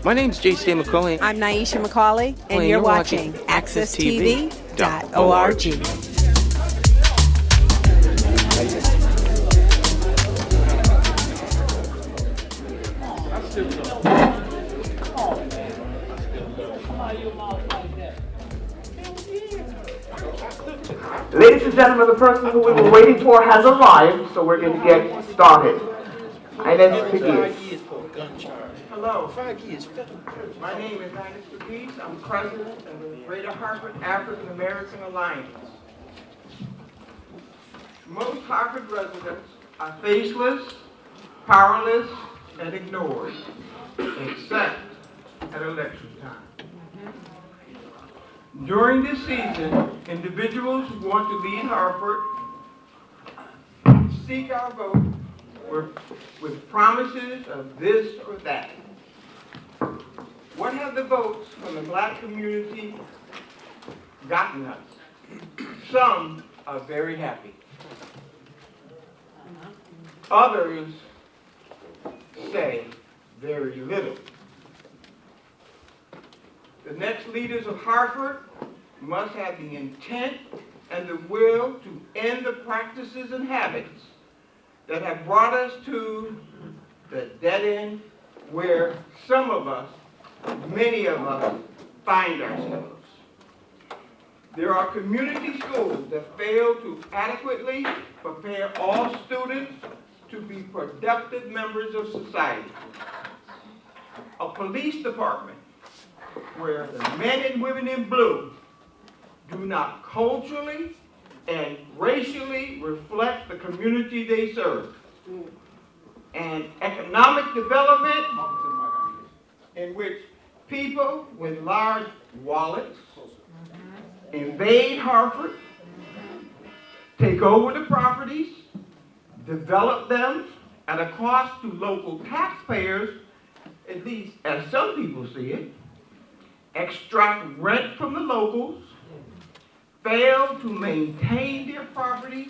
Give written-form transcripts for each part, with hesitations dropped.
My name's J.C. McCauley. I'm Naisha McCauley, and you're watching AccessTV.org. Ladies and gentlemen, the person who we were waiting for has arrived, so we're going to get started. Let's begin. Hello. My name is Ines Peace. I'm president of the Greater Hartford African American Alliance. Most Hartford residents are faceless, powerless, and ignored, except at election time. During this season, individuals who want to lead Hartford seek our vote with promises of this or that. What have the votes from the black community gotten us? Some are very happy. Others say very little. The next leaders of Hartford must have the intent and the will to end the practices and habits that have brought us to the dead end where some of us, many of us, find ourselves. There are community schools that fail to adequately prepare all students to be productive members of society. A police department where the men and women in blue do not culturally and racially reflect the community they serve. And economic development in which people with large wallets invade Hartford, take over the properties, develop them at a cost to local taxpayers, at least as some people see it, extract rent from the locals, fail to maintain their properties,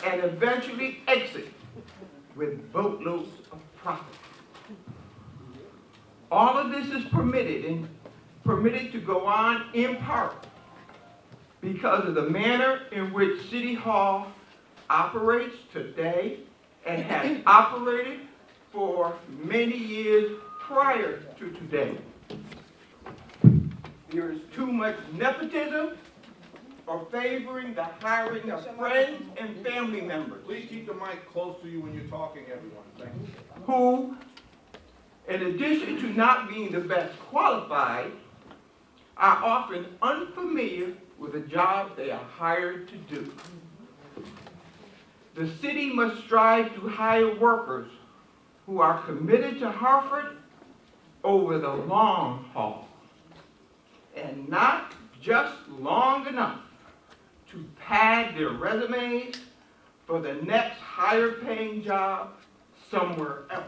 and eventually exit with boatloads of profit. All of this is permitted to go on in part because of the manner in which City Hall operates today and has operated for many years prior to today. There is too much nepotism or favoring the hiring of friends and family members. Please keep the mic close to you when you're talking, everyone. Thank you. Who, in addition to not being the best qualified, are often unfamiliar with the job they are hired to do. The city must strive to hire workers who are committed to Hartford over the long haul, and not just long enough to pad their resumes for the next higher paying job somewhere else.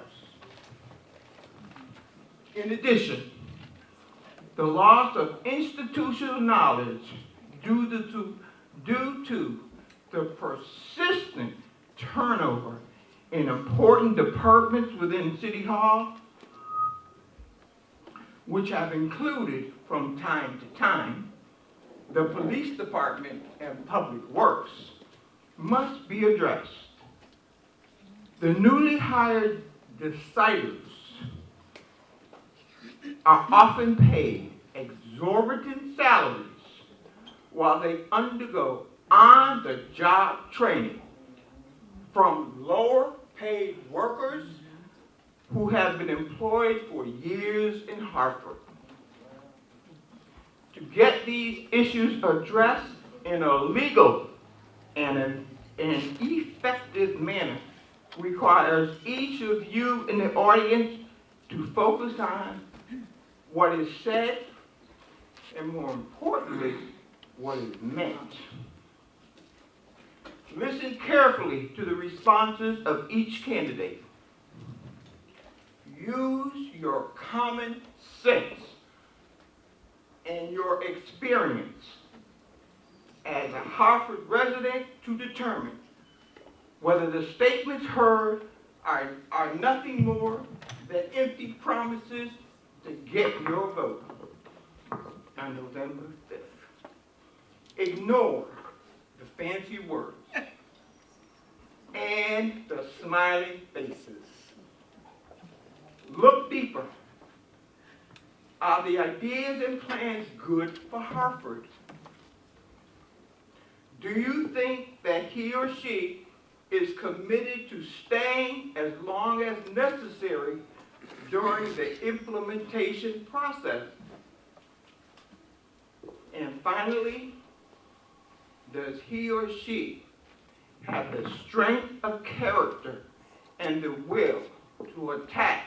In addition, the loss of institutional knowledge due to the persistent turnover in important departments within City Hall, which have included from time to time the police department and public works, must be addressed. The newly hired deciders are often paid exorbitant salaries while they undergo on-the-job training from lower-paid workers who have been employed for years in Hartford. To get these issues addressed in a legal and an effective manner requires each of you in the audience to focus on what is said and, more importantly, what is meant. Listen carefully to the responses of each candidate. Use your common sense and your experience as a Hartford resident to determine whether the statements heard are nothing more than empty promises to get your vote on November 5th. Ignore the fancy words and the smiling faces. Look deeper. Are the ideas and plans good for Hartford? Do you think that he or she is committed to staying as long as necessary during the implementation process? And finally, does he or she have the strength of character and the will to attack?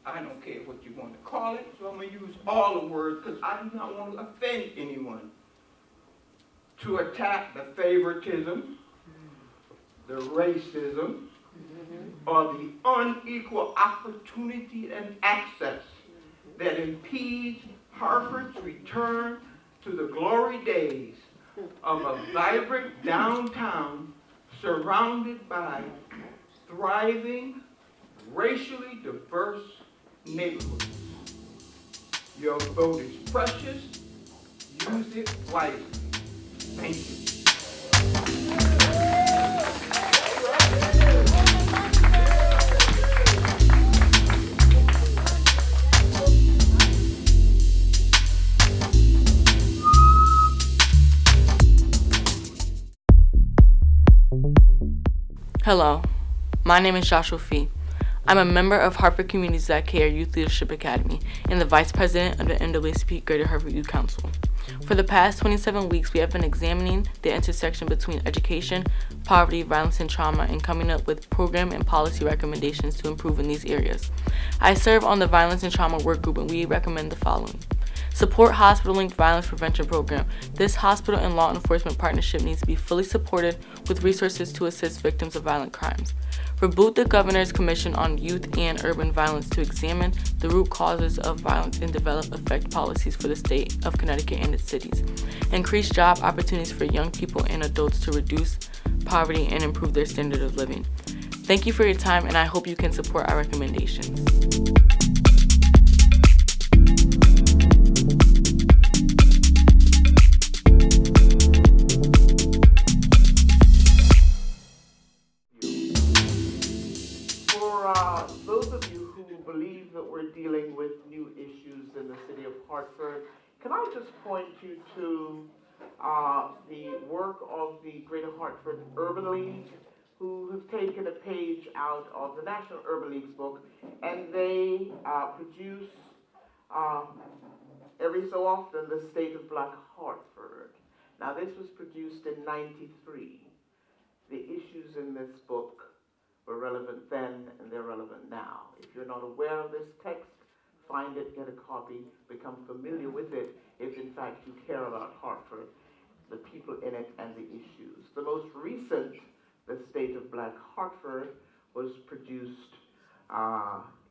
I don't care what you want to call it, so I'm going to use all the words because I do not want to offend anyone. To attack the favoritism, the racism, or the unequal opportunity and access that impedes Hartford's return to the glory days of a vibrant downtown surrounded by thriving, racially diverse neighborhoods. Your vote is precious. Use it wisely. Thank you. Hello, my name is Joshua Fee. I'm a member of Hartford Communities That Care Youth Leadership Academy and the Vice President of the NAACP Greater Hartford Youth Council. For the past 27 weeks, we have been examining the intersection between education, poverty, violence, and trauma, and coming up with program and policy recommendations to improve in these areas. I serve on the Violence and Trauma Work Group, and we recommend the following. Support hospital-linked violence prevention program. This hospital and law enforcement partnership needs to be fully supported with resources to assist victims of violent crimes. Reboot the Governor's Commission on Youth and Urban Violence to examine the root causes of violence and develop effective policies for the state of Connecticut and its cities. Increase job opportunities for young people and adults to reduce poverty and improve their standard of living. Thank you for your time, and I hope you can support our recommendations. Those of you who believe that we're dealing with new issues in the city of Hartford, can I just point you to the work of the Greater Hartford Urban League, who have taken a page out of the National Urban League's book, and they produce every so often the State of Black Hartford. Now, this was produced in '93. The issues in this book were relevant then and they're relevant now. If you're not aware of this text, find it, get a copy, become familiar with it if in fact you care about Hartford, the people in it, and the issues. The most recent, The State of Black Hartford, was produced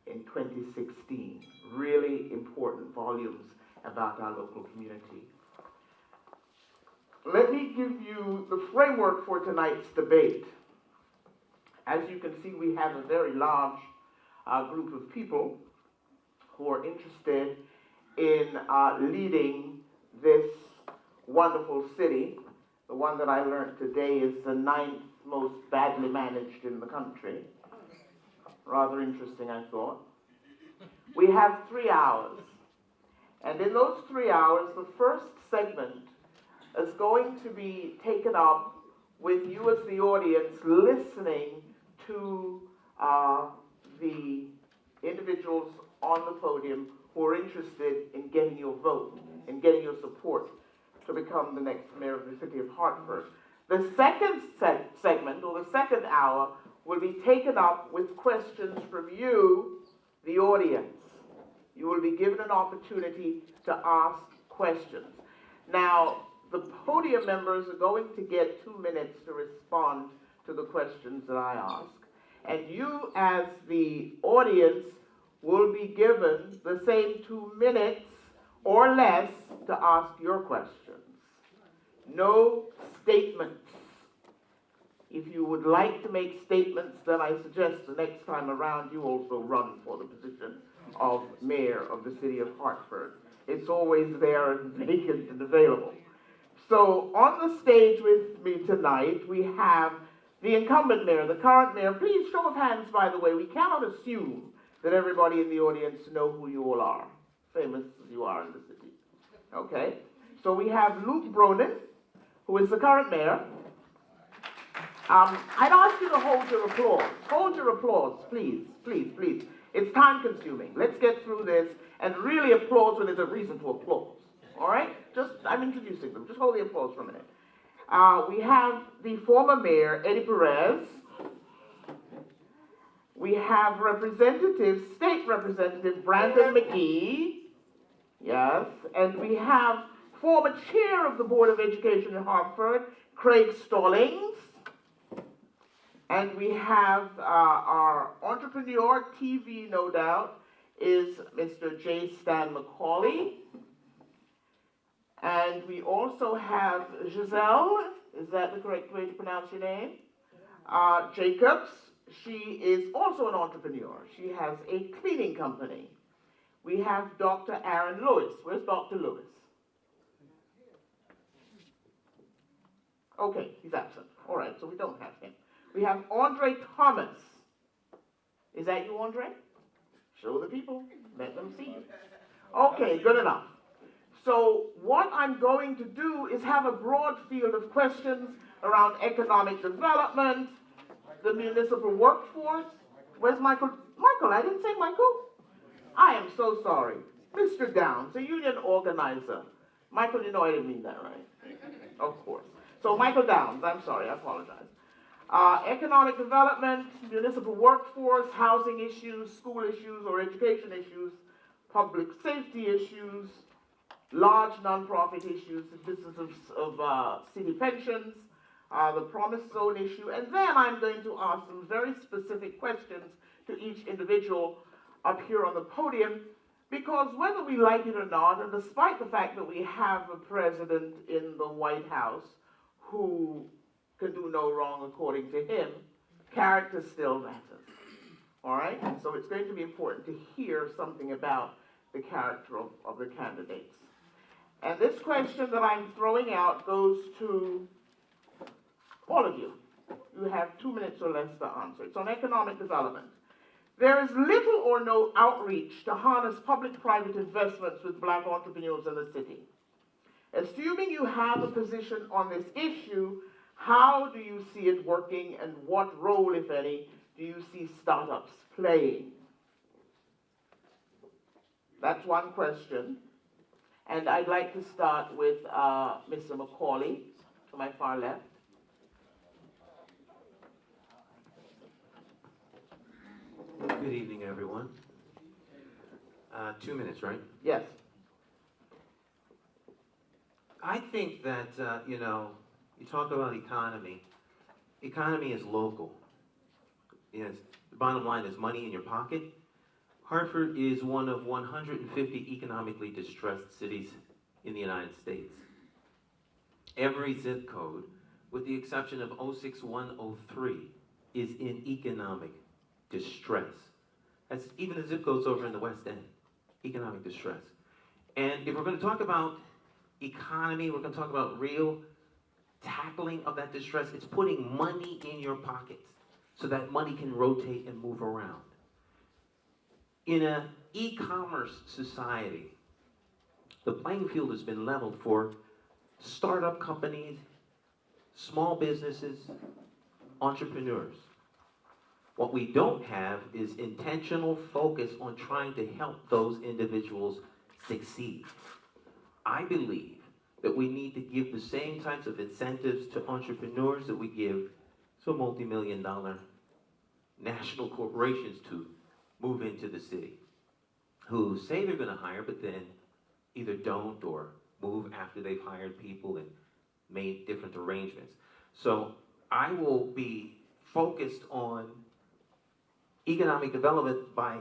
in 2016. Really important volumes about our local community. Let me give you the framework for tonight's debate. As you can see, we have a very large group of people who are interested in leading this wonderful city. The one that I learned today is the 9th most badly managed in the country. Rather interesting, I thought. We have 3 hours. And in those 3 hours, the first segment is going to be taken up with you as the audience listening to the individuals on the podium who are interested in getting your vote and getting your support to become the next mayor of the city of Hartford. The second segment, or the second hour, will be taken up with questions from you, the audience. You will be given an opportunity to ask questions. Now, the podium members are going to get 2 minutes to respond to the questions that I ask. And you, as the audience, will be given the same 2 minutes or less to ask your questions. No statements. If you would like to make statements, then I suggest the next time around you also run for the position of mayor of the city of Hartford. It's always there and vacant and available. So on the stage with me tonight, we have the incumbent mayor, the current mayor. Please, show of hands, by the way. We cannot assume that everybody in the audience know who you all are, famous as you are in the city. Okay? So we have Luke Bronin, who is the current mayor. I'd ask you to hold your applause. Hold your applause, please, please, please. It's time consuming. Let's get through this and really applause when there's a reason to applause. All right? I'm introducing them. Just hold the applause for a minute. We have the former mayor, Eddie Perez. We have State Representative Brandon McGee. Yes. And we have former chair of the Board of Education in Hartford, Craig Stallings. And we have our entrepreneur, TV no doubt, is Mr. J. Stan McCauley. And we also have Giselle, is that the correct way to pronounce your name? Jacobs. She is also an entrepreneur. She has a cleaning company. We have Dr. Aaron Lewis. Where's Dr. Lewis? Okay, he's absent. All right, so we don't have him. We have Andre Thomas. Is that you, Andre? Show the people. Let them see you. Okay, good enough. So what I'm going to do is have a broad field of questions around economic development, the municipal workforce. Where's Michael? Michael, I didn't say Michael. I am so sorry. Mr. Downs, a union organizer. Michael, you know I didn't mean that, right? Of course. So Michael Downs, I'm sorry, I apologize. Economic development, municipal workforce, housing issues, school issues or education issues, public safety issues, large nonprofit issues, the business of city pensions, the promise zone issue, and then I'm going to ask some very specific questions to each individual up here on the podium, because whether we like it or not, and despite the fact that we have a president in the White House who can do no wrong according to him, character still matters. All right? And so it's going to be important to hear something about the character of the candidates. And this question that I'm throwing out goes to all of you. You have 2 minutes or less to answer. It's on economic development. There is little or no outreach to harness public-private investments with black entrepreneurs in the city. Assuming you have a position on this issue, how do you see it working, and what role, if any, do you see startups playing? That's one question. And I'd like to start with Mr. McCauley, to my far left. Good evening, everyone. 2 minutes, right? Yes. I think that, you talk about economy. Economy is local. Yes, the bottom line is money in your pocket. Hartford is one of 150 economically distressed cities in the United States. Every zip code, with the exception of 06103, is in economic distress. That's even the zip codes over in the West End, economic distress. And if we're going to talk about economy, we're going to talk about real tackling of that distress. It's putting money in your pockets so that money can rotate and move around. In an e-commerce society, the playing field has been leveled for startup companies, small businesses, entrepreneurs. What we don't have is intentional focus on trying to help those individuals succeed. I believe that we need to give the same types of incentives to entrepreneurs that we give to multi-million-dollar national corporations to move into the city, who say they're going to hire, but then either don't or move after they've hired people and made different arrangements. So I will be focused on economic development by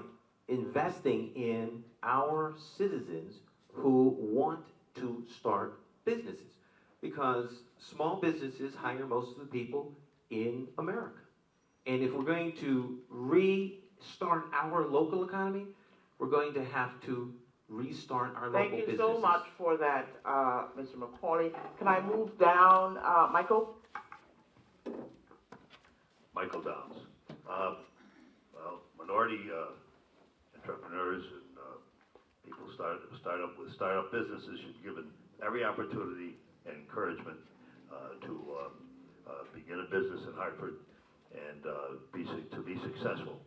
investing in our citizens who want to start businesses, because small businesses hire most of the people in America. And if we're going to restart our local economy, we're going to have to restart our local Thank you businesses. so much for that, Mr. McCauley. Can I move down, Michael? Michael Downs. Well, minority entrepreneurs and people start up businesses should be given every opportunity and encouragement to begin a business in Hartford and to be successful.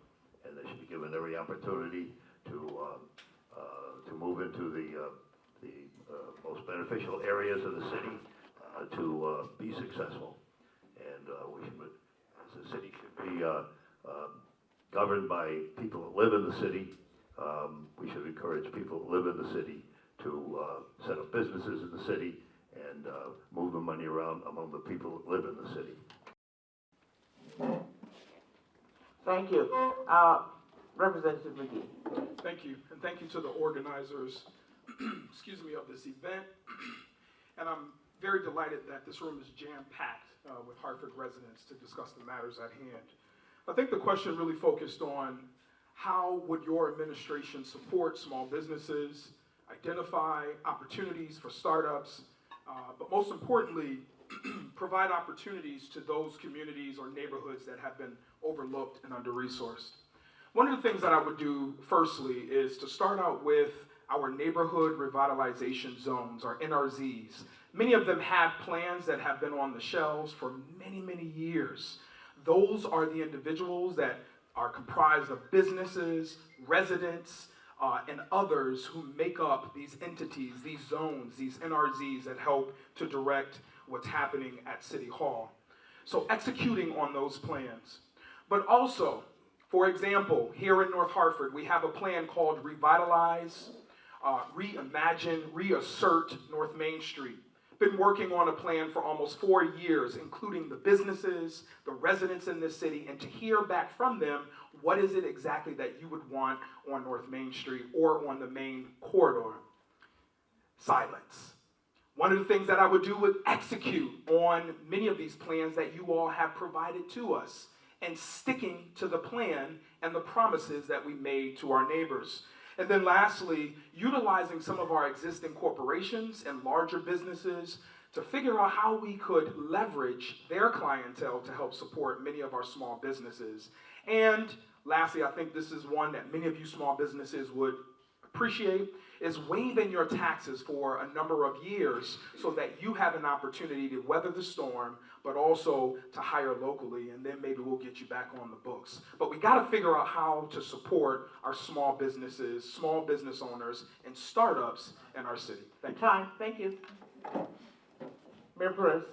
And they should be given every opportunity to move into the most beneficial areas of the city to be successful. And we should, as a city, should be governed by people that live in the city. We should encourage people that live in the city to set up businesses in the city and move the money around among the people that live in the city. Thank you. Representative McGee. Thank you, and thank you to the organizers, excuse me, of this event. And I'm very delighted that this room is jam-packed with Hartford residents to discuss the matters at hand. I think the question really focused on how would your administration support small businesses, identify opportunities for startups, but most importantly, provide opportunities to those communities or neighborhoods that have been overlooked and under-resourced. One of the things that I would do firstly is to start out with our neighborhood revitalization zones, or NRZs. Many of them have plans that have been on the shelves for many, many years. Those are the individuals that are comprised of businesses, residents, and others who make up these entities, these zones, these NRZs that help to direct what's happening at City Hall. So executing on those plans. But also, for example, here in North Hartford, we have a plan called Revitalize, Reimagine, Reassert North Main Street. Been working on a plan for almost 4 years, including the businesses, the residents in this city, and to hear back from them, what is it exactly that you would want on North Main Street or on the main corridor? Silence. One of the things that I would do would execute on many of these plans that you all have provided to us, and sticking to the plan and the promises that we made to our neighbors. And then lastly, utilizing some of our existing corporations and larger businesses to figure out how we could leverage their clientele to help support many of our small businesses. And lastly, I think this is one that many of you small businesses would appreciate, is waiving your taxes for a number of years so that you have an opportunity to weather the storm, but also to hire locally, and then maybe we'll get you back on the books. But we gotta figure out how to support our small businesses, small business owners, and startups in our city. Thank you. Time. Thank you. Mayor Perez.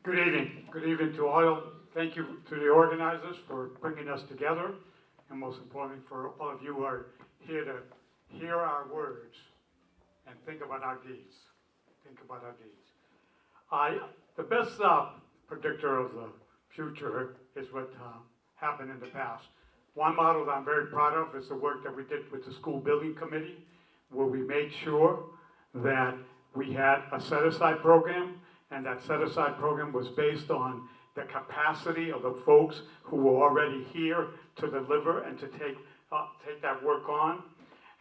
Good evening. Good evening to all. Thank you to the organizers for bringing us together, and most importantly, for all of you who are here to hear our words and think about our deeds. Think about our deeds. The best predictor of the future is what happened in the past. One model that I'm very proud of is the work that we did with the school building committee, where we made sure that we had a set-aside program, and that set-aside program was based on the capacity of the folks who were already here to deliver and to take that work on.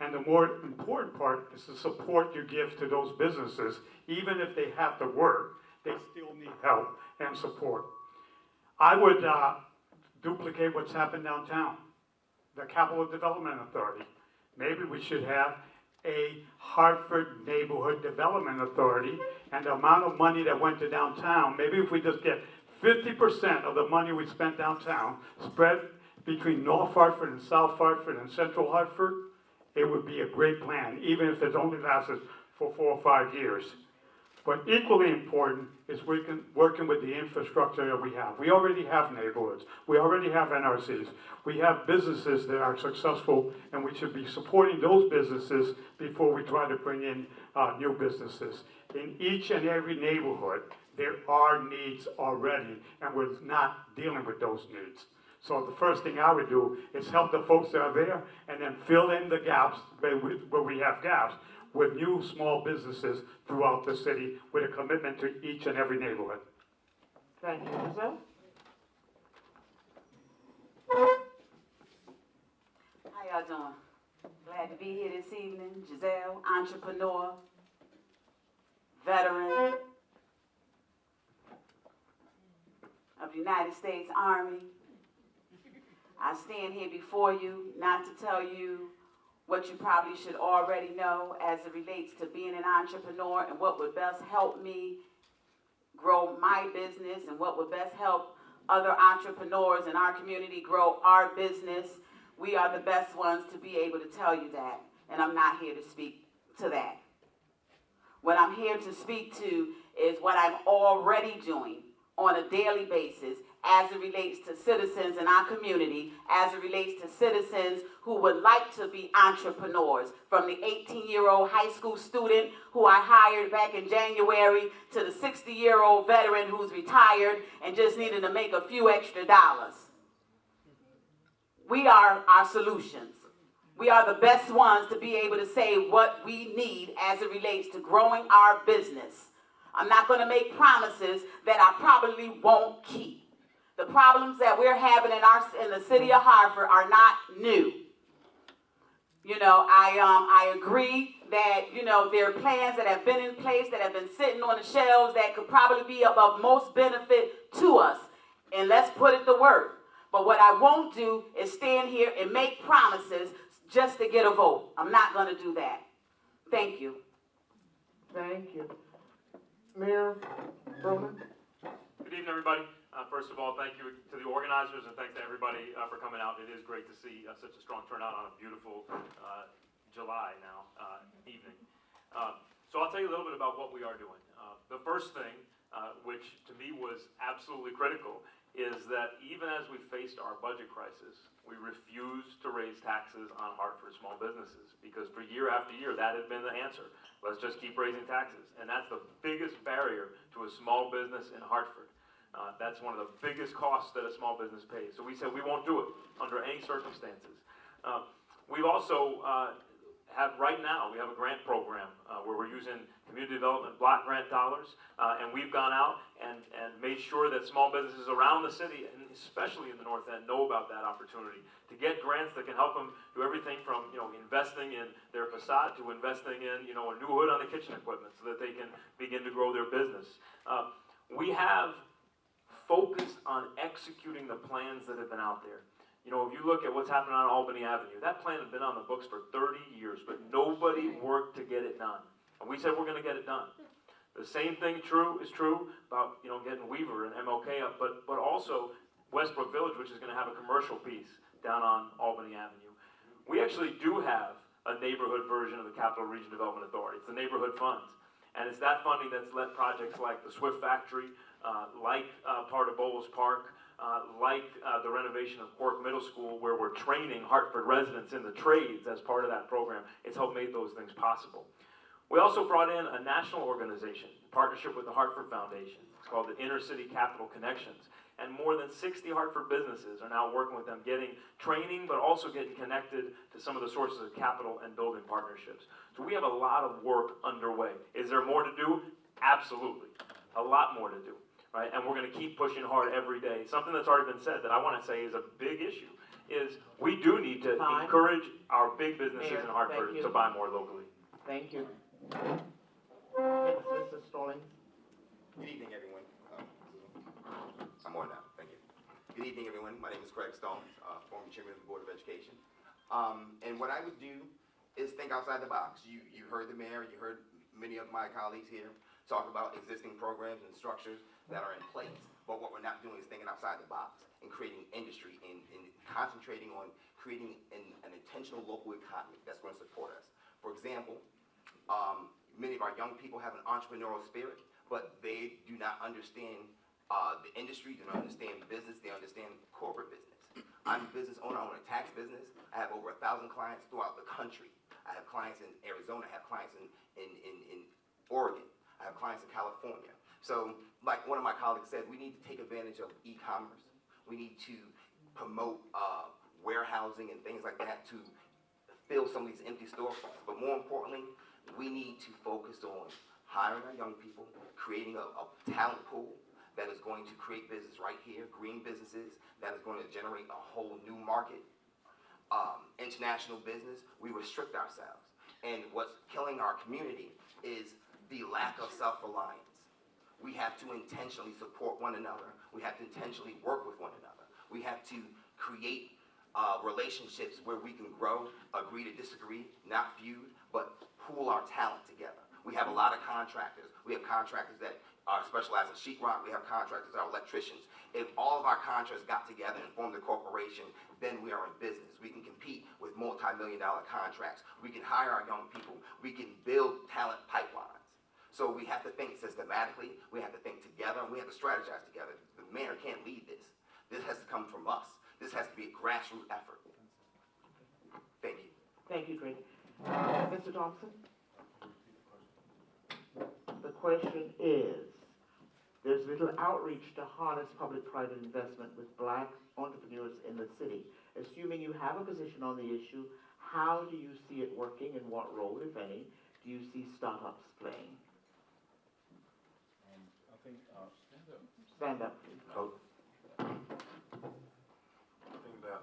And the more important part is the support you give to those businesses. Even if they have to work, they still need help and support. I would duplicate what's happened downtown. The Capital Development Authority. Maybe we should have a Hartford Neighborhood Development Authority, and the amount of money that went to downtown, maybe if we just get 50% of the money we spent downtown spread between North Hartford and South Hartford and Central Hartford, it would be a great plan, even if it only lasted for 4 or 5 years. But equally important is working with the infrastructure that we have. We already have neighborhoods. We already have NRCs. We have businesses that are successful, and we should be supporting those businesses before we try to bring in new businesses. In each and every neighborhood, there are needs already, and we're not dealing with those needs. So the first thing I would do is help the folks that are there, and then fill in the gaps where we have gaps with new small businesses throughout the city with a commitment to each and every neighborhood. Thank you, Giselle. How y'all doing? Glad to be here this evening. Giselle, entrepreneur, veteran of the United States Army. I stand here before you not to tell you what you probably should already know as it relates to being an entrepreneur and what would best help me grow my business and what would best help other entrepreneurs in our community grow our business. We are the best ones to be able to tell you that, and I'm not here to speak to that. What I'm here to speak to is what I'm already doing on a daily basis as it relates to citizens in our community, as it relates to citizens who would like to be entrepreneurs, from the 18-year-old high school student who I hired back in January to the 60-year-old veteran who's retired and just needed to make a few extra dollars. We are our solutions. We are the best ones to be able to say what we need as it relates to growing our business. I'm not going to make promises that I probably won't keep. The problems that we're having in the city of Hartford are not new. You know, I agree that, you know, there are plans that have been in place that have been sitting on the shelves that could probably be of most benefit to us. And let's put it to work. But what I won't do is stand here and make promises just to get a vote. I'm not going to do that. Thank you. Thank you. Mayor Berman? Good evening, everybody. First of all, thank you to the organizers and thanks to everybody for coming out. It is great to see such a strong turnout on a beautiful July now evening. So I'll tell you a little bit about what we are doing. The first thing, which to me was absolutely critical, is that even as we faced our budget crisis, we refused to raise taxes on Hartford small businesses, because for year after year that had been the answer. Let's just keep raising taxes. And that's the biggest barrier to a small business in Hartford. That's one of the biggest costs that a small business pays. So we said we won't do it under any circumstances. We've also right now we have a grant program where we're using community development block grant dollars, and we've gone out and made sure that small businesses around the city, and especially in the North End, know about that opportunity to get grants that can help them do everything from, you know, investing in their facade to investing in, you know, a new hood on the kitchen equipment so that they can begin to grow their business. We have focused on executing the plans that have been out there. You know, if you look at what's happening on Albany Avenue, that plan had been on the books for 30 years, but nobody worked to get it done. And we said we're going to get it done. The same thing is true about, you know, getting Weaver and MLK up, but also Westbrook Village, which is going to have a commercial piece down on Albany Avenue. We actually do have a neighborhood version of the Capital Region Development Authority. It's the neighborhood funds. And it's that funding that's led projects like the Swift Factory, like part of Bowles Park, like the renovation of Cork Middle School, where we're training Hartford residents in the trades as part of that program. It's helped make those things possible. We also brought in a national organization, in partnership with the Hartford Foundation. It's called the Inner City Capital Connections. And more than 60 Hartford businesses are now working with them, getting training, but also getting connected to some of the sources of capital and building partnerships. So we have a lot of work underway. Is there more to do? Absolutely. A lot more to do. Right? And we're going to keep pushing hard every day. Something that's already been said that I want to say is a big issue is we do need to encourage our big businesses in Hartford to buy more locally. Thank you. Next, Mr. Stallings. Good evening, everyone. I'm on now. Thank you. Good evening, everyone. My name is Craig Stallings, former chairman of the Board of Education. And what I would do is think outside the box. You heard the mayor, you heard many of my colleagues here talk about existing programs and structures that are in place. But what we're not doing is thinking outside the box and creating industry and concentrating on creating an intentional local economy that's going to support us. For example, many of our young people have an entrepreneurial spirit, but they do not understand the industry, do not understand business, they understand corporate business. I'm a business owner, I own a tax business. I have over 1,000 clients throughout the country. I have clients in Arizona, I have clients in Oregon. I have clients in California. So, like one of my colleagues said, we need to take advantage of e-commerce. We need to promote warehousing and things like that to fill some of these empty storefronts. But more importantly, we need to focus on hiring our young people, creating a talent pool, that is going to create business right here, green businesses, that is going to generate a whole new market, international business, we restrict ourselves. And what's killing our community is the lack of self-reliance. We have to intentionally support one another. We have to intentionally work with one another. We have to create relationships where we can grow, agree to disagree, not feud, but pool our talent together. We have a lot of contractors. We have contractors that are specialized in sheetrock. We have contractors that are electricians. If all of our contractors got together and formed a corporation, then we are in business. We can compete with multi-million-dollar contracts. We can hire our young people. We can build talent pipelines. So we have to think systematically. We have to think together. And we have to strategize together. The mayor can't lead this. This has to come from us. This has to be a grassroots effort. Thank you. Thank you, Greg. Mr. Thompson? The question is, there's little outreach to harness public-private investment with black entrepreneurs in the city. Assuming you have a position on the issue, how do you see it working, and what role, if any, do you see startups playing? I think, Stand up, please. I think that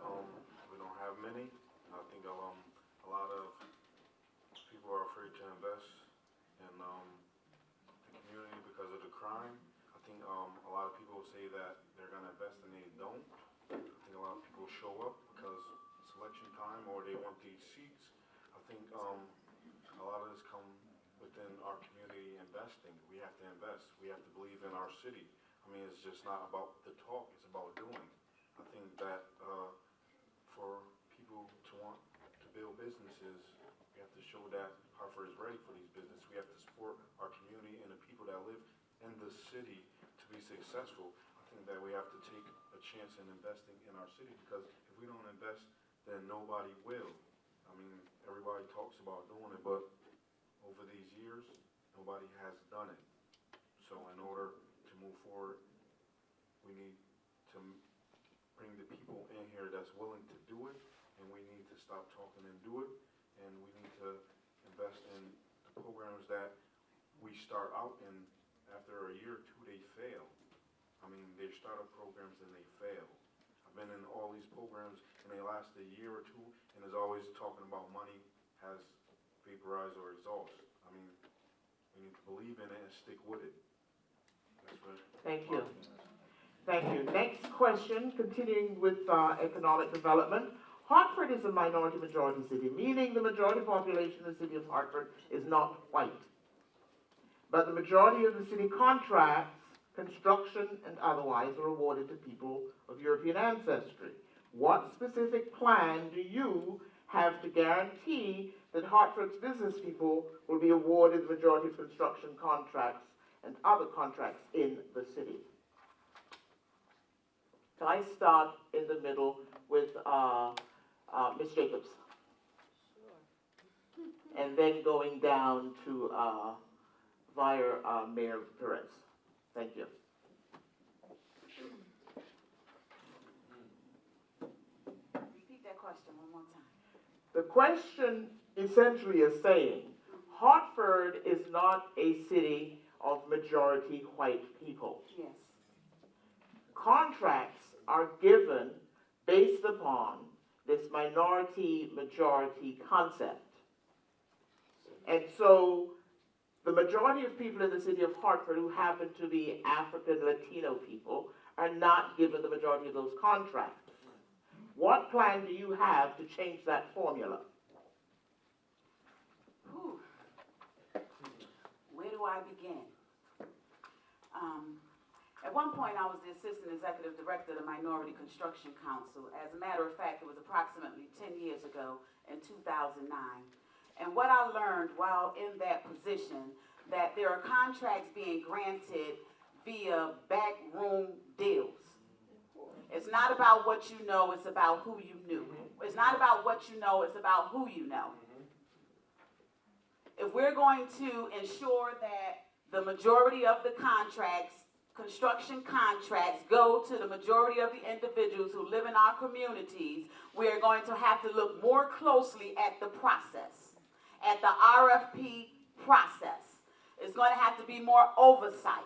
we don't have many. I think a lot of people are afraid to invest in the community because of the crime. I think a lot of people say that they're going to invest and they don't. I think a lot of people show up because it's election time or they want these seats. I think a lot of this comes within our community investing. We have to invest. We have to believe in our city. I mean, it's just not about the talk, it's about doing. I think that for people to want to build businesses, we have to show that Hartford is ready for these businesses. We have to support our community and the people that live in the city to be successful. I think that we have to take a chance in investing in our city, because if we don't invest, then nobody will. I mean, everybody talks about doing it, but over these years, nobody has done it. So in order to move forward, we need to bring the people in here that's willing to do it, and we need to stop talking and do it, and we need to invest in the programs that we start out in. After a year or two, they fail. I mean, they start up programs and they fail. I've been in all these programs and they last a year or two, and there's always talking about money has vaporized or exhaust. I mean, we need to believe in it and stick with it. That's what. Thank you. Thank you. Next question, continuing with economic development. Hartford is a minority-majority city, meaning the majority population in the city of Hartford is not white. But the majority of the city contracts, construction and otherwise, are awarded to people of European ancestry. What specific plan do you have to guarantee that Hartford's business people will be awarded the majority of construction contracts and other contracts in the city? Can I start in the middle with Ms. Jacobs? Sure. And then going down to via Mayor Perez. Thank you. Repeat that question one more time. The question essentially is saying, Hartford is not a city of majority white people. Yes. Contracts are given based upon this minority-majority concept. And so the majority of people in the city of Hartford who happen to be African Latino people are not given the majority of those contracts. What plan do you have to change that formula? Whew. Where do I begin? At one point, I was the Assistant Executive Director of the Minority Construction Council. As a matter of fact, it was approximately 10 years ago in 2009. And what I learned while in that position, that there are contracts being granted via backroom deals. It's not about what you know, it's about who you knew. It's not about what you know, it's about who you know. If we're going to ensure that the majority of the contracts, construction contracts, go to the majority of the individuals who live in our communities, we are going to have to look more closely at the process, at the RFP process. It's going to have to be more oversight.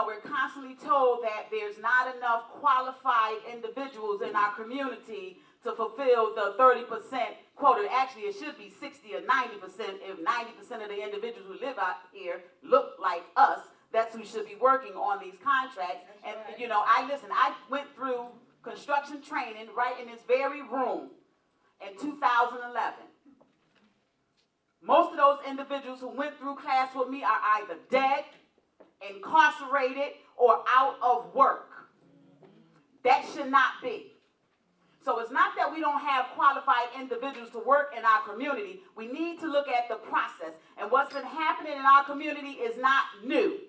We're constantly told that there's not enough qualified individuals in our community to fulfill the 30% quota. Actually, it should be 60 or 90%. If 90% of the individuals who live out here look like us, that's who should be working on these contracts. And, I went through construction training right in this very room in 2011. Most of those individuals who went through class with me are either dead, incarcerated, or out of work. That should not be. So it's not that we don't have qualified individuals to work in our community. We need to look at the process. And what's been happening in our community is not new.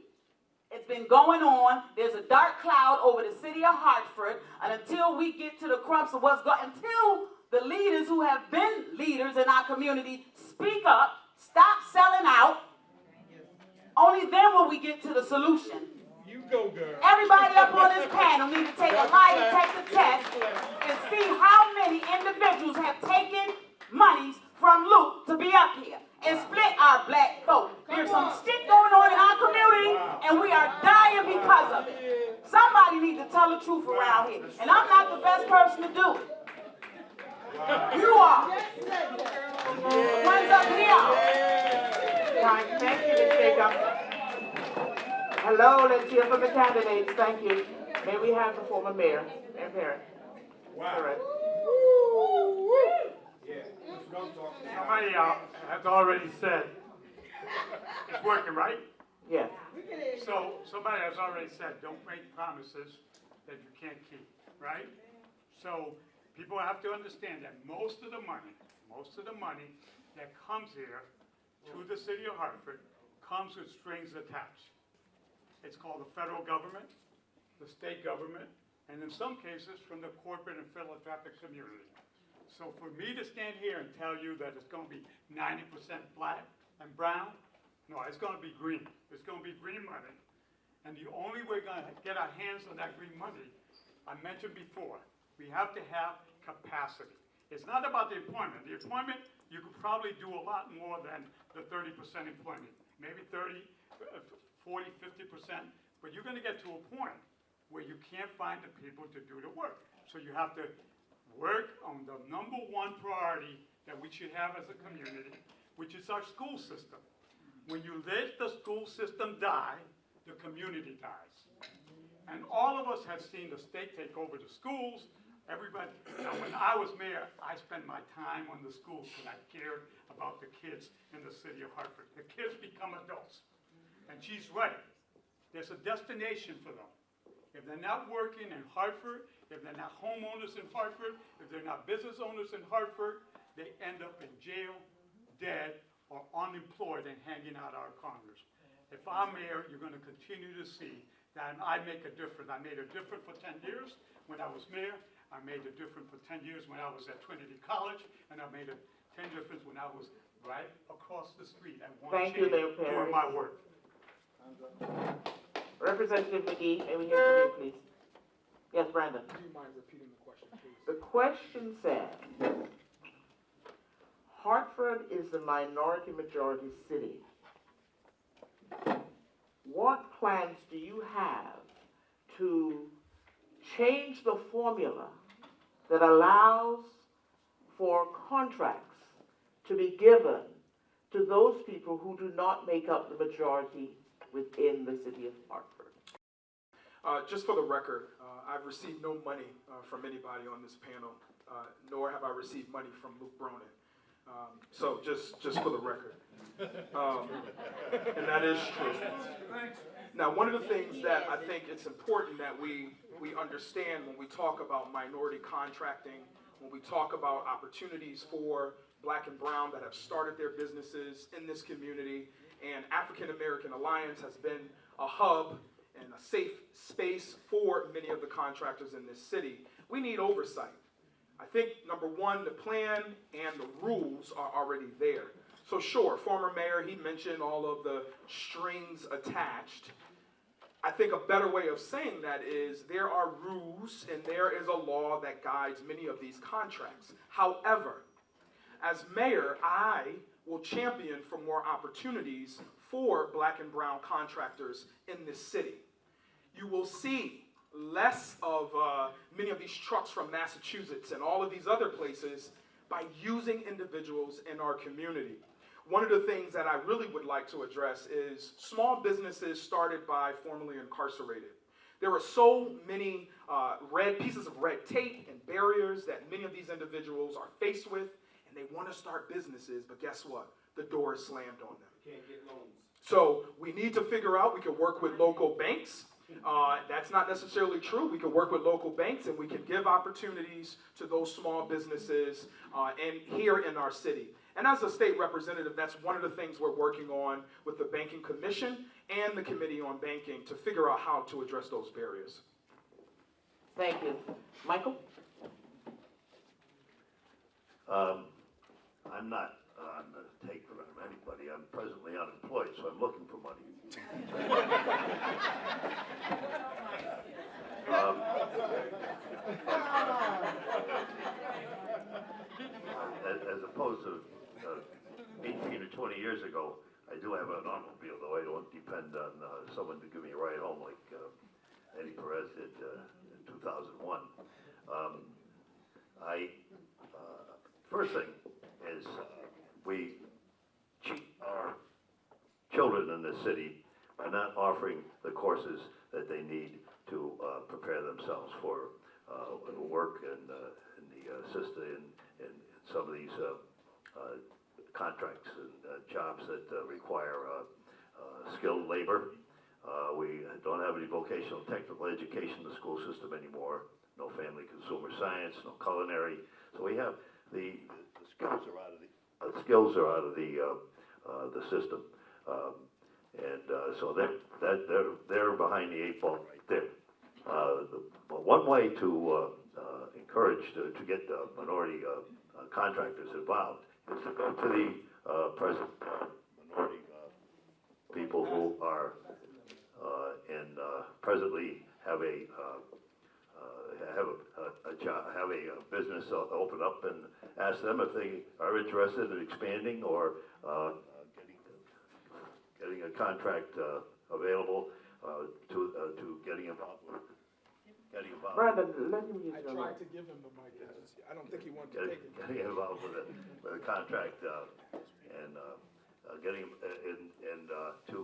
It's been going on. There's a dark cloud over the city of Hartford, and until we get to the crux of what's going, until the leaders who have been leaders in our community speak up, stop selling out, only then will we get to the solution. You go, girl. Everybody up on this panel needs to take a lie detector test and see how many individuals have taken monies from Luke to be up here and split our black vote. There's some shit going on in our community, and we are dying because of it. Somebody needs to tell the truth around here, and I'm not the best person to do it. You are. One's up here. Right, thank you, Ms. Jacobs. Hello, let's hear from the candidates. Thank you. May we have the former mayor and parent? Wow. All right. Somebody has already said it's working, right? Yes. So somebody has already said, don't make promises that you can't keep, right? So people have to understand that most of the money that comes here to the city of Hartford comes with strings attached. It's called the federal government, the state government, and in some cases from the corporate and philanthropic community. So for me to stand here and tell you that it's going to be 90% black and brown, no, it's going to be green. It's going to be green money. And the only way we're going to get our hands on that green money, I mentioned before, we have to have capacity. It's not about the employment. The employment, you could probably do a lot more than the 30% employment, maybe 30, 40, 50%, but you're going to get to a point where you can't find the people to do the work. So you have to work on the number one priority that we should have as a community, which is our school system. When you let the school system die, the community dies. And all of us have seen the state take over the schools. Everybody, when I was mayor, I spent my time on the schools because I cared about the kids in the city of Hartford. The kids become adults. And she's right. There's a destination for them. If they're not working in Hartford, if they're not homeowners in Hartford, if they're not business owners in Hartford, they end up in jail, dead, or unemployed and hanging out our corners. If I'm mayor, you're going to continue to see that I make a difference. I made a difference for 10 years when I was mayor. I made a difference for 10 years when I was at Trinity College, and I made a 10 difference when I was right across the street at one chain doing my work. Representative McGee, may we hear from you, please? Yes, Brandon. Do you mind repeating the question, please? The question said, Hartford is a minority majority city. What plans do you have to change the formula that allows for contracts to be given to those people who do not make up the majority within the city of Hartford? Just for the record, I've received no money from anybody on this panel, nor have I received money from Luke Bronin. So just for the record. And that is true. Now, one of the things that I think it's important that we understand when we talk about minority contracting, when we talk about opportunities for Black and brown that have started their businesses in this community, and African American Alliance has been a hub and a safe space for many of the contractors in this city. We need oversight. I think, number one, the plan and the rules are already there. So sure, former mayor, he mentioned all of the strings attached. I think a better way of saying that is there are rules and there is a law that guides many of these contracts. However, as mayor, I will champion for more opportunities for black and brown contractors in this city. You will see less of many of these trucks from Massachusetts and all of these other places by using individuals in our community. One of the things that I really would like to address is small businesses started by formerly incarcerated. There are so many pieces of red tape and barriers that many of these individuals are faced with, and they want to start businesses, but guess what? The door is slammed on them. Can't get loans. So we need to figure out, we can work with local banks. That's not necessarily true. We can work with local banks and we can give opportunities to those small businesses and here in our city. And as a state representative, that's one of the things we're working on with the Banking Commission and the Committee on Banking to figure out how to address those barriers. Thank you. Michael? I'm not on the take from anybody. I'm presently unemployed, so I'm looking for money. As opposed to 18 or 20 years ago, I do have an automobile, though I don't depend on someone to give me a ride home like Eddie Perez did in 2001. First thing is we cheat our children in this city by not offering the courses that they need to prepare themselves for work in the system in some of these contracts and jobs that require skilled labor. We don't have any vocational technical education in the school system anymore. No family consumer science, no culinary. So we have the skills are out of the system, so they're behind the 8 ball right there. But one way to encourage to get minority contractors involved is to go to the present minority people who are presently have a job, have a business open up, and ask them if they are interested in expanding or getting a contract available to getting involved. Brother, let him use I your tried mic. to give him the mic. I don't think he wanted to take it. Getting involved with a contract and getting and to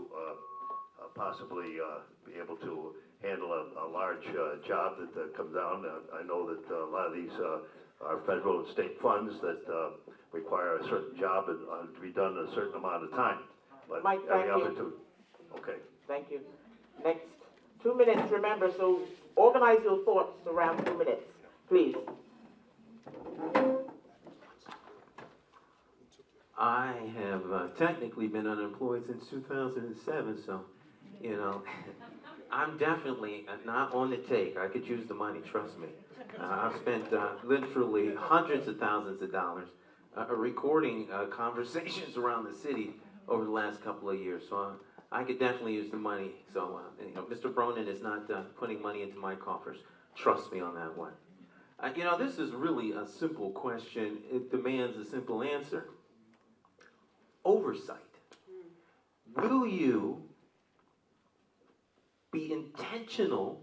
possibly be able to handle a large job that comes down. I know that a lot of these are federal and state funds that require a certain job and to be done in a certain amount of time. But Mike, thank you. Okay. Thank you. Next, 2 minutes, remember, so organize your thoughts around 2 minutes, please. I have technically been unemployed since 2007, so, you know, I'm definitely not on the take. I could use the money, trust me. I've spent literally hundreds of thousands of dollars recording conversations around the city over the last couple of years, so I could definitely use the money. So, you know, Mr. Bronin is not putting money into my coffers. Trust me on that one. You know, this is really a simple question. It demands a simple answer. Oversight. Will you be intentional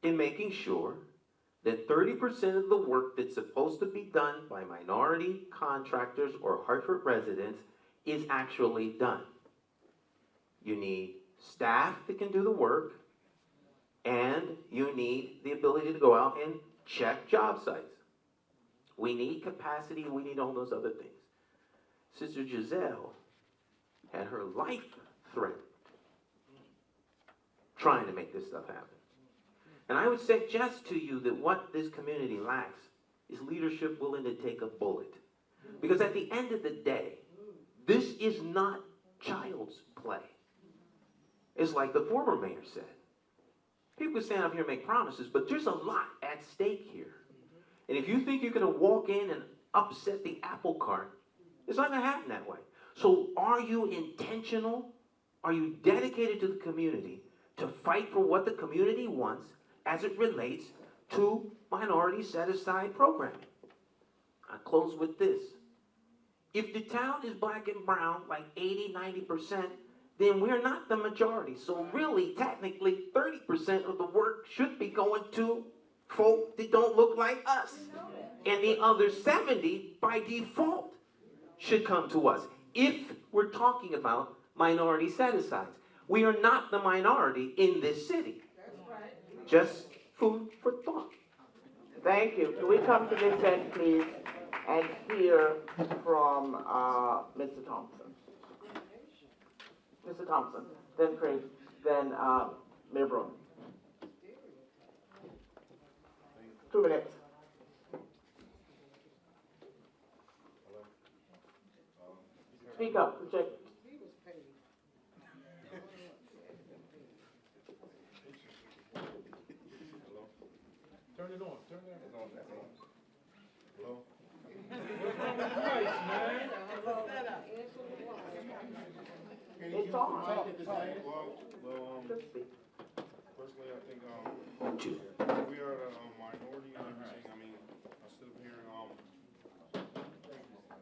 in making sure that 30% of the work that's supposed to be done by minority contractors or Hartford residents is actually done? You need staff that can do the work, and you need the ability to go out and check job sites. We need capacity, we need all those other things. Sister Giselle had her life threatened trying to make this stuff happen. And I would suggest to you that what this community lacks is leadership willing to take a bullet. Because at the end of the day, this is not child's play. It's like the former mayor said. People stand up here and make promises, but there's a lot at stake here. And if you think you're going to walk in and upset the apple cart, it's not going to happen that way. So are you intentional? Are you dedicated to the community to fight for what the community wants as it relates to minority set-aside programming? I close with this. If the town is black and brown, like 80, 90%, then we're not the majority. So really, technically, 30% of the work should be going to folk that don't look like us. And the other 70, by default, should come to us. If we're talking about minority set-asides. We are not the minority in this city. Just food for thought. Thank you. Can we come to this end, please, and hear from Mr. Thompson? Mr. Thompson, then Craig, then Mayor Brown. 2 minutes. Speak up, project. Turn it on, turn it on. Hello? It's on. Personally, I think, we are a minority and everything. I mean, I stood up here,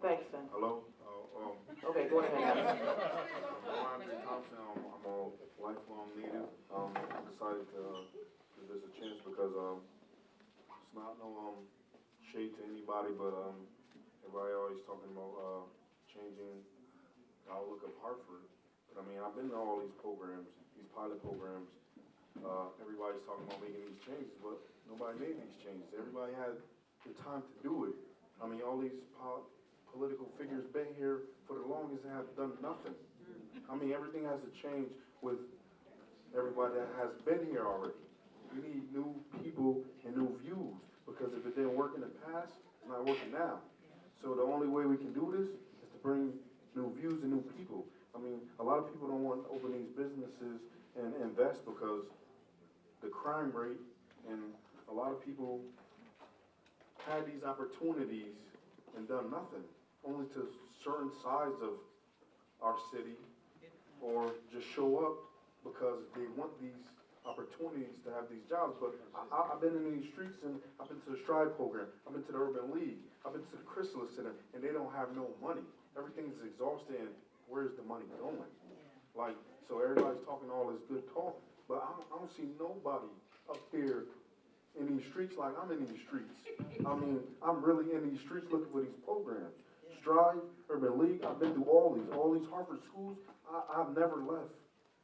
Thanks, Ben. hello? Okay, go ahead. I'm Andre Thompson. I'm a lifelong native. Decided to give this a chance because it's not no shade to anybody, but everybody always talking about changing the outlook of Hartford. But I mean, I've been to all these programs, these pilot programs. Everybody's talking about making these changes, but nobody made these changes. Everybody had the time to do it. I mean, all these political figures been here for the longest and have done nothing. I mean, everything has to change with everybody that has been here already. We need new people and new views, because if it didn't work in the past, it's not working now. So the only way we can do this is to bring new views and new people. I mean, a lot of people don't want to open these businesses and invest because the crime rate, and a lot of people had these opportunities and done nothing, only to certain sides of our city, or just show up because they want these opportunities to have these jobs. But I've been in these streets, and I've been to the Stride program, I've been to the Urban League, I've been to the Chrysalis Center, and they don't have no money. Everything's exhausted, and where's the money going? Like, so everybody's talking all this good talk, but I don't see nobody up here in these streets like I'm in these streets. I mean, I'm really in these streets looking for these programs. Stride, Urban League, I've been through all these Hartford schools. I've never left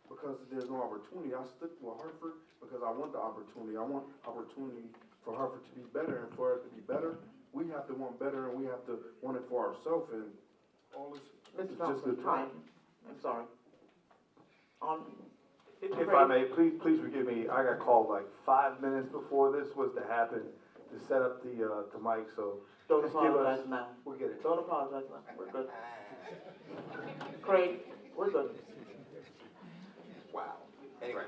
because there's no opportunity. I stick to Hartford because I want the opportunity. I want opportunity for Hartford to be better, and for it to be better, we have to want better, and we have to want it for ourselves, and all this is just good talk. I'm sorry. If I may, please forgive me, I got called like 5 minutes before this was to happen to set up the mic, so. Don't just give apologize us- now. We'll get it. Don't apologize now. We're good. Craig, we're good. Wow. Anyway,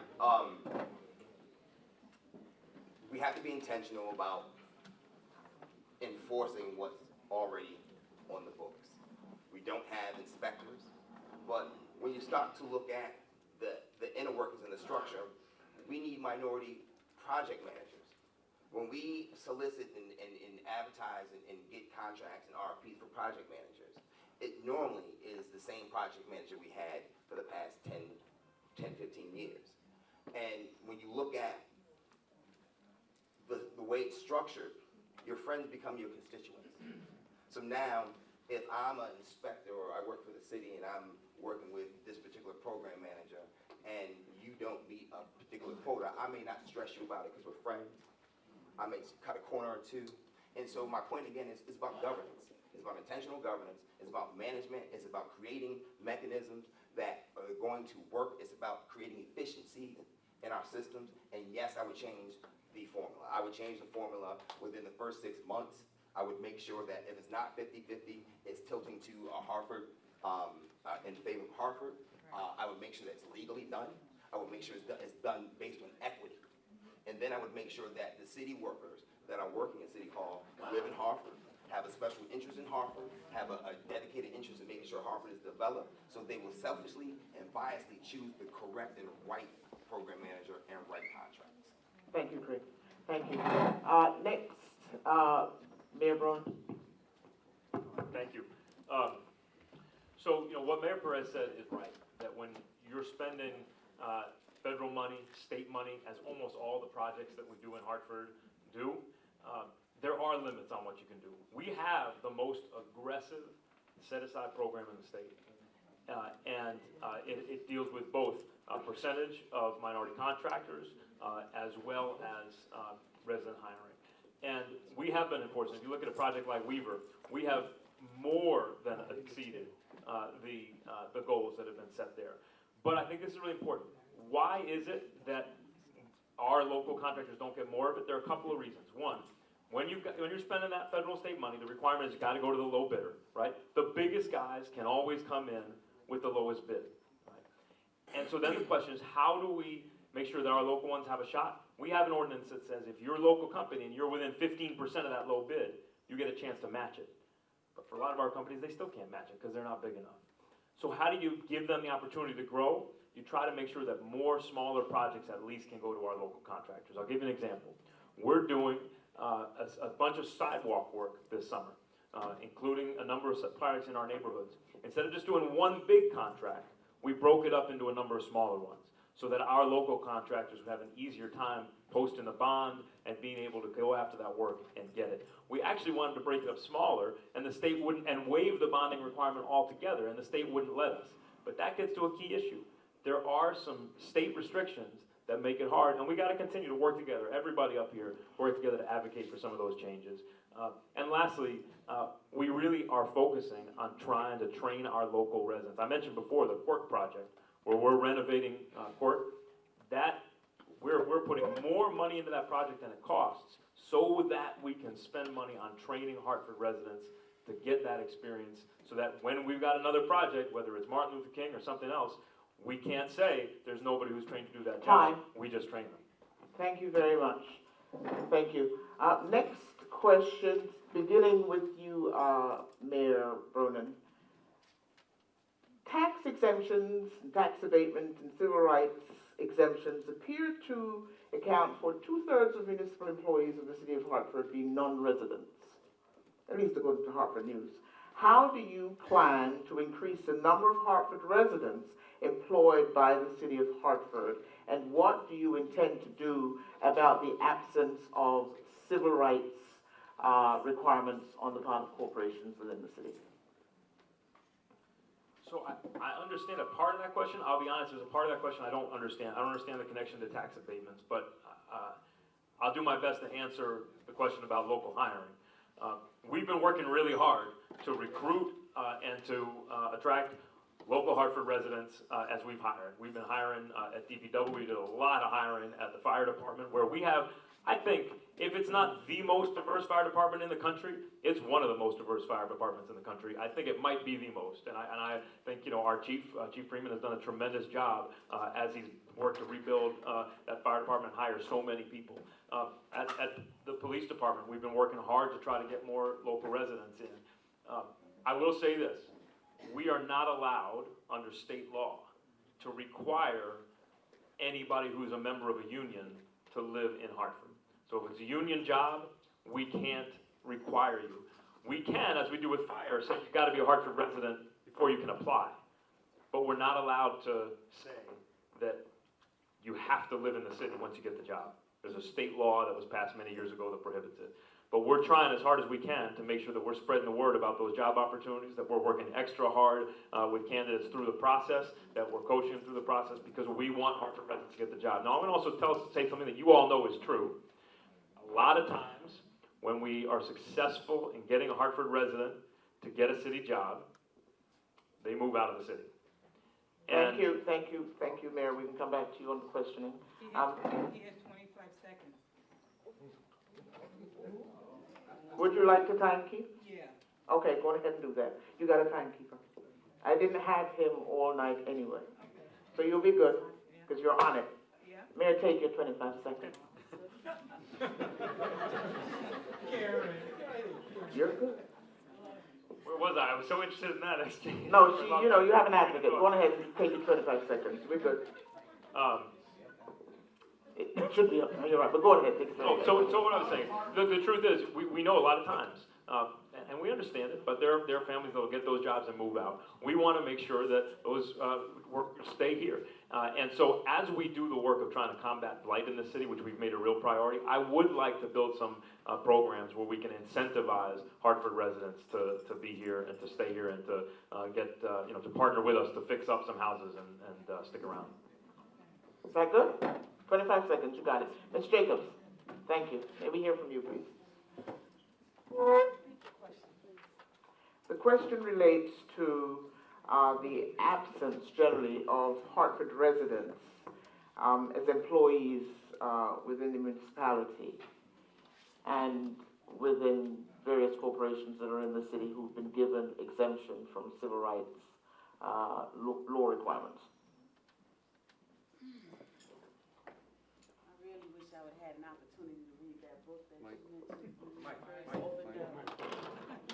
we have to be intentional about enforcing what's already on the books. We don't have inspectors, but when you start to look at the inner workings and the structure, we need minority project managers. When we solicit and advertise and get contracts and RFPs for project managers, it normally is the same project manager we had for the past 10, 15 years. And when you look at the way it's structured, your friends become your constituents. So now, if I'm an inspector or I work for the city and I'm working with this particular program manager and you don't meet a particular quota, I may not stress you about it because we're friends. I may cut a corner or two. And so my point again is about governance. It's about intentional governance. It's about management. It's about creating mechanisms that are going to work. It's about creating efficiency in our systems. And yes, I would change the formula. I would change the formula within the first 6 months. I would make sure that if it's not 50-50, it's tilting to Hartford, in favor of Hartford. I would make sure that it's legally done. I would make sure it's done based on equity. And then I would make sure that the city workers that are working at City Hall live in Hartford, have a special interest in Hartford, have a dedicated interest in making sure Hartford is developed, so they will selfishly and biasedly choose the correct and right program manager and right contracts. Thank you, Craig. Thank you. Next, Mayor Brown. Thank you. So, what Mayor Perez said is right, that when you're spending federal money, state money, as almost all the projects that we do in Hartford do. There are limits on what you can do. We have the most aggressive set-aside program in the state. It deals with both a percentage of minority contractors as well as resident hiring. And we have been enforcing. If you look at a project like Weaver, we have more than exceeded the goals that have been set there. But I think this is really important. Why is it that our local contractors don't get more of it? There are a couple of reasons. One, when you're spending that federal and state money, the requirement is you got to go to the low bidder, right? The biggest guys can always come in with the lowest bid, right? And so then the question is, how do we make sure that our local ones have a shot? We have an ordinance that says if you're a local company and you're within 15% of that low bid, you get a chance to match it. But for a lot of our companies, they still can't match it because they're not big enough. So how do you give them the opportunity to grow? You try to make sure that more smaller projects at least can go to our local contractors. I'll give you an example. We're doing a bunch of sidewalk work this summer, including a number of projects in our neighborhoods. Instead of just doing one big contract, we broke it up into a number of smaller ones so that our local contractors would have an easier time posting the bond and being able to go after that work and get it. We actually wanted to break it up smaller, and the state wouldn't, and waive the bonding requirement altogether, and the state wouldn't let us. But that gets to a key issue. There are some state restrictions that make it hard, and we got to continue to work together. Everybody up here work together to advocate for some of those changes. And lastly, we really are focusing on trying to train our local residents. I mentioned before the court project, where we're renovating court. That we're putting more money into that project than it costs, so that we can spend money on training Hartford residents to get that experience, so that when we've got another project, whether it's Martin Luther King or something else, we can't say there's nobody who's trained to do that job. We just train them. Thank you very much. Thank you. Next question, beginning with you, Mayor Bronan. Tax exemptions, tax abatement, and civil rights exemptions appear to account for 2/3 of municipal employees of the city of Hartford being non-residents, at least according to Hartford News. How do you plan to increase the number of Hartford residents employed by the city of Hartford, and what do you intend to do about the absence of civil rights requirements on the part of corporations within the city? So I understand a part of that question. I'll be honest, there's a part of that question I don't understand. I don't understand the connection to tax abatements, but I'll do my best to answer the question about local hiring. We've been working really hard to recruit and to attract local Hartford residents as we've hired. We've been hiring at DPW. We did a lot of hiring at the fire department, where we have, I think, if it's not the most diverse fire department in the country, it's one of the most diverse fire departments in the country. I think it might be the most, and I think, you know, our Chief Freeman has done a tremendous job as he's worked to rebuild that fire department and hire so many people. At the police department, we've been working hard to try to get more local residents in. I will say this, we are not allowed under state law to require anybody who's a member of a union to live in Hartford. So if it's a union job, we can't require you. We can, as we do with fire, say you've got to be a Hartford resident before you can apply. But we're not allowed to say that you have to live in the city once you get the job. There's a state law that was passed many years ago that prohibits it. But we're trying as hard as we can to make sure that we're spreading the word about those job opportunities, that we're working extra hard with candidates through the process, that we're coaching through the process, because we want Hartford residents to get the job. Now, I'm going to also say something that you all know is true. A lot of times, when we are successful in getting a Hartford resident to get a city job, they move out of the city. Thank you, Mayor. We can come back to you on the questioning. He has 25 seconds. Would you like to timekeep? Yeah. Okay, go ahead and do that. You got a timekeeper. I didn't have him all night anyway. So you'll be good, because you're on it. Yeah. Mayor, take your 25 seconds. Karen. You're good. Where was I? I was so interested in that exchange. No, you know, you have an advocate. Go on ahead and take your 25 seconds. We're good. It should be up. You're right, but go ahead. Take your 25 so what I was saying, the truth is, we know a lot of times, and we understand it, but there are families that will get those jobs and move out. We want to make sure that those workers stay here. And so as we do the work of trying to combat blight in the city, which we've made a real priority, I would like to build some programs where we can incentivize Hartford residents to be here and to stay here and to get, to partner with us to fix up some houses and stick around. Is that good? 25 seconds, you got it. Ms. Jacobs, thank you. May we hear from you, please? The question relates to the absence generally of Hartford residents as employees within the municipality and within various corporations that are in the city who've been given exemption from civil rights law requirements. I really wish I would have had an opportunity to read that book that you mentioned.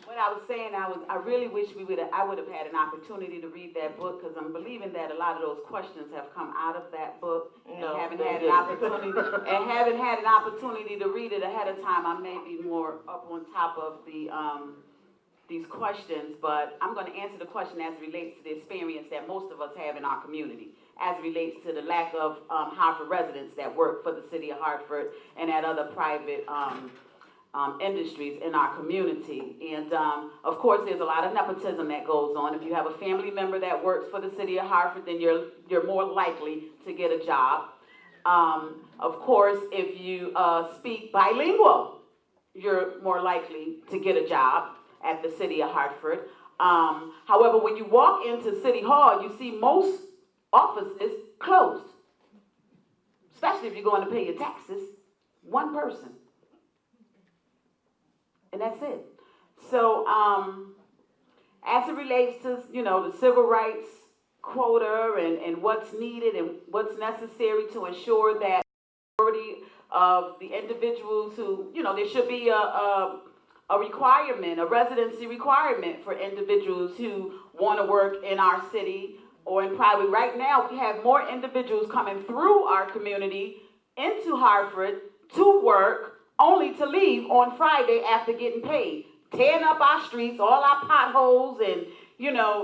What I was saying, I really wish I would have had an opportunity to read that book, because I'm believing that a lot of those questions have come out of that book. No, and haven't had an opportunity to read it ahead of time. I may be more up on top of these questions, but I'm going to answer the question as it relates to the experience that most of us have in our community, as it relates to the lack of Hartford residents that work for the city of Hartford and at other private industries in our community. And of course, there's a lot of nepotism that goes on. If you have a family member that works for the city of Hartford, then you're more likely to get a job. Of course, if you speak bilingual, you're more likely to get a job at the city of Hartford. However, when you walk into City Hall, you see most offices closed, especially if you're going to pay your taxes. One person. And that's it. So, as it relates to, the civil rights quota and what's needed and what's necessary to ensure that the majority of the individuals who, there should be a requirement, a residency requirement for individuals who want to work in our city or in private. Right now, we have more individuals coming through our community into Hartford to work, only to leave on Friday after getting paid, tearing up our streets, all our potholes, and,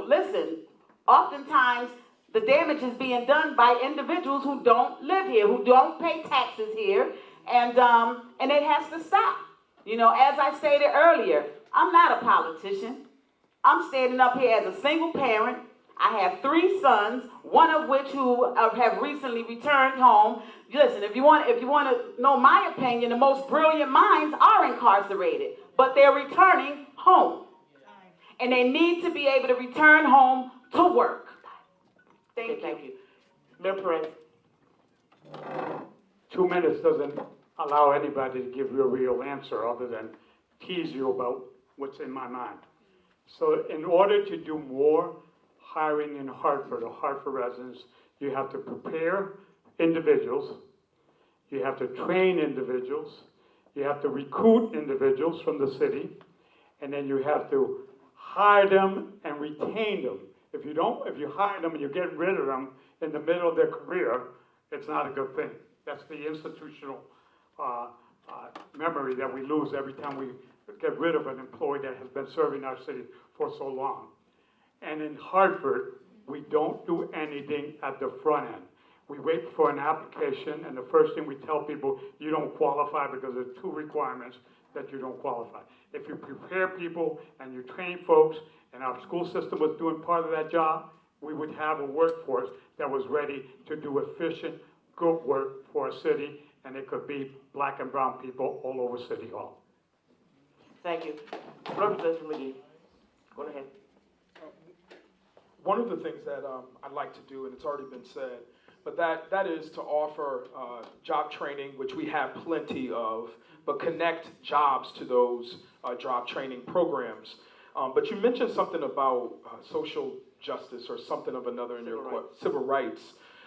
listen, oftentimes the damage is being done by individuals who don't live here, who don't pay taxes here, and it has to stop. As I stated earlier, I'm not a politician. I'm standing up here as a single parent. I have 3 sons, one of which who have recently returned home. Listen, if you want to know my opinion, the most brilliant minds are incarcerated, but they're returning home. And they need to be able to return home to work. Thank you. Mayor Perez. 2 minutes doesn't allow anybody to give you a real answer other than tease you about what's in my mind. So in order to do more hiring in Hartford or Hartford residents, you have to prepare individuals, you have to train individuals, you have to recruit individuals from the city, and then you have to hire them and retain them. If you hire them and you get rid of them in the middle of their career, it's not a good thing. That's the institutional memory that we lose every time we get rid of an employee that has been serving our city for so long. And in Hartford, we don't do anything at the front end. We wait for an application, and the first thing we tell people, you don't qualify because there's 2 requirements that you don't qualify. If you prepare people and you train folks, and our school system was doing part of that job, we would have a workforce that was ready to do efficient, good work for a city, and it could be black and brown people all over City Hall. Thank you. Representative McGee, go ahead. One of the things that I'd like to do, and it's already been said, but that is to offer job training, which we have plenty of, but connect jobs to those job training programs. But you mentioned something about social justice or something of another in your civil rights.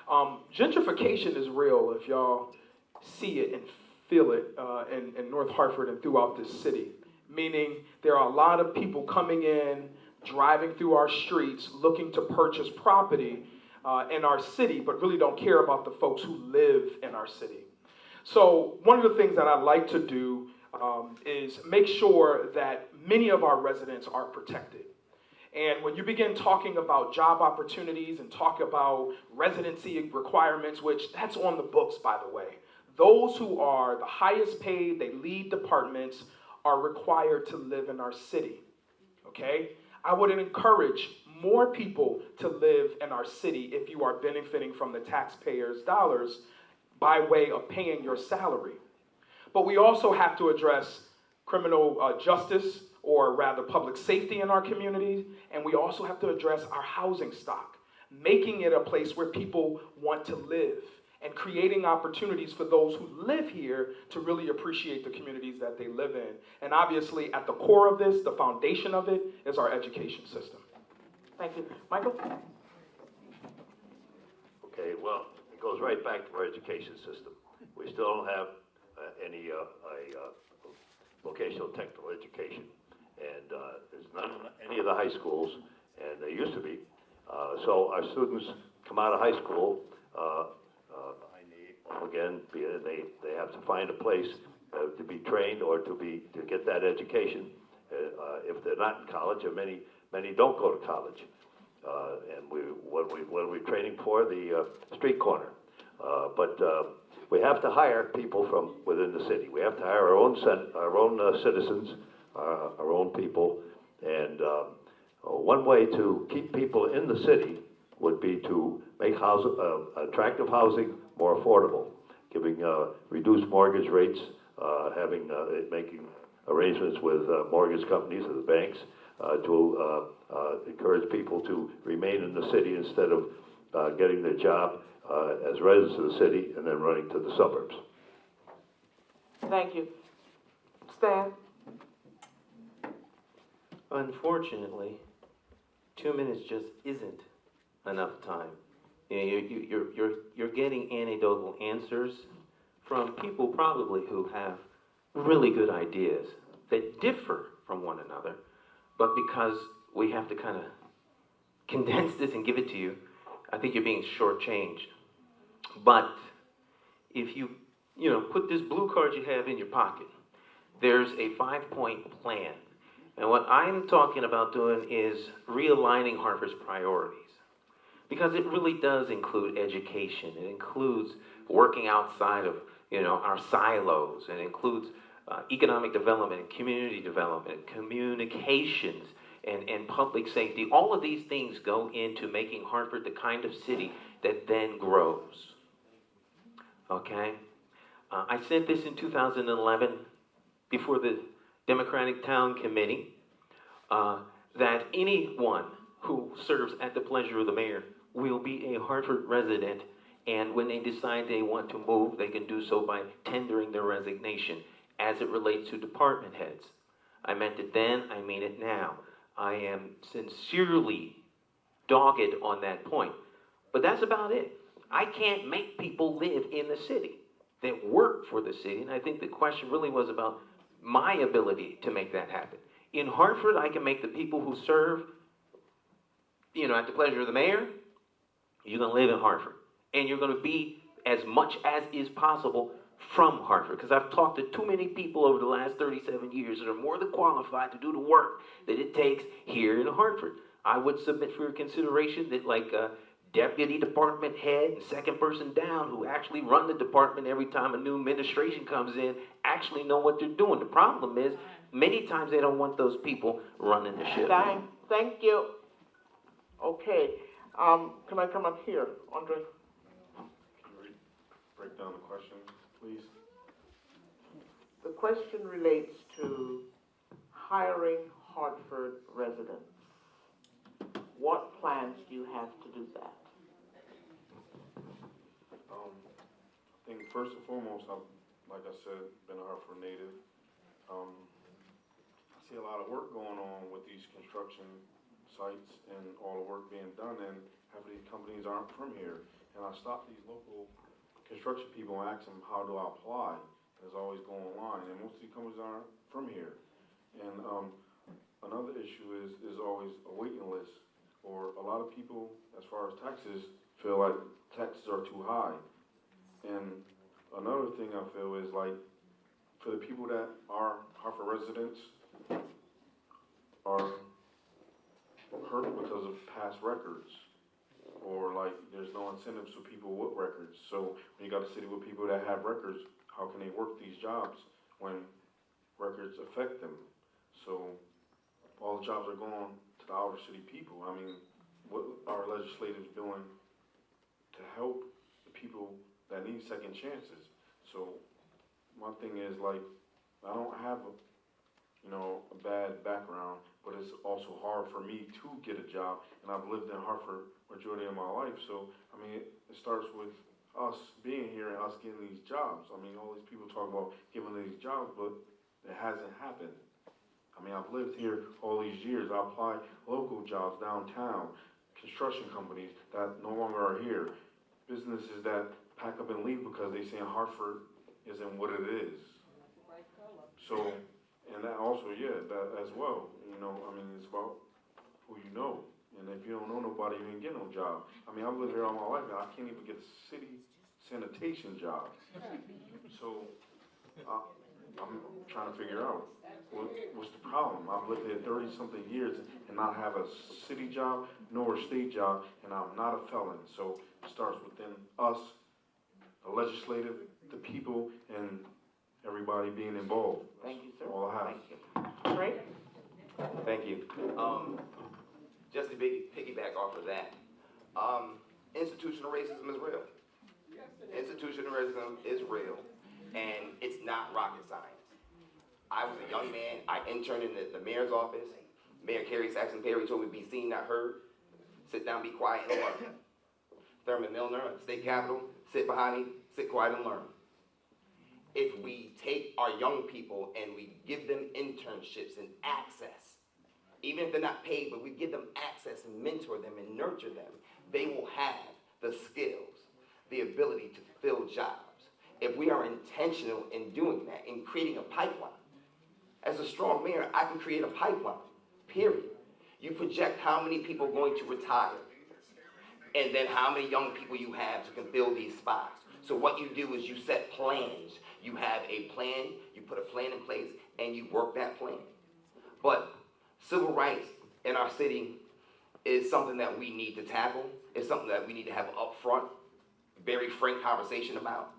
Gentrification is real if y'all see it and feel it in North Hartford and throughout this city. Meaning there are a lot of people coming in, driving through our streets, looking to purchase property in our city, but really don't care about the folks who live in our city. So one of the things that I like to do is make sure that many of our residents are protected. And when you begin talking about job opportunities and talk about residency requirements, which that's on the books, by the way, those who are the highest paid, they lead departments, are required to live in our city, okay? I would encourage more people to live in our city if you are benefiting from the taxpayers' dollars by way of paying your salary. But we also have to address criminal justice, or rather public safety in our community, and we also have to address our housing stock, making it a place where people want to live, and creating opportunities for those who live here to really appreciate the communities that they live in. And obviously, at the core of this, the foundation of it, is our education system. Thank you. Michael? Okay, well, it goes right back to our education system. We still don't have any vocational technical education. And there's none in any of the high schools, and there used to be. So our students come out of high school behind the eight ball again. They have to find a place to be trained or to get that education. If they're not in college, or many don't go to college. And what are we training for? The street corner. But we have to hire people from within the city. We have to hire our own citizens, our own people. And one way to keep people in the city would be to make attractive housing more affordable, giving reduced mortgage rates, making arrangements with mortgage companies or the banks to encourage people to remain in the city instead of getting their job as residents of the city and then running to the suburbs. Thank you. Stan? Unfortunately, 2 minutes just isn't enough time. You're getting anecdotal answers from people probably who have really good ideas that differ from one another, but because we have to kind of condense this and give it to you, I think you're being shortchanged. But if you put this blue card you have in your pocket, there's a 5-point plan. And what I'm talking about doing is realigning Hartford's priorities. Because it really does include education. It includes working outside of, our silos. It includes economic development, community development, communications, and public safety. All of these things go into making Hartford the kind of city that then grows. Okay? I said this in 2011 before the Democratic Town Committee, that anyone who serves at the pleasure of the mayor will be a Hartford resident, and when they decide they want to move, they can do so by tendering their resignation as it relates to department heads. I meant it then, I mean it now. I am sincerely dogged on that point. But that's about it. I can't make people live in the city that work for the city, and I think the question really was about my ability to make that happen. In Hartford, I can make the people who serve, at the pleasure of the mayor, you're going to live in Hartford. And you're going to be as much as is possible from Hartford. Because I've talked to too many people over the last 37 years that are more than qualified to do the work that it takes here in Hartford. I would submit for your consideration that deputy department head and second person down who actually run the department every time a new administration comes in actually know what they're doing. The problem is many times they don't want those people running the ship. Thank you. Okay. Can I come up here, Andre? Can you break down the question, please? The question relates to hiring Hartford residents. What plans do you have to do that? I think first and foremost, like I said, been a Hartford native. I see a lot of work going on with these construction sites and all the work being done, and half of these companies aren't from here. And I stop these local construction people and ask them, how do I apply? And it's always go online, and most of these companies aren't from here. And another issue is always a waiting list, or a lot of people, as far as taxes, feel like taxes are too high. And another thing I feel is for the people that are Hartford residents are hurt because of past records. Or like, there's no incentives for people with records. So when you got a city with people that have records, how can they work these jobs when records affect them? So all the jobs are going to the outer city people. I mean, what are legislators doing to help the people that need second chances? So my thing is like, I don't have a bad background, but it's also hard for me to get a job, and I've lived in Hartford majority of my life. So I mean, it starts with us being here and us getting these jobs. I mean, all these people talk about giving these jobs, but it hasn't happened. I mean, I've lived here all these years. I applied local jobs downtown, construction companies that no longer are here, businesses that pack up and leave because they say Hartford isn't what it is. So, and that also, yeah, that as well. You know, I mean, it's about who you know. And if you don't know nobody, you ain't get no job. I mean, I've lived here all my life, and I can't even get a city sanitation job. So, I'm trying to figure out what's the problem. I've lived here 30-something years and not have a city job nor a state job, and I'm not a felon. So it starts within us, the legislative, the people, and everybody being involved. Thank you, sir. All I have. Thank you. Trey? Thank you. Just to piggyback off of that, institutional racism is real. Institutional racism is real, and it's not rocket science. I was a young man. I interned in the mayor's office. Mayor Carrie Saxon Perry told me to be seen, not heard. Sit down, be quiet, and learn. Thurman Milner at the state capitol, sit behind me, sit quiet and learn. If we take our young people and we give them internships and access, even if they're not paid, but we give them access and mentor them and nurture them, they will have the skills, the ability to fill jobs. If we are intentional in doing that, in creating a pipeline, as a strong mayor, I can create a pipeline, period. You project how many people are going to retire, and then how many young people you have to can fill these spots. So what you do is you set plans. You have a plan, you put a plan in place, and you work that plan. But civil rights in our city is something that we need to tackle. It's something that we need to have upfront, very frank conversation about.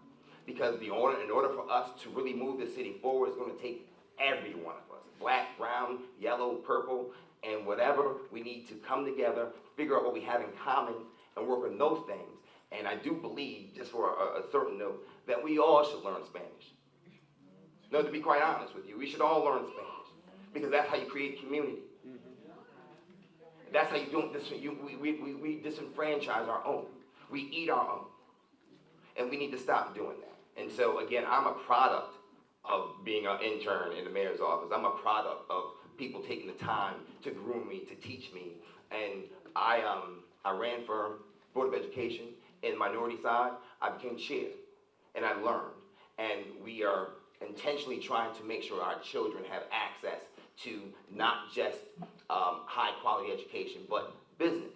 Because in order for us to really move the city forward, it's going to take every one of us, black, brown, yellow, purple, and whatever. We need to come together, figure out what we have in common, and work on those things. And I do believe, just for a certain note, that we all should learn Spanish. No, to be quite honest with you, we should all learn Spanish, because that's how you create community. That's how you do it. We disenfranchise our own. We eat our own. And we need to stop doing that. And so, again, I'm a product of being an intern in the mayor's office. I'm a product of people taking the time to groom me, to teach me. And I ran for Board of Education. In the minority side, I became chair, and I learned. And we are intentionally trying to make sure our children have access to not just high-quality education, but business,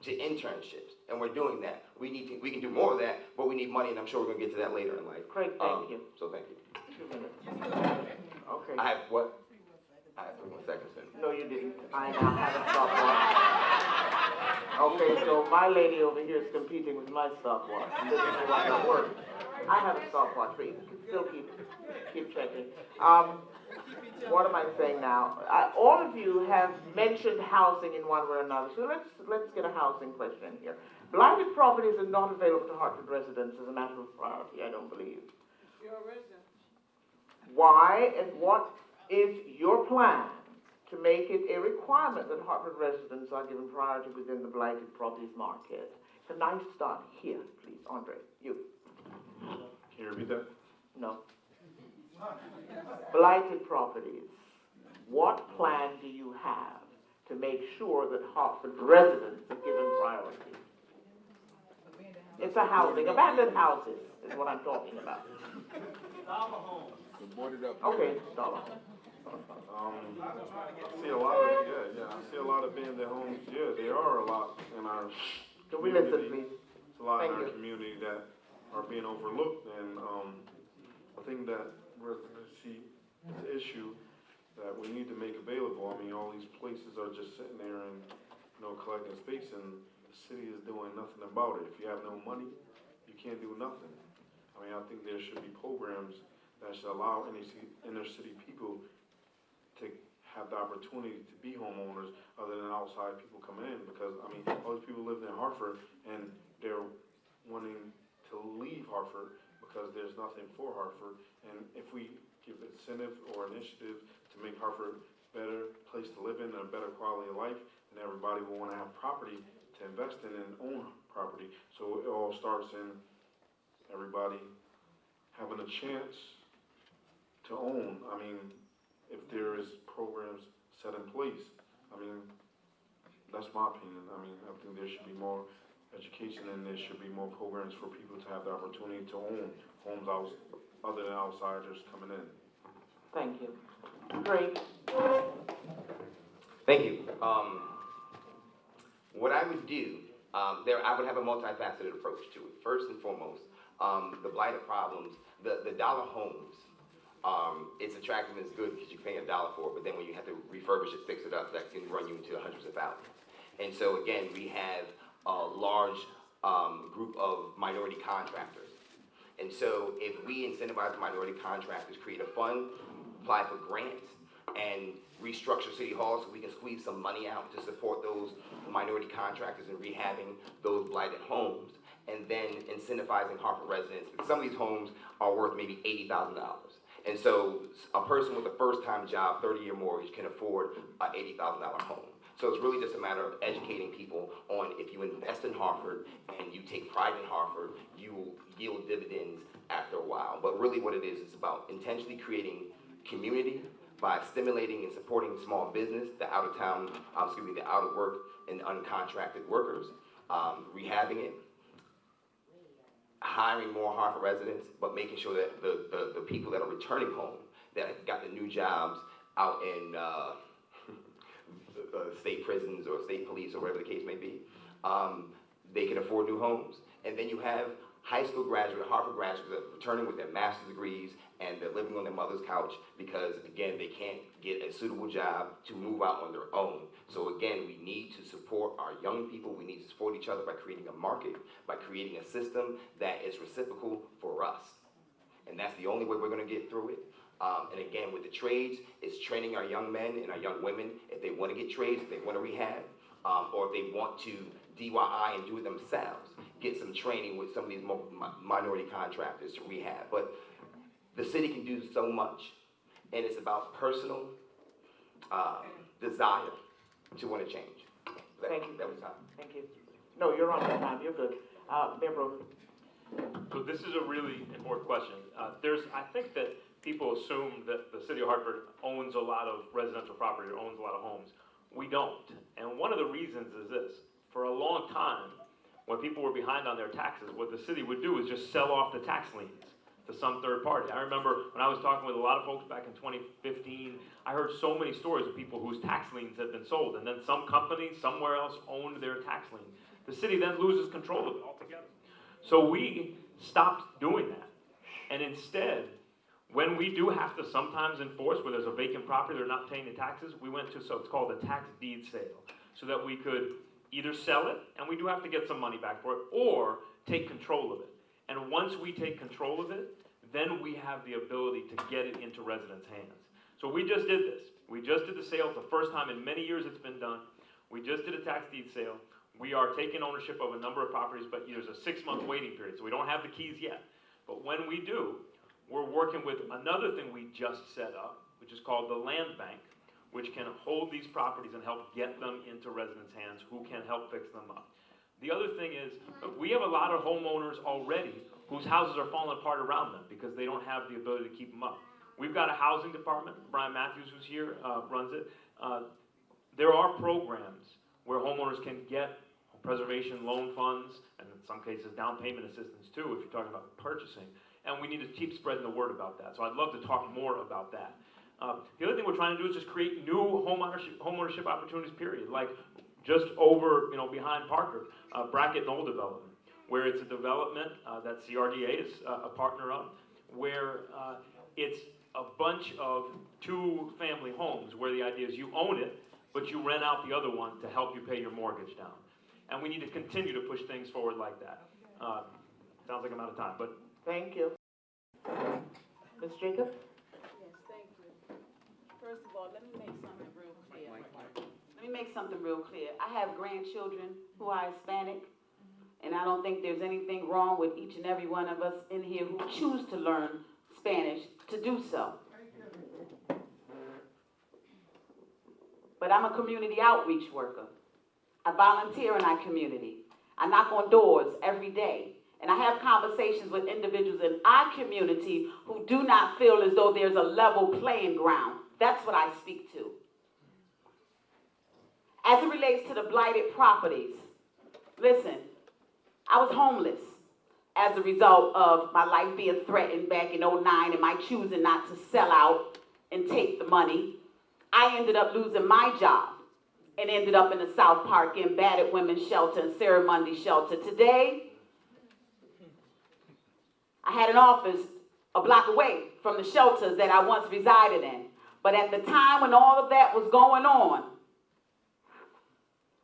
to internships. And we're doing that. We can do more of that, but we need money, and I'm sure we're going to get to that later in life. Craig, thank you. So thank you. 2 minutes. Okay. I have what? I have 3 more seconds then. No, you didn't. I now have a stopwatch. Okay, so my lady over here is competing with my stopwatch. This is why not work. I have a stopwatch, but you can still keep checking. What am I saying now? All of you have mentioned housing in one way or another, so let's get a housing question here. Blighted properties are not available to Hartford residents as a matter of priority, I don't believe. You're a resident. Why and what is your plan to make it a requirement that Hartford residents are given priority within the blighted properties market? Can I start here, please? Andre, you. Can you repeat that? No. Blighted properties. What plan do you have to make sure that Hartford residents are given priority? It's a housing, abandoned houses is what I'm talking about. Okay, stop. I see a lot of, I see a lot of abandoned homes. Yeah, there are a lot in our Can we listen, please? It's a lot Thank in our you. community that are being overlooked, and I think that residency issue that we need to make available. I mean, all these places are just sitting there and, collecting space, and the city is doing nothing about it. If you have no money, you can't do nothing. I mean, I think there should be programs that should allow inner city people to have the opportunity to be homeowners other than outside people coming in, because, I mean, all these people live in Hartford and they're wanting to leave Hartford because there's nothing for Hartford. And if we give incentive or initiative to make Hartford a better place to live in and a better quality of life, then everybody will want to have property to invest in and own property. So it all starts in everybody having a chance to own. I mean, if there is programs set in place, I mean, that's my opinion. I mean, I think there should be more education and there should be more programs for people to have the opportunity to own homes other than outsiders coming in. Thank you. Great. Thank you. What I would do, I would have a multifaceted approach to it. First and foremost, the blighted problems, the dollar homes, its attractiveness is good because you pay $1 for it, but then when you have to refurbish it, fix it up, that can run you into the hundreds of thousands. And so again, we have a large group of minority contractors. And so if we incentivize minority contractors, create a fund, apply for grants, and restructure City Hall so we can squeeze some money out to support those minority contractors in rehabbing those blighted homes, and then incentivizing Hartford residents, because some of these homes are worth maybe $80,000. And so a person with a first-time job, 30-year mortgage, can afford an $80,000 home. So it's really just a matter of educating people on, if you invest in Hartford and you take pride in Hartford, you will yield dividends after a while. But really what it is about intentionally creating community by stimulating and supporting small business, the out-of-town, the out-of-work and uncontracted workers, rehabbing it, hiring more Hartford residents, but making sure that the people that are returning home, that have got the new jobs out in state prisons or state police or whatever the case may be, they can afford new homes. And then you have high school graduate, Hartford graduates that are returning with their master's degrees and they're living on their mother's couch because, again, they can't get a suitable job to move out on their own. So again, we need to support our young people. We need to support each other by creating a market, by creating a system that is reciprocal for us. And that's the only way we're going to get through it. And again, with the trades, it's training our young men and our young women if they want to get trades, if they want to rehab, or if they want to DIY and do it themselves, get some training with some of these minority contractors to rehab. But the city can do so much, and it's about personal desire to want to change. Thank you. That was time. Thank you. No, you're on your time. You're good. Mayor. So this is a really important question. I think that people assume that the city of Hartford owns a lot of residential property or owns a lot of homes. We don't. And one of the reasons is this. For a long time, when people were behind on their taxes, what the city would do is just sell off the tax liens to some third party. I remember when I was talking with a lot of folks back in 2015, I heard so many stories of people whose tax liens had been sold, and then some company somewhere else owned their tax lien. The city then loses control of it altogether. So we stopped doing that. And instead, when we do have to sometimes enforce where there's a vacant property, they're not paying the taxes, we went to, so it's called a tax deed sale, so that we could either sell it, and we do have to get some money back for it, or take control of it. And once we take control of it, then we have the ability to get it into residents' hands. So we just did this. We just did the sale. It's the first time in many years it's been done. We just did a tax deed sale. We are taking ownership of a number of properties, but there's a 6-month waiting period, so we don't have the keys yet. But when we do, we're working with another thing we just set up, which is called the Land Bank, which can hold these properties and help get them into residents' hands who can help fix them up. The other thing is, we have a lot of homeowners already whose houses are falling apart around them because they don't have the ability to keep them up. We've got a housing department. Brian Matthews, who's here, runs it. There are programs where homeowners can get preservation loan funds, and in some cases down payment assistance too, if you're talking about purchasing. And we need to keep spreading the word about that. So I'd love to talk more about that. The other thing we're trying to do is just create new homeownership opportunities, period. Like just over, behind Parker, Brackett Knoll development, where it's a development that CRDA is a partner of, where it's a bunch of two-family homes where the idea is you own it, but you rent out the other one to help you pay your mortgage down. And we need to continue to push things forward like that. Sounds like I'm out of time, but. Thank you. Ms. Jacob? Yes, thank you. First of all, let me make something real clear. Let me make something real clear. I have grandchildren who are Hispanic, and I don't think there's anything wrong with each and every one of us in here who choose to learn Spanish to do so. But I'm a community outreach worker. I volunteer in our community. I knock on doors every day. And I have conversations with individuals in our community who do not feel as though there's a level playing ground. That's what I speak to. As it relates to the blighted properties, listen, I was homeless as a result of my life being threatened back in '09 and my choosing not to sell out and take the money. I ended up losing my job and ended up in the South Park in battered women's shelter and Sarah Mundy shelter. Today, I had an office a block away from the shelters that I once resided in. But at the time when all of that was going on,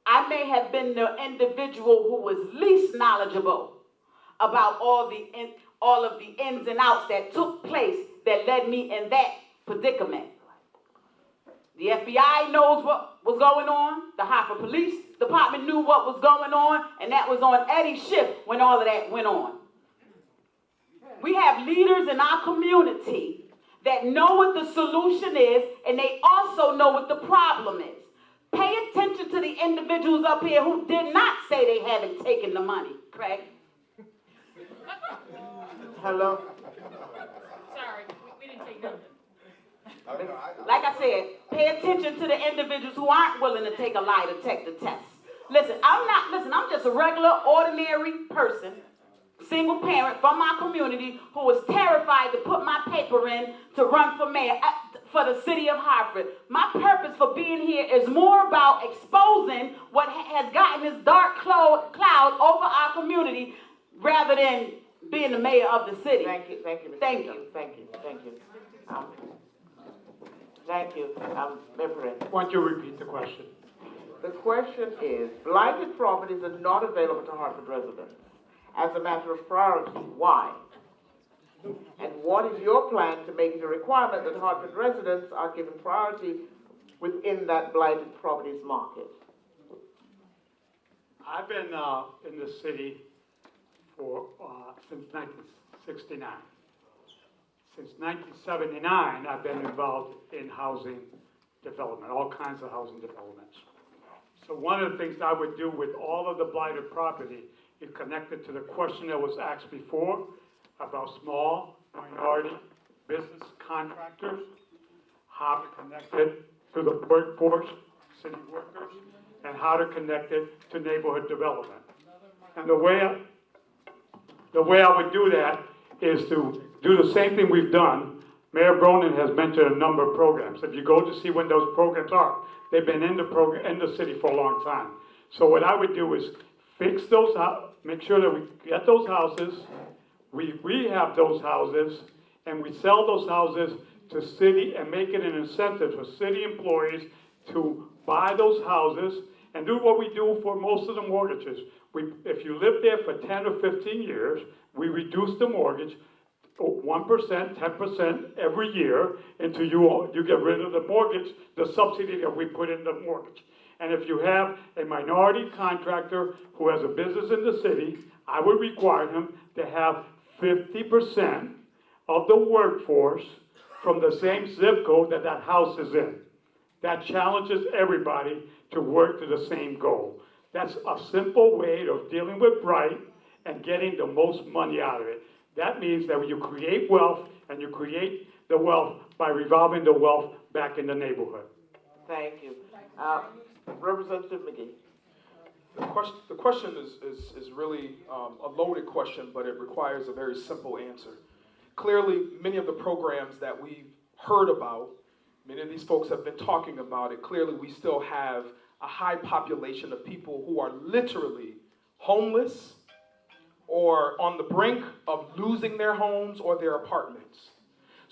I may have been the individual who was least knowledgeable about all of the ins and outs that took place that led me in that predicament. The FBI knows what was going on. The Hartford Police Department knew what was going on, and that was on Eddie's shift when all of that went on. We have leaders in our community that know what the solution is, and they also know what the problem is. Pay attention to the individuals up here who did not say they haven't taken the money. Craig? Hello? Sorry, we didn't take nothing. Like I said, pay attention to the individuals who aren't willing to take a lie detector test. Listen, I'm just a regular, ordinary person, single parent from my community who was terrified to put my paper in to run for mayor for the city of Hartford. My purpose for being here is more about exposing what has gotten this dark cloud over our community rather than being the mayor of the city. Thank you, thank you, Ms. Thank Jacob. you. Thank you, thank you. Thank you, Member. Why don't you repeat the question? The question is, blighted properties are not available to Hartford residents as a matter of priority. Why? And what is your plan to make it a requirement that Hartford residents are given priority within that blighted properties market? I've been in the city for since 1969. Since 1979, I've been involved in housing development, all kinds of housing developments. So one of the things I would do with all of the blighted property is connected to the question that was asked before about small minority business contractors, how to connect it to the workforce, city workers, and how to connect it to neighborhood development. And the way I would do that is to do the same thing we've done. Mayor Bronin has mentioned a number of programs. If you go to see when those programs are, they've been in the city for a long time. So what I would do is fix those, make sure that we get those houses, we rehab those houses, and we sell those houses to city and make it an incentive for city employees to buy those houses and do what we do for most of the mortgages. If you live there for 10 or 15 years, we reduce the mortgage 1%, 10% every year until you get rid of the mortgage, the subsidy that we put in the mortgage. And if you have a minority contractor who has a business in the city, I would require him to have 50% of the workforce from the same zip code that that house is in. That challenges everybody to work to the same goal. That's a simple way of dealing with blight and getting the most money out of it. That means that you create wealth, and you create the wealth by revolving the wealth back in the neighborhood. Thank you. Representative McGee. The question is really a loaded question, but it requires a very simple answer. Clearly, many of the programs that we've heard about, many of these folks have been talking about it, clearly we still have a high population of people who are literally homeless or on the brink of losing their homes or their apartments.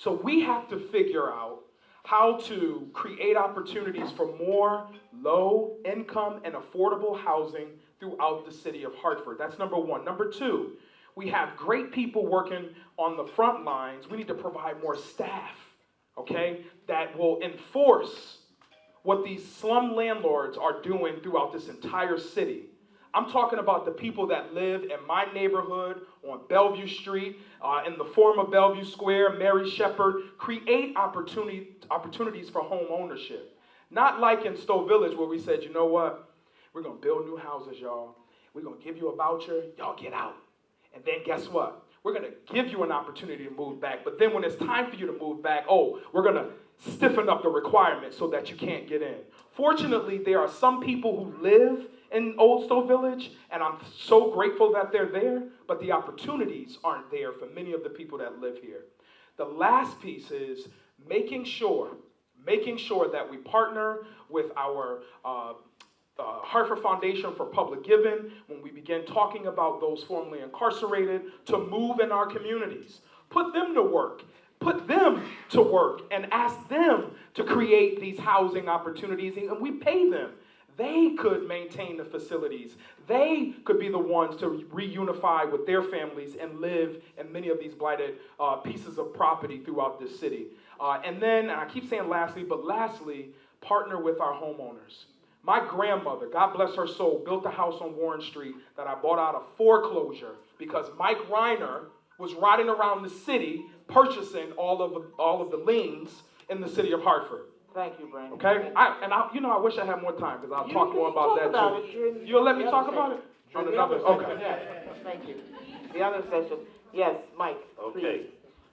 So we have to figure out how to create opportunities for more low income and affordable housing throughout the city of Hartford. That's number one. Number two, we have great people working on the front lines. We need to provide more staff, okay, that will enforce what these slum landlords are doing throughout this entire city. I'm talking about the people that live in my neighborhood on Bellevue Street, in the former Bellevue Square, Mary Shepherd. Create opportunities for home ownership. Not like in Stowe Village where we said, you know what? We're going to build new houses, y'all. We're going to give you a voucher. Y'all get out. And then guess what? We're going to give you an opportunity to move back. But then when it's time for you to move back, we're going to stiffen up the requirements so that you can't get in. Fortunately, there are some people who live in Old Stowe Village, and I'm so grateful that they're there, but the opportunities aren't there for many of the people that live here. The last piece is making sure that we partner with our Hartford Foundation for Public Giving when we begin talking about those formerly incarcerated to move in our communities. Put them to work. Put them to work and ask them to create these housing opportunities, and we pay them. They could maintain the facilities. They could be the ones to reunify with their families and live in many of these blighted pieces of property throughout this city. And then, and I keep saying lastly, partner with our homeowners. My grandmother, God bless her soul, built a house on Warren Street that I bought out of foreclosure because Mike Reiner was riding around the city purchasing all of the liens in the city of Hartford. Thank you, Brandon. Okay? I wish I had more time because I'll talk more about that too. You'll let me talk about it? On another, okay. Yes, thank you. The other session, yes, Mike, please. Okay.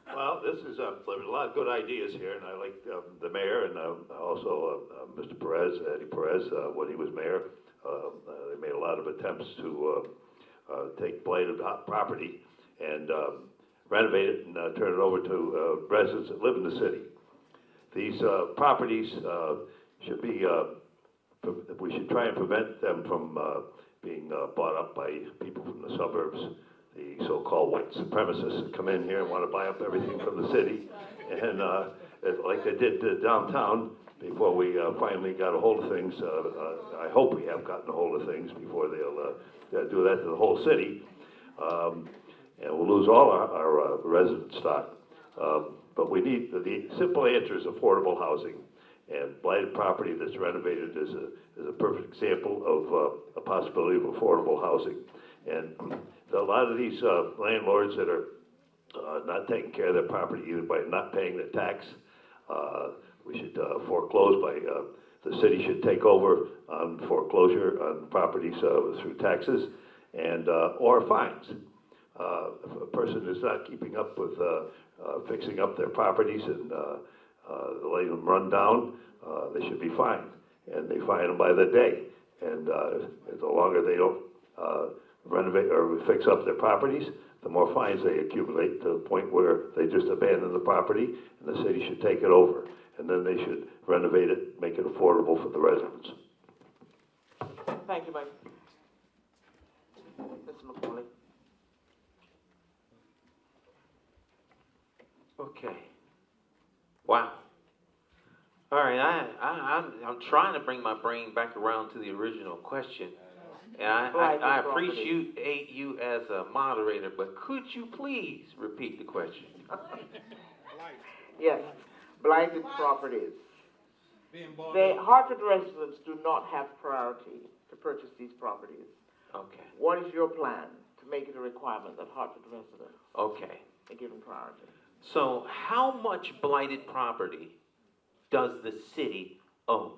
Well, this is, there's a lot of good ideas here, and I like the mayor and also Mr. Perez, Eddie Perez, when he was mayor. They made a lot of attempts to take blighted property and renovate it and turn it over to residents that live in the city. These properties should be, we should try and prevent them from being bought up by people from the suburbs, the so-called white supremacists that come in here and want to buy up everything from the city. And like they did downtown before we finally got a hold of things, I hope we have gotten a hold of things before they'll do that to the whole city. And we'll lose all our resident stock. But we need, the simple answer is affordable housing. And blighted property that's renovated is a perfect example of a possibility of affordable housing. And a lot of these landlords that are not taking care of their property either by not paying their tax, we should foreclose by, the city should take over on foreclosure on properties through taxes and or fines. If a person is not keeping up with fixing up their properties and letting them run down, they should be fined. And they fine them by the day. And the longer they don't renovate or fix up their properties, the more fines they accumulate to the point where they just abandon the property and the city should take it over. And then they should renovate it, make it affordable for the residents. Thank you, Mike. Mr. McCauley. Okay. Wow. All right, I'm trying to bring my brain back around to the original question. And I appreciate you as a moderator, but could you please repeat the question? Yes, blighted properties. The Hartford residents do not have priority to purchase these properties. Okay. What is your plan to make it a requirement that Hartford residents are given priority? So how much blighted property does the city own?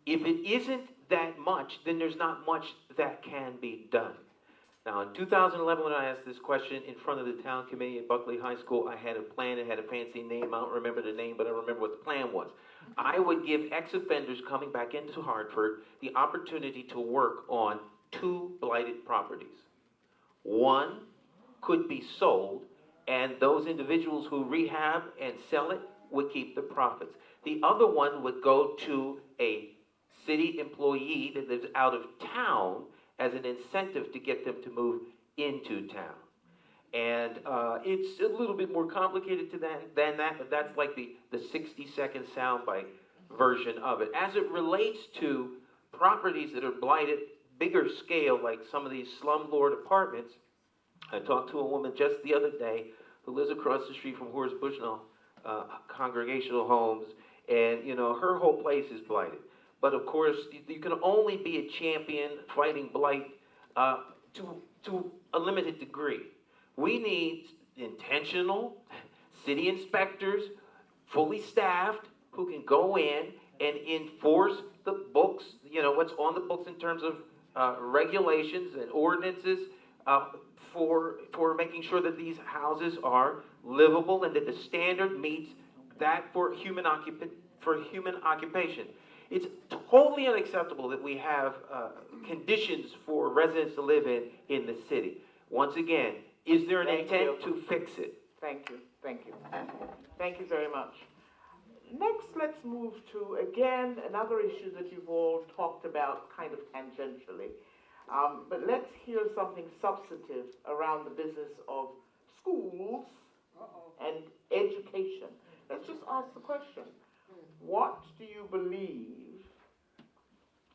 If it isn't that much, then there's not much that can be done. Now, in 2011, when I asked this question in front of the town committee at Buckley High School, I had a plan that had a fancy name. I don't remember the name, but I remember what the plan was. I would give ex-offenders coming back into Hartford the opportunity to work on 2 blighted properties. One could be sold, and those individuals who rehab and sell it would keep the profits. The other one would go to a city employee that lives out of town as an incentive to get them to move into town. And it's a little bit more complicated than that, but that's like the 60-second soundbite version of it. As it relates to properties that are blighted, bigger scale, like some of these slumlord apartments, I talked to a woman just the other day who lives across the street from Horace Bushnell Congregational Homes, and you know, her whole place is blighted. But of course, you can only be a champion fighting blight to a limited degree. We need intentional city inspectors, fully staffed, who can go in and enforce the books, you know, what's on the books in terms of regulations and ordinances for making sure that these houses are livable and that the standard meets that for human occupation. It's totally unacceptable that we have conditions for residents to live in the city. Once again, is there an intent to fix it? Thank you, thank you. Thank you very much. Next, let's move to, again, another issue that you've all talked about kind of tangentially. But let's hear something substantive around the business of schools and education. Let's just ask the question. What do you believe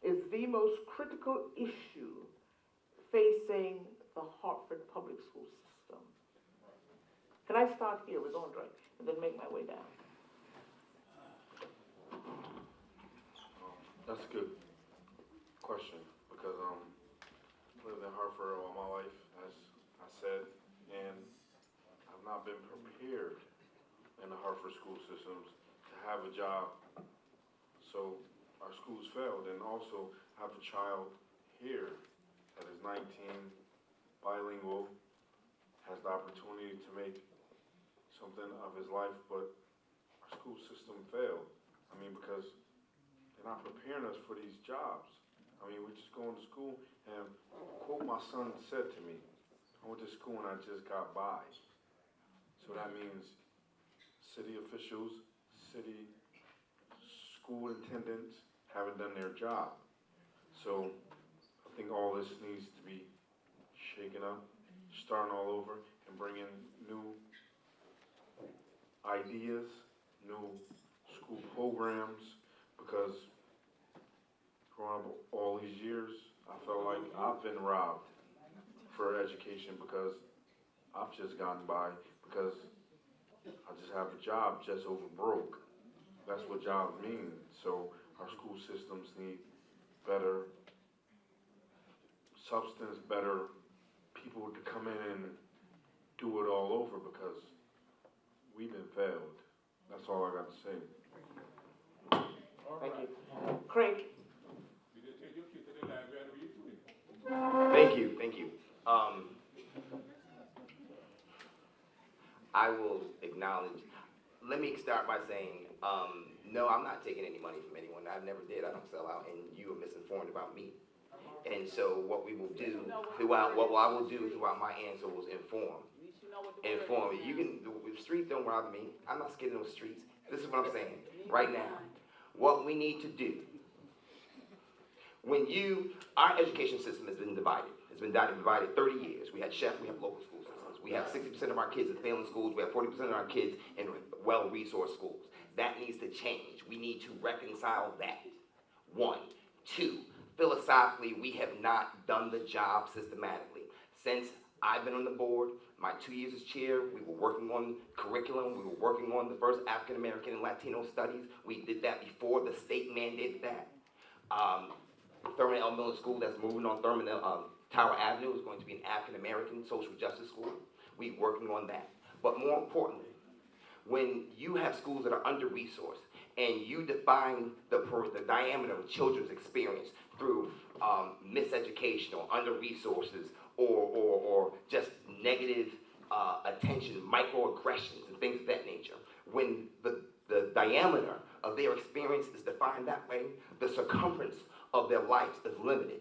is the most critical issue facing the Hartford public school system? Can I start here with Andre and then make my way down? That's a good question because I lived in Hartford all my life, as I said, and I've not been prepared in the Hartford school systems to have a job. So our schools failed, and also have a child here that is 19, bilingual, has the opportunity to make something of his life, but our school system failed. I mean, because they're not preparing us for these jobs. I mean, we're just going to school, and quote my son said to me, I went to school and I just got by. So that means city officials, city school attendants haven't done their job. So I think all this needs to be shaken up, starting all over, and bringing new ideas, new school programs, because growing up all these years, I felt like I've been robbed for education because I've just gotten by, because I just have a job just over broke. That's what jobs mean. So our school systems need better substance, better people to come in and do it all over, because we've been failed. That's all I got to say. Thank you. Craig? Thank you, thank you. I will acknowledge, let me start by saying, no, I'm not taking any money from anyone. I never did. I don't sell out, and you are misinformed about me. And so what we will do throughout, what I will do throughout my answer was inform. You can, the streets don't bother me. I'm not scared of those streets. This is what I'm saying right now. What we need to do, our education system has been divided. It's been divided 30 years. We had CHEF, we have local school systems. We have 60% of our kids in failing schools. We have 40% of our kids in well-resourced schools. That needs to change. We need to reconcile that. 1. 2, philosophically, we have not done the job systematically. Since I've been on the board, my 2 years as chair, we were working on curriculum. We were working on the first African American and Latino studies. We did that before the state mandated that. Thurman L. Miller School that's moving on Tower Avenue is going to be an African American social justice school. We're working on that. But more importantly, when you have schools that are under-resourced and you define the diameter of children's experience through miseducation or under-resources or just negative attention, microaggressions and things of that nature, when the diameter of their experience is defined that way, the circumference of their lives is limited.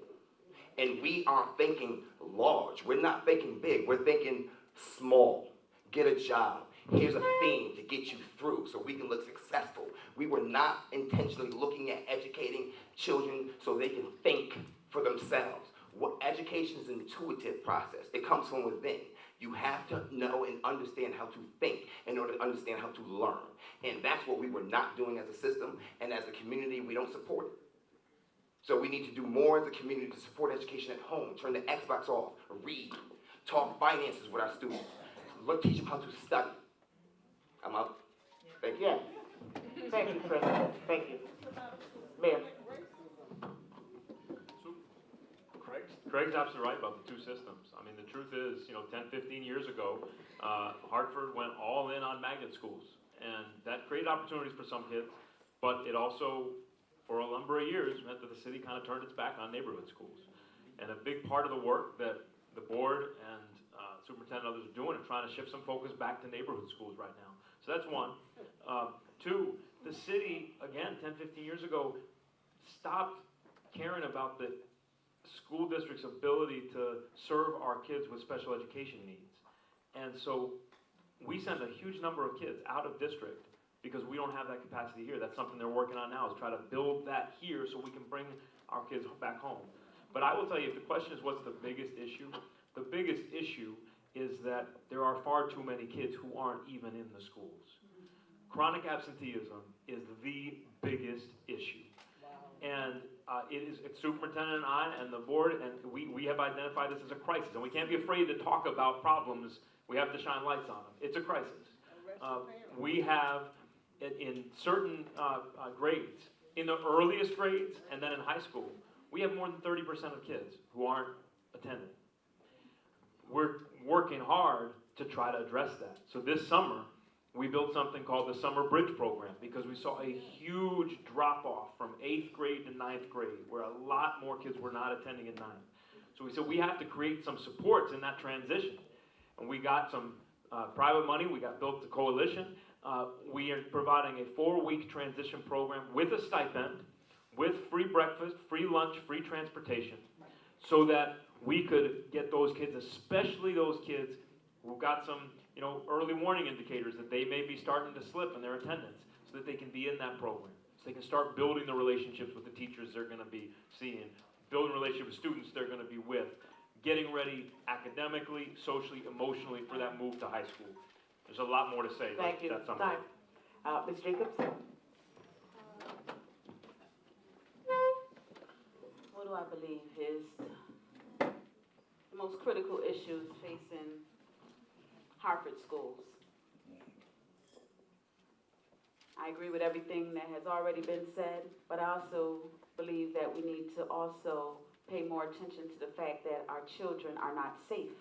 And we aren't thinking large. We're not thinking big. We're thinking small. Get a job. Here's a theme to get you through so we can look successful. We were not intentionally looking at educating children so they can think for themselves. Education is an intuitive process. It comes from within. You have to know and understand how to think in order to understand how to learn. And that's what we were not doing as a system, and as a community, we don't support it. So we need to do more as a community to support education at home, turn the Xbox off, read, talk finances with our students, teach them how to study. I'm out. Thank you. Yes. Thank you, President. Thank you. Mayor. Craig's absolutely right about the two systems. I mean, the truth is, 10, 15 years ago, Hartford went all in on magnet schools, and that created opportunities for some kids, but it also, for a number of years, meant that the city kind of turned its back on neighborhood schools. And a big part of the work that the board and superintendent and others are doing are trying to shift some focus back to neighborhood schools right now. So that's one. Two, the city, again, 10, 15 years ago, stopped caring about the school district's ability to serve our kids with special education needs. And so we send a huge number of kids out of district because we don't have that capacity here. That's something they're working on now, is try to build that here so we can bring our kids back home. But I will tell you, if the question is what's the biggest issue, the biggest issue is that there are far too many kids who aren't even in the schools. Chronic absenteeism is the biggest issue. And it's superintendent and I and the board, and we have identified this as a crisis, and we can't be afraid to talk about problems. We have to shine lights on them. It's a crisis. We have, in certain grades, in the earliest grades and then in high school, we have more than 30% of kids who aren't attending. We're working hard to try to address that. So this summer, we built something called the Summer Bridge Program because we saw a huge drop-off from 8th grade to 9th grade, where a lot more kids were not attending in 9th. So we said we have to create some supports in that transition. And we got some private money. We built the coalition. We are providing a 4-week transition program with a stipend, with free breakfast, free lunch, free transportation, so that we could get those kids, especially those kids who got some early warning indicators that they may be starting to slip in their attendance, so that they can be in that program, so they can start building the relationships with the teachers they're going to be seeing, building relationships with students they're going to be with, getting ready academically, socially, emotionally for that move to high school. There's a lot more to say. Thank you. That's something. Ms. Jacobs? What do I believe is the most critical issues facing Hartford schools? I agree with everything that has already been said, but I also believe that we need to also pay more attention to the fact that our children are not safe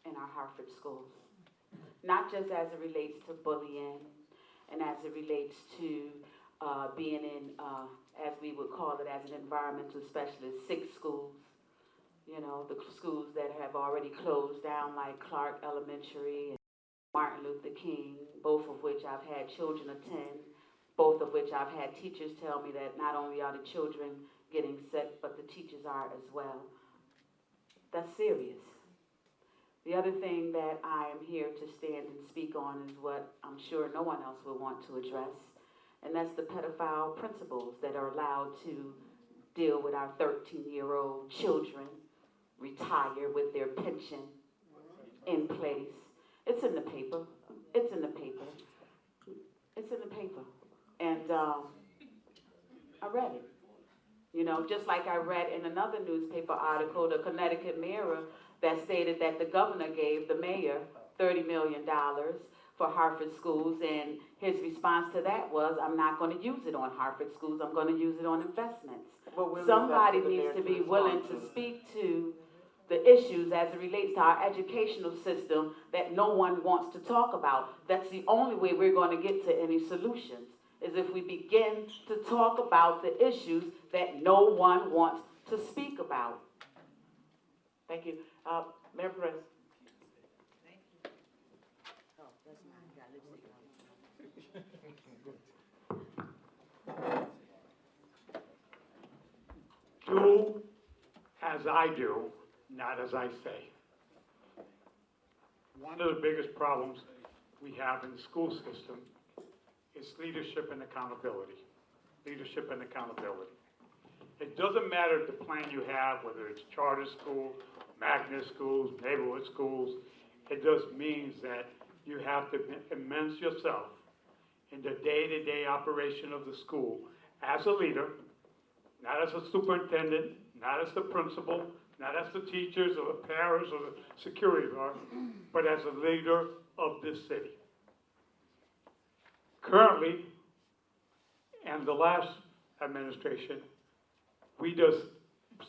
in our Hartford schools. Not just as it relates to bullying and as it relates to being in, as we would call it, as an environmental specialist, 6 schools. The schools that have already closed down, like Clark Elementary and Martin Luther King, both of which I've had children attend, both of which I've had teachers tell me that not only are the children getting sick, but the teachers are as well. That's serious. The other thing that I am here to stand and speak on is what I'm sure no one else will want to address, and that's the pedophile principals that are allowed to deal with our 13-year-old children, retire with their pension in place. It's in the paper. It's in the paper. It's in the paper. And I read it. Just like I read in another newspaper article, the Connecticut Mirror, that stated that the governor gave the mayor $30 million for Hartford schools, and his response to that was, I'm not going to use it on Hartford schools, I'm going to use it on investments. Somebody needs to be willing to speak to the issues as it relates to our educational system that no one wants to talk about. That's the only way we're going to get to any solutions, is if we begin to talk about the issues that no one wants to speak about. Thank you. Mayor Perez. Do as I do, not as I say. One of the biggest problems we have in the school system is leadership and accountability. Leadership and accountability. It doesn't matter the plan you have, whether it's charter school, magnet schools, neighborhood schools. It just means that you have to immerse yourself in the day-to-day operation of the school as a leader, not as a superintendent, not as the principal, not as the teachers or the parents or the security guard, but as a leader of this city. Currently, and the last administration, we just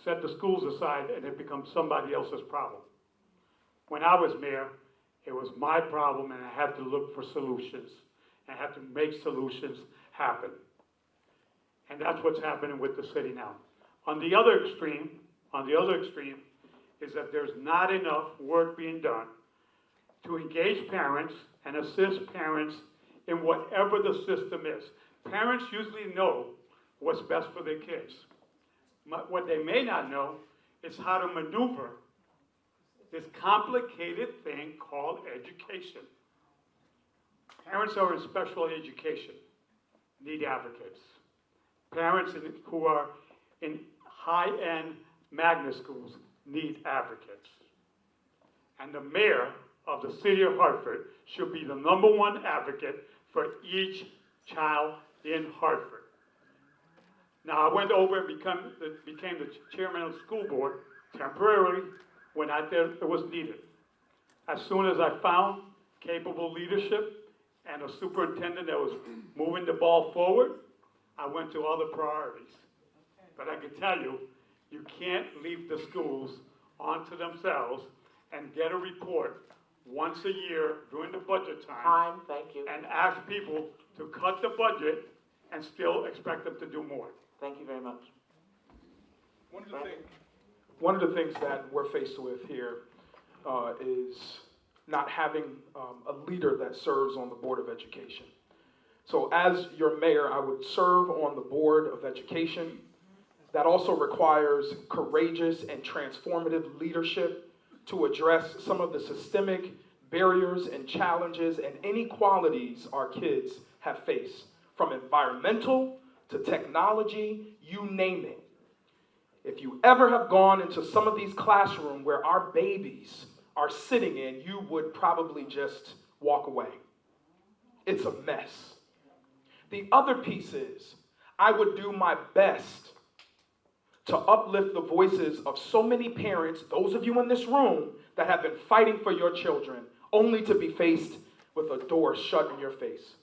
set the schools aside and it becomes somebody else's problem. When I was mayor, it was my problem and I had to look for solutions. I had to make solutions happen. And that's what's happening with the city now. On the other extreme is that there's not enough work being done to engage parents and assist parents in whatever the system is. Parents usually know what's best for their kids. What they may not know is how to maneuver this complicated thing called education. Parents who are in special education need advocates. Parents who are in high-end magnet schools need advocates. And the mayor of the city of Hartford should be the #1 advocate for each child in Hartford. Now, I went over and became the chairman of the school board temporarily when I thought it was needed. As soon as I found capable leadership and a superintendent that was moving the ball forward, I went to other priorities. But I can tell you, you can't leave the schools onto themselves and get a report once a year during the budget time. Thank you. And ask people to cut the budget and still expect them to do more. Thank you very much. One of the things that we're faced with here is not having a leader that serves on the Board of Education. So as your mayor, I would serve on the Board of Education. That also requires courageous and transformative leadership to address some of the systemic barriers and challenges and inequalities our kids have faced, from environmental to technology, you name it. If you ever have gone into some of these classrooms where our babies are sitting in, you would probably just walk away. It's a mess. The other piece is, I would do my best to uplift the voices of so many parents, those of you in this room, that have been fighting for your children, only to be faced with a door shut in your face.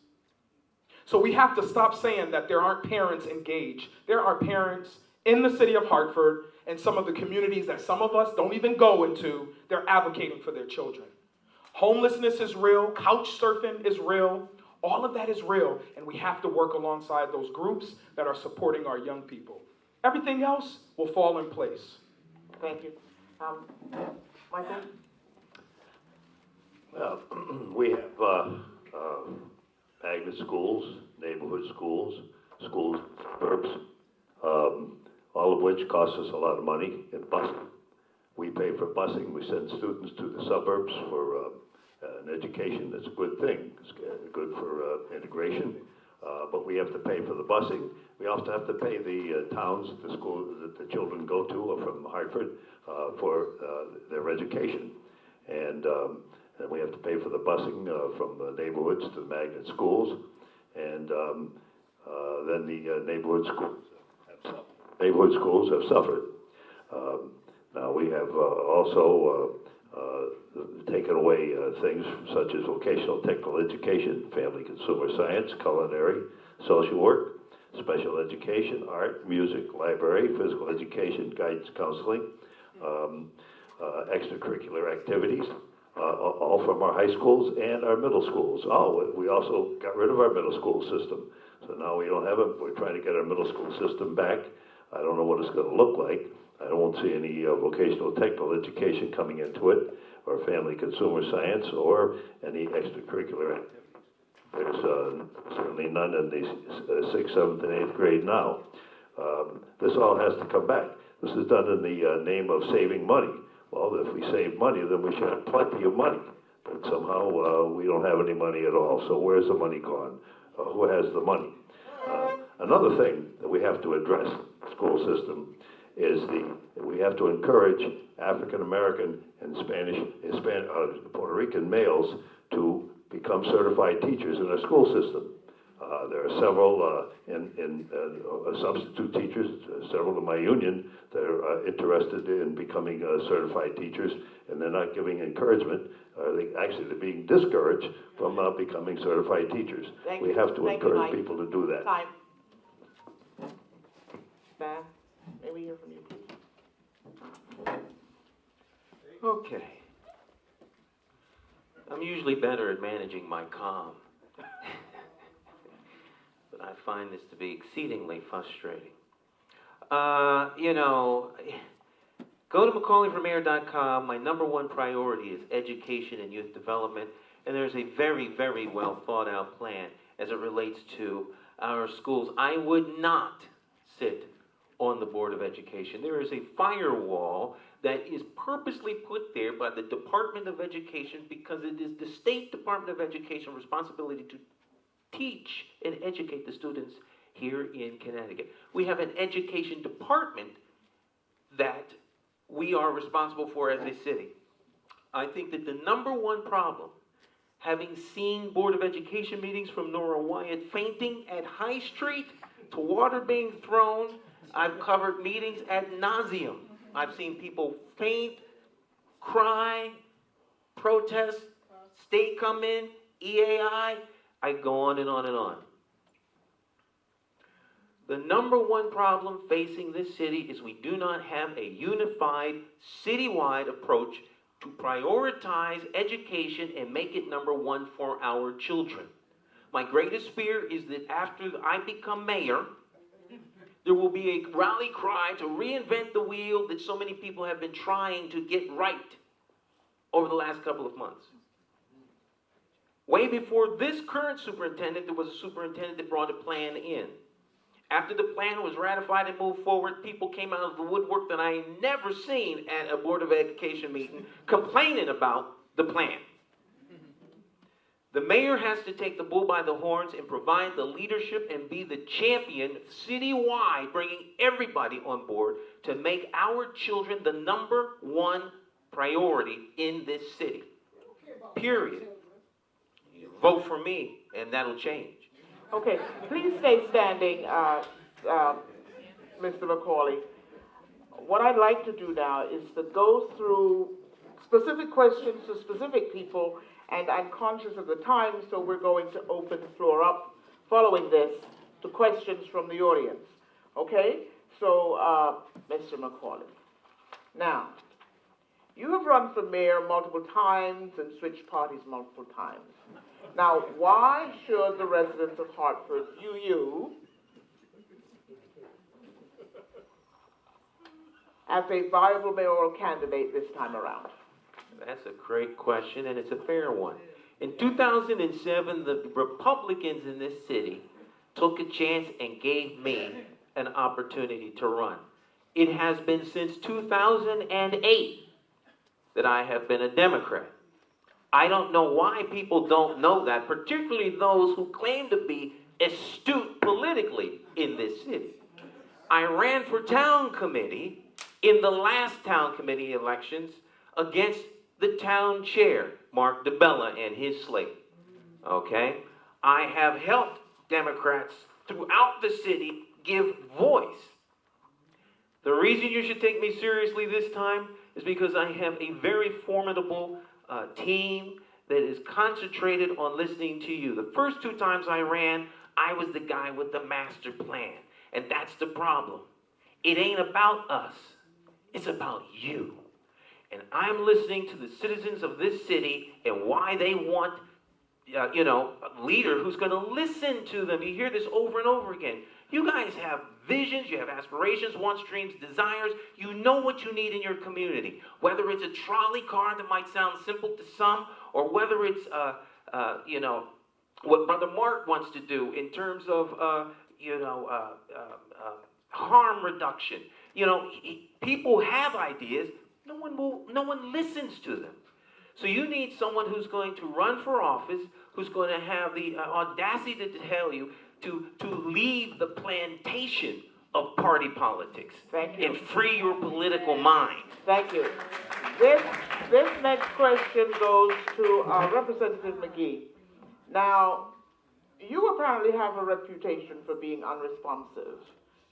So we have to stop saying that there aren't parents engaged. There are parents in the city of Hartford and some of the communities that some of us don't even go into. They're advocating for their children. Homelessness is real. Couch surfing is real. All of that is real, and we have to work alongside those groups that are supporting our young people. Everything else will fall in place. Thank you. Michael? Well, we have magnet schools, neighborhood schools, schools in suburbs, all of which cost us a lot of money in busing. We pay for busing. We send students to the suburbs for an education. That's a good thing. It's good for integration. But we have to pay for the busing. We also have to pay the towns, the schools that the children go to are from Hartford for their education. And we have to pay for the busing from the neighborhoods to the magnet schools. And then the neighborhood schools have suffered. Now we have also taken away things such as vocational technical education, family consumer science, culinary, social work, special education, art, music, library, physical education, guidance counseling, extracurricular activities, all from our high schools and our middle schools. Oh, we also got rid of our middle school system. So now we don't have it. We're trying to get our middle school system back. I don't know what it's going to look like. I don't see any vocational technical education coming into it, or family consumer science, or any extracurricular activities. There's certainly none in the 6th, 7th, and 8th grade now. This all has to come back. This is done in the name of saving money. Well, if we save money, then we should have plenty of money. But somehow we don't have any money at all. So where's the money gone? Who has the money? Another thing that we have to address, school system, we have to encourage African American and Puerto Rican males to become certified teachers in our school system. There are several substitute teachers, several in my union that are interested in becoming certified teachers, and they're not giving encouragement. They're being discouraged from becoming certified teachers. We have to encourage people to do that. Time. Stan, may we hear from you, please? Okay. I'm usually better at managing my calm. But I find this to be exceedingly frustrating. Go to McCauleyforMayor.com. My number one priority is education and youth development. And there's a very, very well thought out plan as it relates to our schools. I would not sit on the Board of Education. There is a firewall that is purposely put there by the Department of Education because it is the State Department of Education responsibility to teach and educate the students here in Connecticut. We have an education department that we are responsible for as a city. I think that the number one problem, having seen Board of Education meetings from Nora Wyatt fainting at High Street to water being thrown, I've covered meetings ad nauseum. I've seen people faint, cry, protest, state come in, EAI, I go on and on and on. The number one problem facing this city is we do not have a unified, citywide approach to prioritize education and make it number one for our children. My greatest fear is that after I become mayor, there will be a rally cry to reinvent the wheel that so many people have been trying to get right over the last couple of months. Way before this current superintendent, there was a superintendent that brought a plan in. After the plan was ratified and moved forward, people came out of the woodwork that I ain't never seen at a Board of Education meeting complaining about the plan. The mayor has to take the bull by the horns and provide the leadership and be the champion citywide, bringing everybody on board to make our children the number one priority in this city. Period. You vote for me, and that'll change. Okay, please stay standing, Mr. McCauley. What I'd like to do now is to go through specific questions to specific people, and I'm conscious of the time, so we're going to open the floor up following this to questions from the audience. Okay? So, Mr. McCauley. Now, you have run for mayor multiple times and switched parties multiple times. Now, why should the residents of Hartford view you as a viable mayoral candidate this time around? That's a great question, and it's a fair one. In 2007, the Republicans in this city took a chance and gave me an opportunity to run. It has been since 2008 that I have been a Democrat. I don't know why people don't know that, particularly those who claim to be astute politically in this city. I ran for town committee in the last town committee elections against the town chair, Mark DeBella, and his slate. Okay? I have helped Democrats throughout the city give voice. The reason you should take me seriously this time is because I have a very formidable team that is concentrated on listening to you. The first two times I ran, I was the guy with the master plan. And that's the problem. It ain't about us. It's about you. And I'm listening to the citizens of this city and why they want, a leader who's going to listen to them. You hear this over and over again. You guys have visions, you have aspirations, wants, dreams, desires. You know what you need in your community. Whether it's a trolley car that might sound simple to some, or whether it's, what Brother Mark wants to do in terms of, harm reduction. People have ideas. No one listens to them. So you need someone who's going to run for office, who's going to have the audacity to tell you to leave the plantation of party politics. Thank you. And free your political mind. Thank you. This next question goes to Representative McGee. Now, you apparently have a reputation for being unresponsive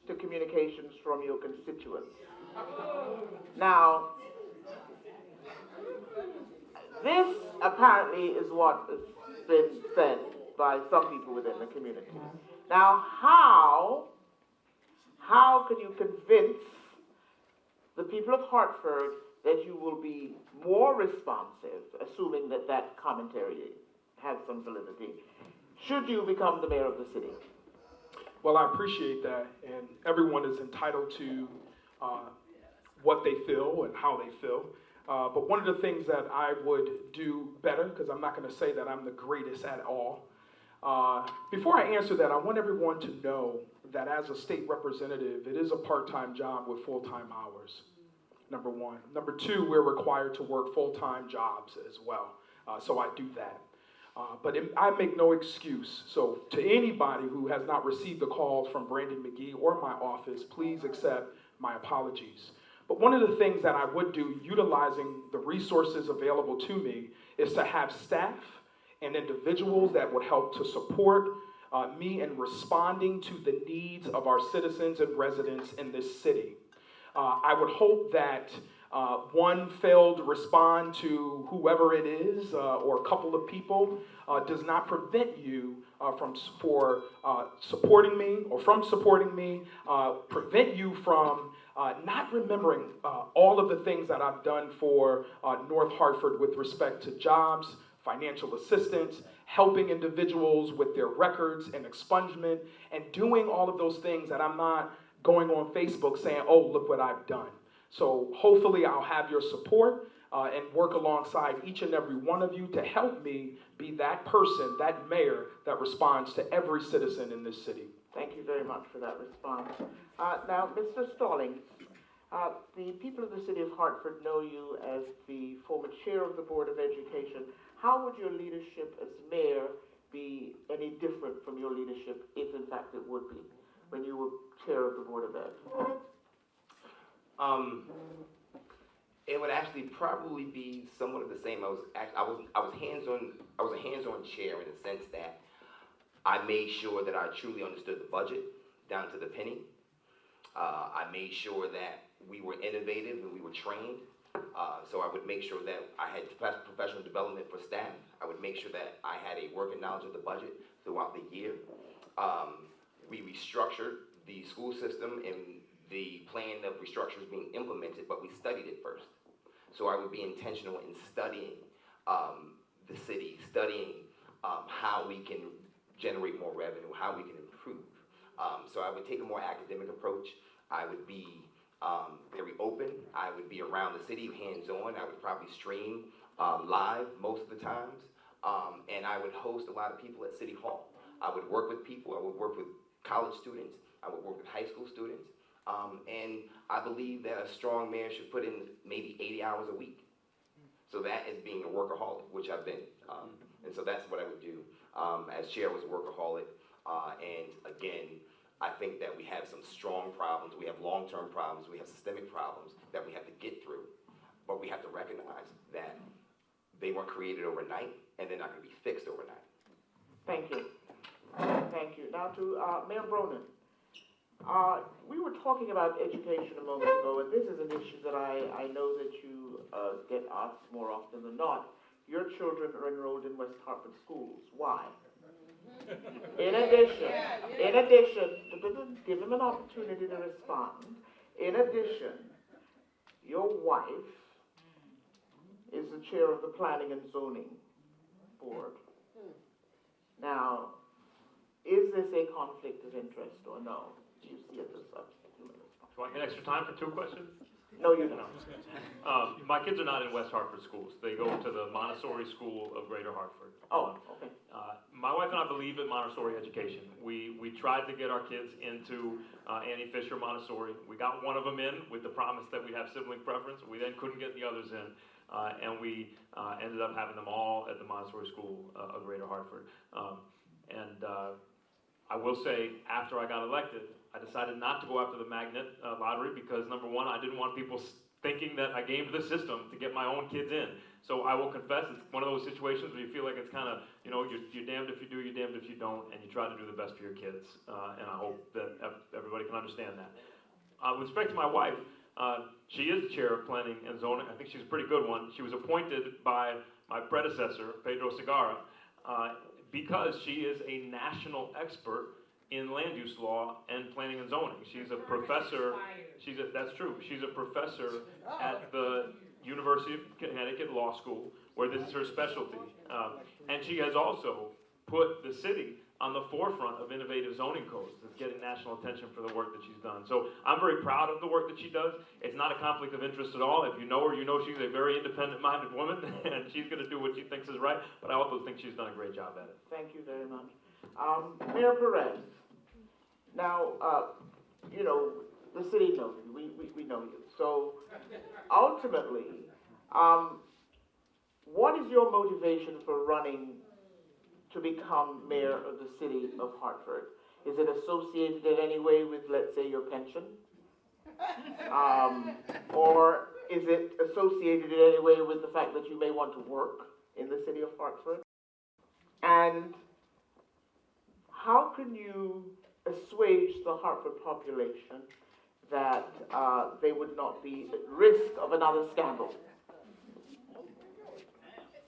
to communications from your constituents. Now, this apparently is what has been said by some people within the community. Now, how can you convince the people of Hartford that you will be more responsive, assuming that that commentary has some validity, should you become the mayor of the city? Well, I appreciate that, and everyone is entitled to what they feel and how they feel. But one of the things that I would do better, because I'm not going to say that I'm the greatest at all, before I answer that, I want everyone to know that as a state representative, it is a part-time job with full-time hours, number one. Number two, we're required to work full-time jobs as well, so I do that. But I make no excuse. So to anybody who has not received the calls from Brandon McGee or my office, please accept my apologies. But one of the things that I would do, utilizing the resources available to me, is to have staff and individuals that would help to support me in responding to the needs of our citizens and residents in this city. I would hope that one failed respond to whoever it is or a couple of people does not prevent you from supporting me or from supporting me, prevent you from not remembering all of the things that I've done for North Hartford with respect to jobs, financial assistance, helping individuals with their records and expungement, and doing all of those things that I'm not going on Facebook saying, oh, look what I've done. So hopefully I'll have your support and work alongside each and every one of you to help me be that person, that mayor that responds to every citizen in this city. Thank you very much for that response. Now, Mr. Stallings, the people of the city of Hartford know you as the former chair of the Board of Education. How would your leadership as mayor be any different from your leadership, if in fact it would be, when you were chair of the Board of Ed? It would actually probably be somewhat of the same. I was a hands-on chair in the sense that I made sure that I truly understood the budget down to the penny. I made sure that we were innovative and we were trained. So I would make sure that I had professional development for staff. I would make sure that I had a working knowledge of the budget throughout the year. We restructured the school system, and the plan of restructure was being implemented, but we studied it first. So I would be intentional in studying the city, studying how we can generate more revenue, how we can improve. So I would take a more academic approach. I would be very open. I would be around the city, hands-on. I would probably stream live most of the times. And I would host a lot of people at City Hall. I would work with people. I would work with college students. I would work with high school students. And I believe that a strong mayor should put in maybe 80 hours a week. So that is being a workaholic, which I've been. And so that's what I would do. As chair, I was a workaholic. And again, I think that we have some strong problems. We have long-term problems. We have systemic problems that we have to get through. But we have to recognize that they weren't created overnight, and they're not going to be fixed overnight. Thank you. Thank you. Now to Mayor Bronin. We were talking about education a moment ago, and this is an issue that I know that you get asked more often than not. Your children are enrolled in West Hartford schools. Why? In addition, give him an opportunity to respond. In addition, your wife is the chair of the Planning and Zoning Board. Now, is this a conflict of interest or no? Do you see it as such? Do I get extra time for two questions? No, you don't. My kids are not in West Hartford schools. They go to the Montessori School of Greater Hartford. Oh, okay. My wife and I believe in Montessori education. We tried to get our kids into Annie Fisher Montessori. We got one of them in with the promise that we'd have sibling preference. We then couldn't get the others in, and we ended up having them all at the Montessori School of Greater Hartford. I will say, after I got elected, I decided not to go after the magnet lottery because, number one, I didn't want people thinking that I gamed the system to get my own kids in. So I will confess, it's one of those situations where you feel like it's kind of, you know, you're damned if you do, you're damned if you don't, and you try to do the best for your kids. And I hope that everybody can understand that. With respect to my wife, she is the chair of planning and zoning. I think she's a pretty good one. She was appointed by my predecessor, Pedro Segarra, because she is a national expert in land use law and planning and zoning. She's a professor. That's true. She's a professor at the University of Connecticut Law School, where this is her specialty. And she has also put the city on the forefront of innovative zoning codes. It's getting national attention for the work that she's done. So I'm very proud of the work that she does. It's not a conflict of interest at all. If you know her, you know she's a very independent-minded woman, and she's going to do what she thinks is right. But I also think she's done a great job at it. Thank you very much. Mayor Perez, now, you know, the city knows you. We know you. So ultimately, what is your motivation for running to become mayor of the city of Hartford? Is it associated in any way with, let's say, your pension? Or is it associated in any way with the fact that you may want to work in the city of Hartford? And how can you assuage the Hartford population that they would not be at risk of another scandal?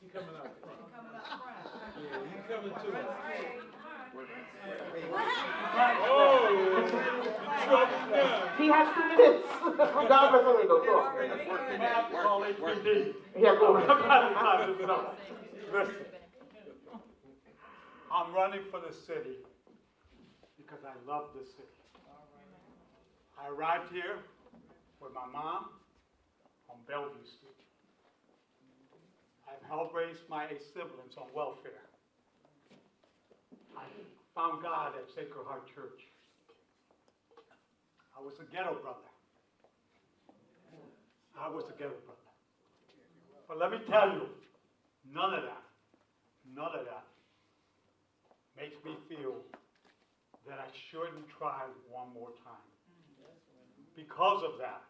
You coming up front. Yeah, you coming to us. He has 2 minutes. Regardless of it, go on. McCauley, PD. Yeah, go on. Listen, I'm running for the city because I love the city. I arrived here with my mom on Bellevue Street. I've helped raise my 8 siblings on welfare. I found God at Sacred Heart Church. I was a ghetto brother. But let me tell you, none of that makes me feel that I shouldn't try one more time. Because of that,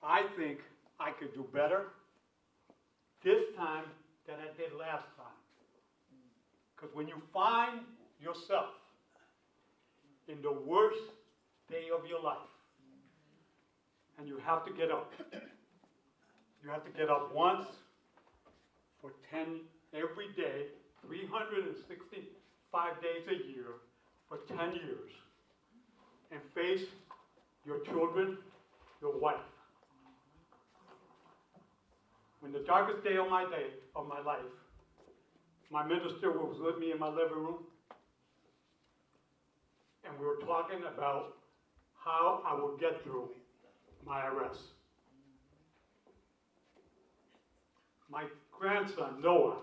I think I could do better this time than I did last time. Because when you find yourself in the worst day of your life, and you have to get up. You have to get up once for 10 every day, 365 days a year for 10 years, and face your children, your wife. When the darkest day of my life, my minister was with me in my living room, and we were talking about how I would get through my arrest. My grandson, Noah,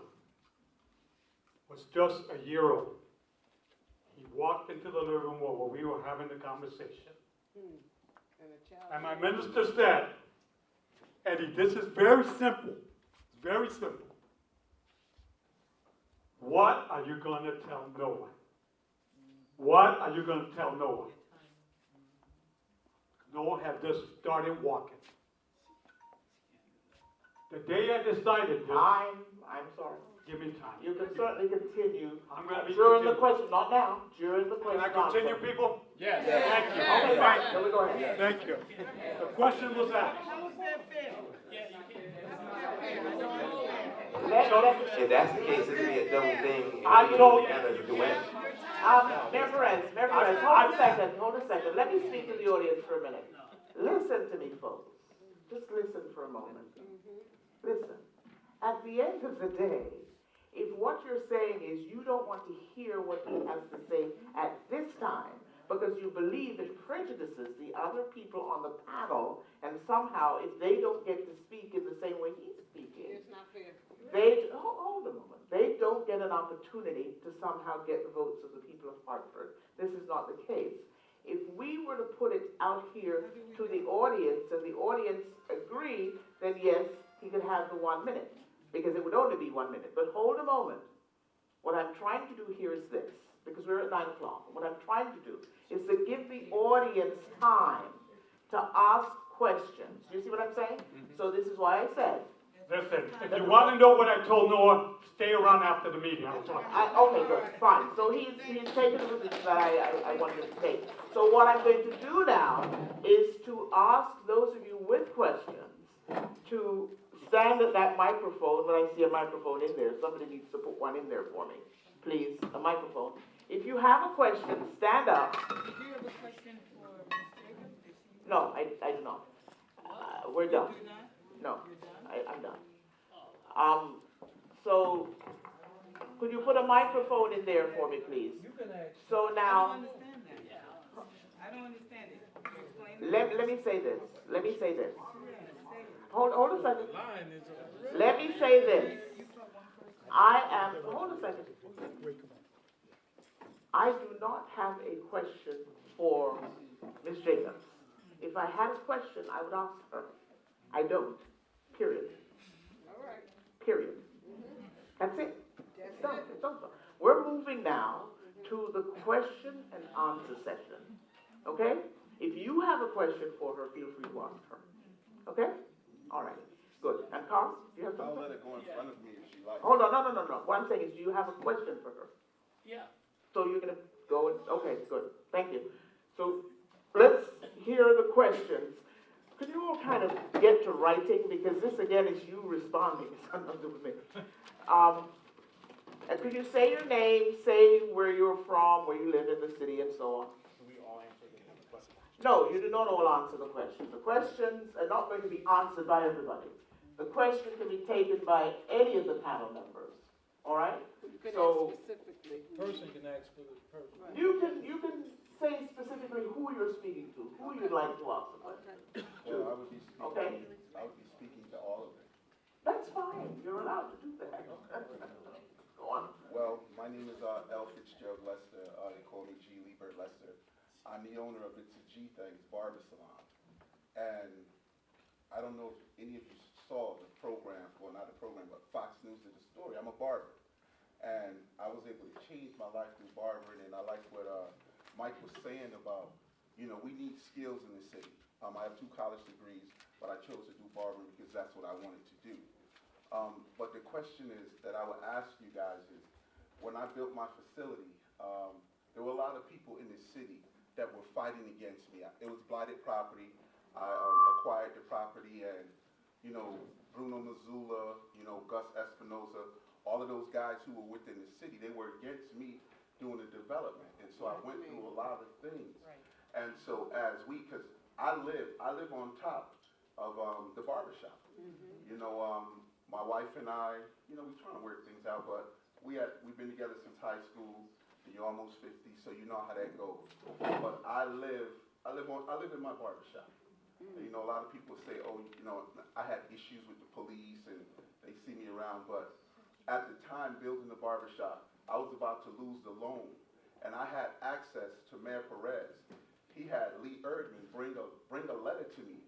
was just a year old. He walked into the living room where we were having the conversation. And my minister said, Eddie, this is very simple. It's very simple. What are you going to tell Noah? What are you going to tell Noah? Noah had just started walking. The day I decided this, I'm sorry. Give me time. You can certainly continue I'm going to be during the continuing. question, not now, during the question. Can I continue, people? Yes. Thank you. Okay, fine. Then we go ahead. Thank you. The question was asked. If that's the case, it'd be a double thing. I told you. Together as a duet. Mayor Perez, hold a second. Let me speak to the audience for a minute. Listen to me, folks. Just listen for a moment. Listen. At the end of the day, if what you're saying is you don't want to hear what he has to say at this time because you believe it prejudices the other people on the panel, and somehow if they don't get to speak in the same way he's speaking, It's not fair. hold a moment. They don't get an opportunity to somehow get the votes of the people of Hartford. This is not the case. If we were to put it out here to the audience and the audience agree, then yes, he could have the 1 minute, because it would only be 1 minute. But hold a moment. What I'm trying to do here is this, because we're at 9 o'clock. What I'm trying to do is to give the audience time to ask questions. Do you see what I'm saying? So this is why I said. Listen, if you want to know what I told Noah, stay around after the meeting. I'll talk. Okay, good, fine. So he's taken the position that I wanted him to take. So what I'm going to do now is to ask those of you with questions to stand at that microphone when I see a microphone in there. Somebody needs to put one in there for me, please, a microphone. If you have a question, stand up. Do you have a question for Ms. Jacobs? No, I do not. We're done. You do not? No, You're done? I'm done. So could you put a microphone in there for me, please? You can ask. So I now, don't understand that. I don't understand it. Explain it. let me say this. Let me say this. Yeah, say it. Hold a second. Line is Let me say this. Hold a second. I do not have a question for Ms. Jacobs. If I had a question, I would ask her. I don't. Period. All right. Period. That's it. It's done. It's over. We're moving now to the question and answer session. Okay? If you have a question for her, feel free to ask her. Okay? All right. Good. And Carl, do you have something? I'll let her go in front of me if she likes. Hold on. No. What I'm saying is, do you have a question for her? Yeah. So you're going to go and, okay, good. Thank you. So let's hear the questions. Could you all kind of get to writing? Because this, again, is you responding. It's nothing to do with me. And could you say your name, say where you're from, where you live in the city, and so on? Do we all answer the question? No, you do not all answer the questions. The questions are not going to be answered by everybody. The question can be taken by any of the panel members. All right? So Person can ask for the person. you can say specifically who you're speaking to, who you'd like to ask the question. Well, I would be speaking. Okay. I would be speaking to all of them. That's fine. You're allowed to do that. Go on. Well, my name is L. Fitzgerald Lester. They call me G. Liebert Lester. I'm the owner of It's a G Things Barber Salon. And I don't know if any of you saw the program, well, not the program, but Fox News did the story. I'm a barber. And I was able to change my life through barbering, and I like what Mike was saying about, we need skills in the city. I have 2 college degrees, but I chose to do barbering because that's what I wanted to do. But the question is that I would ask you guys is, when I built my facility, there were a lot of people in the city that were fighting against me. It was blighted property. I acquired the property, and Bruno Mazzullo, Gus Espinosa, all of those guys who were within the city, they were against me doing the development. And so I went through a lot of things. Right. And so because I live on top of the barbershop. My wife and I, we're trying to work things out, but we've been together since high school. You're almost 50, so you know how that goes. But I live in my barbershop. A lot of people say, I had issues with the police and they see me around, but at the time building the barbershop, I was about to lose the loan, and I had access to Mayor Perez. He had Lee Erdman bring a letter to me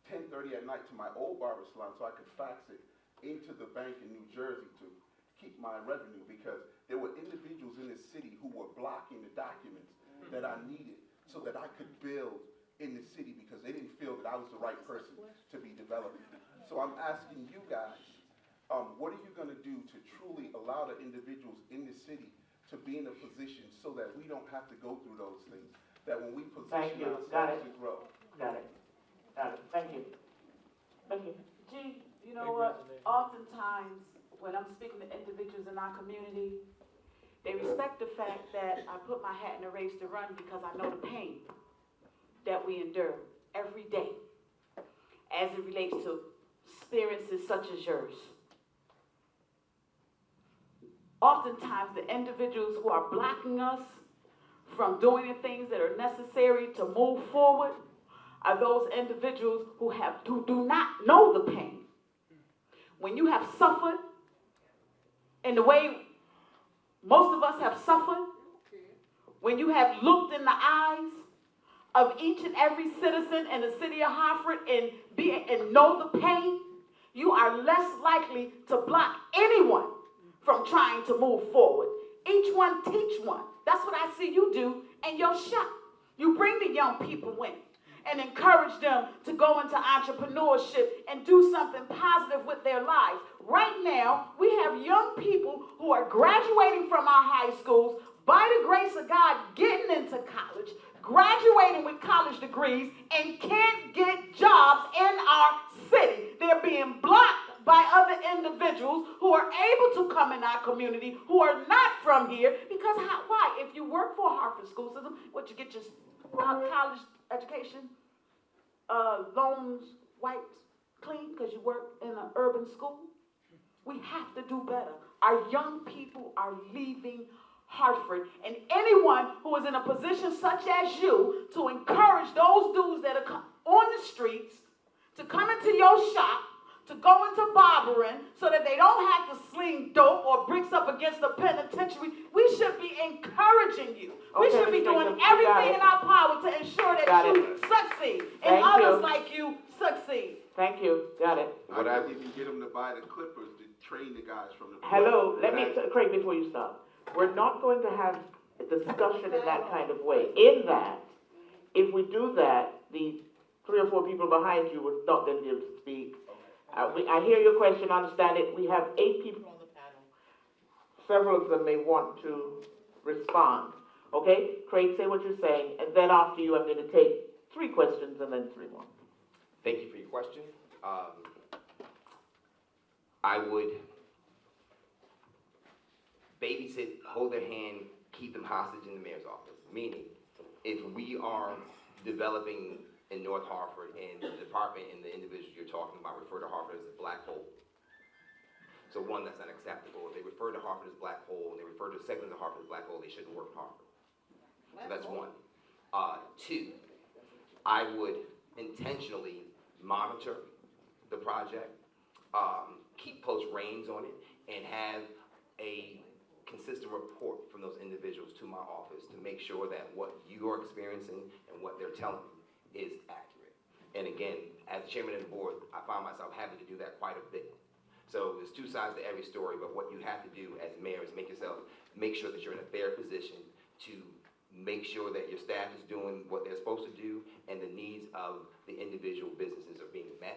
10:30 at night to my old barber salon so I could fax it into the bank in New Jersey to keep my revenue, because there were individuals in the city who were blocking the documents that I needed so that I could build in the city, because they didn't feel that I was the right person to be developing. So I'm asking you guys, what are you going to do to truly allow the individuals in the city to be in a position so that we don't have to go through those things, that when we position ourselves to grow? Got it. Thank you. Thank you. Gee, you know what? Oftentimes, when I'm speaking to individuals in our community, they respect the fact that I put my hat in the race to run because I know the pain that we endure every day as it relates to experiences such as yours. Oftentimes, the individuals who are blocking us from doing the things that are necessary to move forward are those individuals who do not know the pain. When you have suffered in the way most of us have suffered, when you have looked in the eyes of each and every citizen in the city of Hartford and know the pain, you are less likely to block anyone from trying to move forward. Each one one, teach one. That's what I see you do in your shop. You bring the young people in and encourage them to go into entrepreneurship and do something positive with their lives. Right now, we have young people who are graduating from our high schools, by the grace of God, getting into college, graduating with college degrees, and can't get jobs in our city. They're being blocked by other individuals who are able to come in our community, who are not from here, because why? If you work for a Hartford school system, what, you get your college education, loans wiped clean because you work in an urban school? We have to do better. Our young people are leaving Hartford, and anyone who is in a position such as you to encourage those dudes that are on the streets to come into your shop, to go into barbering so that they don't have to sling dope or bricks up against the penitentiary, we should be encouraging you. We should be doing everything in our power to ensure that you succeed and others like you succeed. Thank you. Got it. What I even get them to buy the clippers to train the guys from the. Hello, Craig, before you stop. We're not going to have a discussion in that kind of way. In that, if we do that, the 3 or 4 people behind you would not then be able to speak. I hear your question, understand it. We have 8 people on the panel. Several of them may want to respond. Okay? Craig, say what you're saying, and then after you, I'm going to take 3 questions and then 3 more. Thank you for your question. I would babysit, hold their hand, keep them hostage in the mayor's office. Meaning, if we are developing in North Hartford and the department and the individuals you're talking about refer to Hartford as a black hole. So one, that's not acceptable. If they refer to Hartford as black hole and they refer to segments of Hartford as black hole, they shouldn't work in Hartford. So that's 1. 2, I would intentionally monitor the project, keep close reins on it, and have a consistent report from those individuals to my office to make sure that what you are experiencing and what they're telling you is accurate. And again, as chairman of the board, I find myself having to do that quite a bit. So there's 2 sides to every story, but what you have to do as mayor is make sure that you're in a fair position to make sure that your staff is doing what they're supposed to do and the needs of the individual businesses are being met.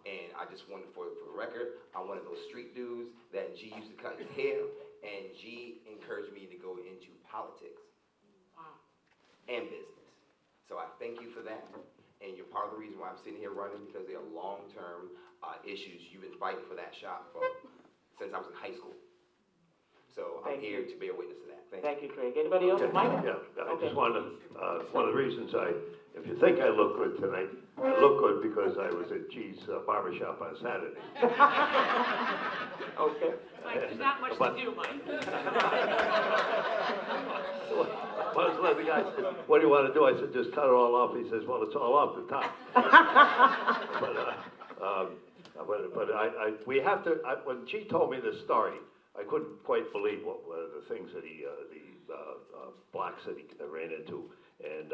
And I just wanted, for the record, I'm one of those street dudes that G used to cut his hair, and G encouraged me to go into politics and business. So I thank you for that, and you're part of the reason why I'm sitting here running, because they are long-term issues. You've been fighting for that shop since I was in high school. So I'm here to bear witness to that. Thank you, Craig. Anybody else? Mike? Yeah, I just wanted, one of the reasons if you think I look good tonight, I look good because I was at G's barbershop on Saturday. Okay. Mike, there's not much to do, Mike. One of the guys said, what do you want to do? I said, just cut it all off. He says, well, it's all off the top. But we have to, when G told me this story, I couldn't quite believe what were the things that the blocks that he ran into. And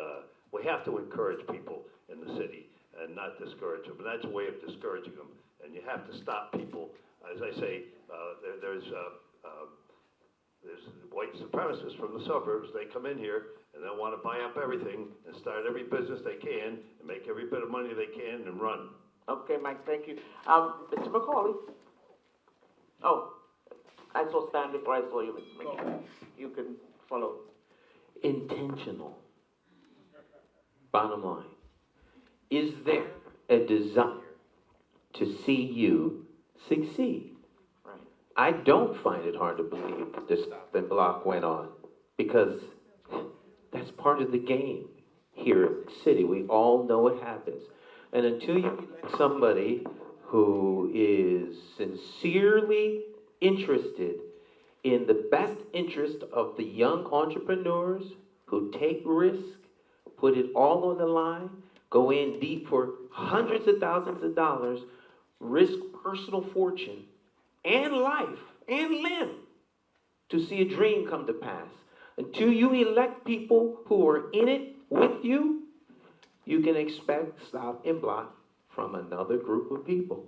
we have to encourage people in the city and not discourage them. And that's a way of discouraging them. And you have to stop people. As I say, there's white supremacists from the suburbs. They come in here and they want to buy up everything and start every business they can and make every bit of money they can and run. Okay, Mike, thank you. Mr. McCauley? Oh, I saw Stan before I saw you, Mr. McCauley. You can follow. Intentional. Bottom line. Is there a desire to see you succeed? Right. I don't find it hard to believe the stop and block went on, because that's part of the game here in the city. We all know it happens. And until you elect somebody who is sincerely interested in the best interest of the young entrepreneurs who take risk, put it all on the line, go in deep for hundreds of thousands of dollars, risk personal fortune and life and limb to see a dream come to pass. Until you elect people who are in it with you, you can expect stop and block from another group of people.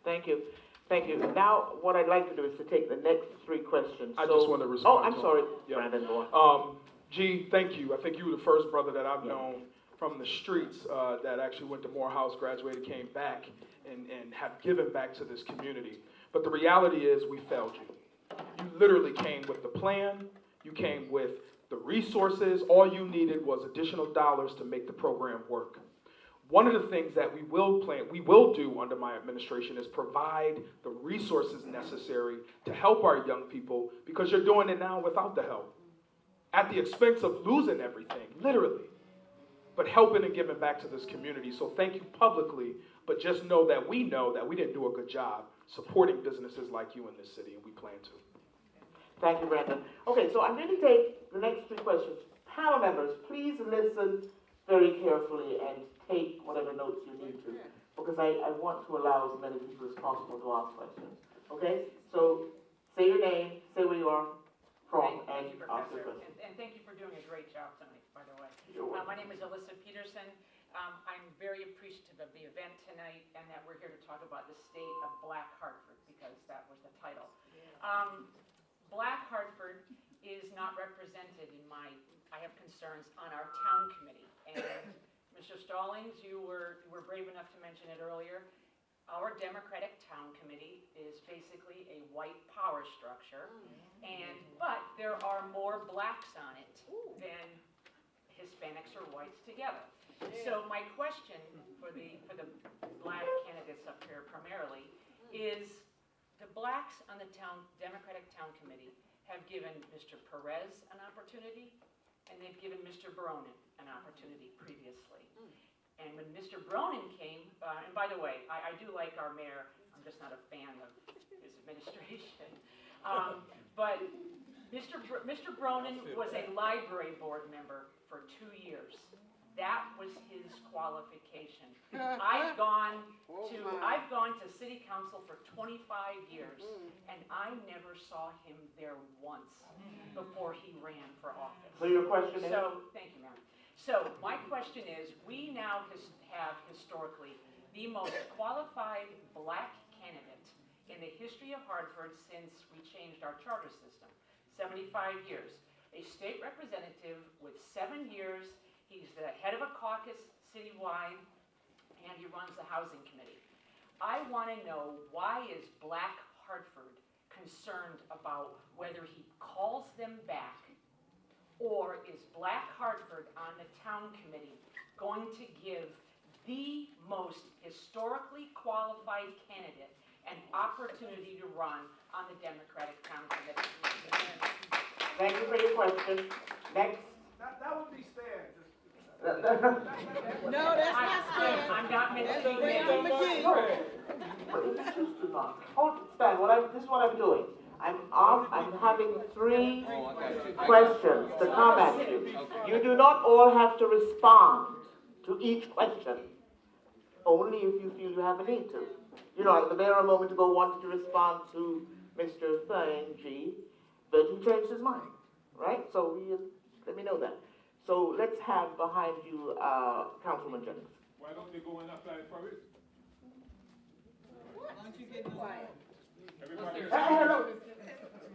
Thank you. Thank you. Now, what I'd like to do is to take the next three questions. I just want to respond. Oh, I'm sorry, Yeah. Brandon Moore. G, thank you. I think you were the first brother that I've known from the streets that actually went to Morehouse, graduated, came back, and have given back to this community. But the reality is we failed you. You literally came with the plan. You came with the resources. All you needed was additional dollars to make the program work. One of the things that we will do under my administration is provide the resources necessary to help our young people, because you're doing it now without the help, at the expense of losing everything, literally, but helping and giving back to this community. So thank you publicly, but just know that we didn't do a good job supporting businesses like you in this city, and we plan to. Thank you, Brandon. Okay, so I'm going to take the next three questions. Panel members, please listen very carefully and take whatever notes you need to, because I want to allow as many people as possible to ask questions. Okay, so say your name, say where you are from, and ask your question. And thank you for doing a great job tonight, by the way. You're welcome. My name is Alyssa Peterson. I'm very appreciative of the event tonight and that we're here to talk about the state of Black Hartford, because that was the title. Black Hartford is not represented in I have concerns on our town committee. And Mr. Stallings, you were brave enough to mention it earlier. Our Democratic Town Committee is basically a white power structure, but there are more blacks on it than Hispanics or whites together. So my question for the black candidates up here primarily is, the blacks on the Democratic Town Committee have given Mr. Perez an opportunity, and they've given Mr. Bronin an opportunity previously. And when Mr. Bronin came, and by the way, I do like our mayor, I'm just not a fan of his administration. But Mr. Bronin was a library board member for 2 years. That was his qualification. I've gone to city council for 25 years, and I never saw him there once before he ran for office. So your question is? Thank you, ma'am. So my question is, we now have historically the most qualified black candidate in the history of Hartford since we changed our charter system, 75 years. A state representative with 7 years. He's the head of a caucus citywide, and he runs the housing committee. I want to know, why is Black Hartford concerned about whether he calls them back, or is Black Hartford on the town committee going to give the most historically qualified candidate an opportunity to run on the Democratic Town Committee? Thank you for your question. Next. That would be Stan. No, that's not Stan. I'm not mentioning him. Hold, Stan, this is what I'm doing. I'm having three questions to come at you. You do not all have to respond to each question, only if you feel you have a need to. You know, the mayor a moment ago wanted to respond to Mr. G, but he changed his mind, right? So let me know that. So let's have behind you Councilman Jennings. Why don't they go and apply for it? Why don't you get quiet? Everybody, hello.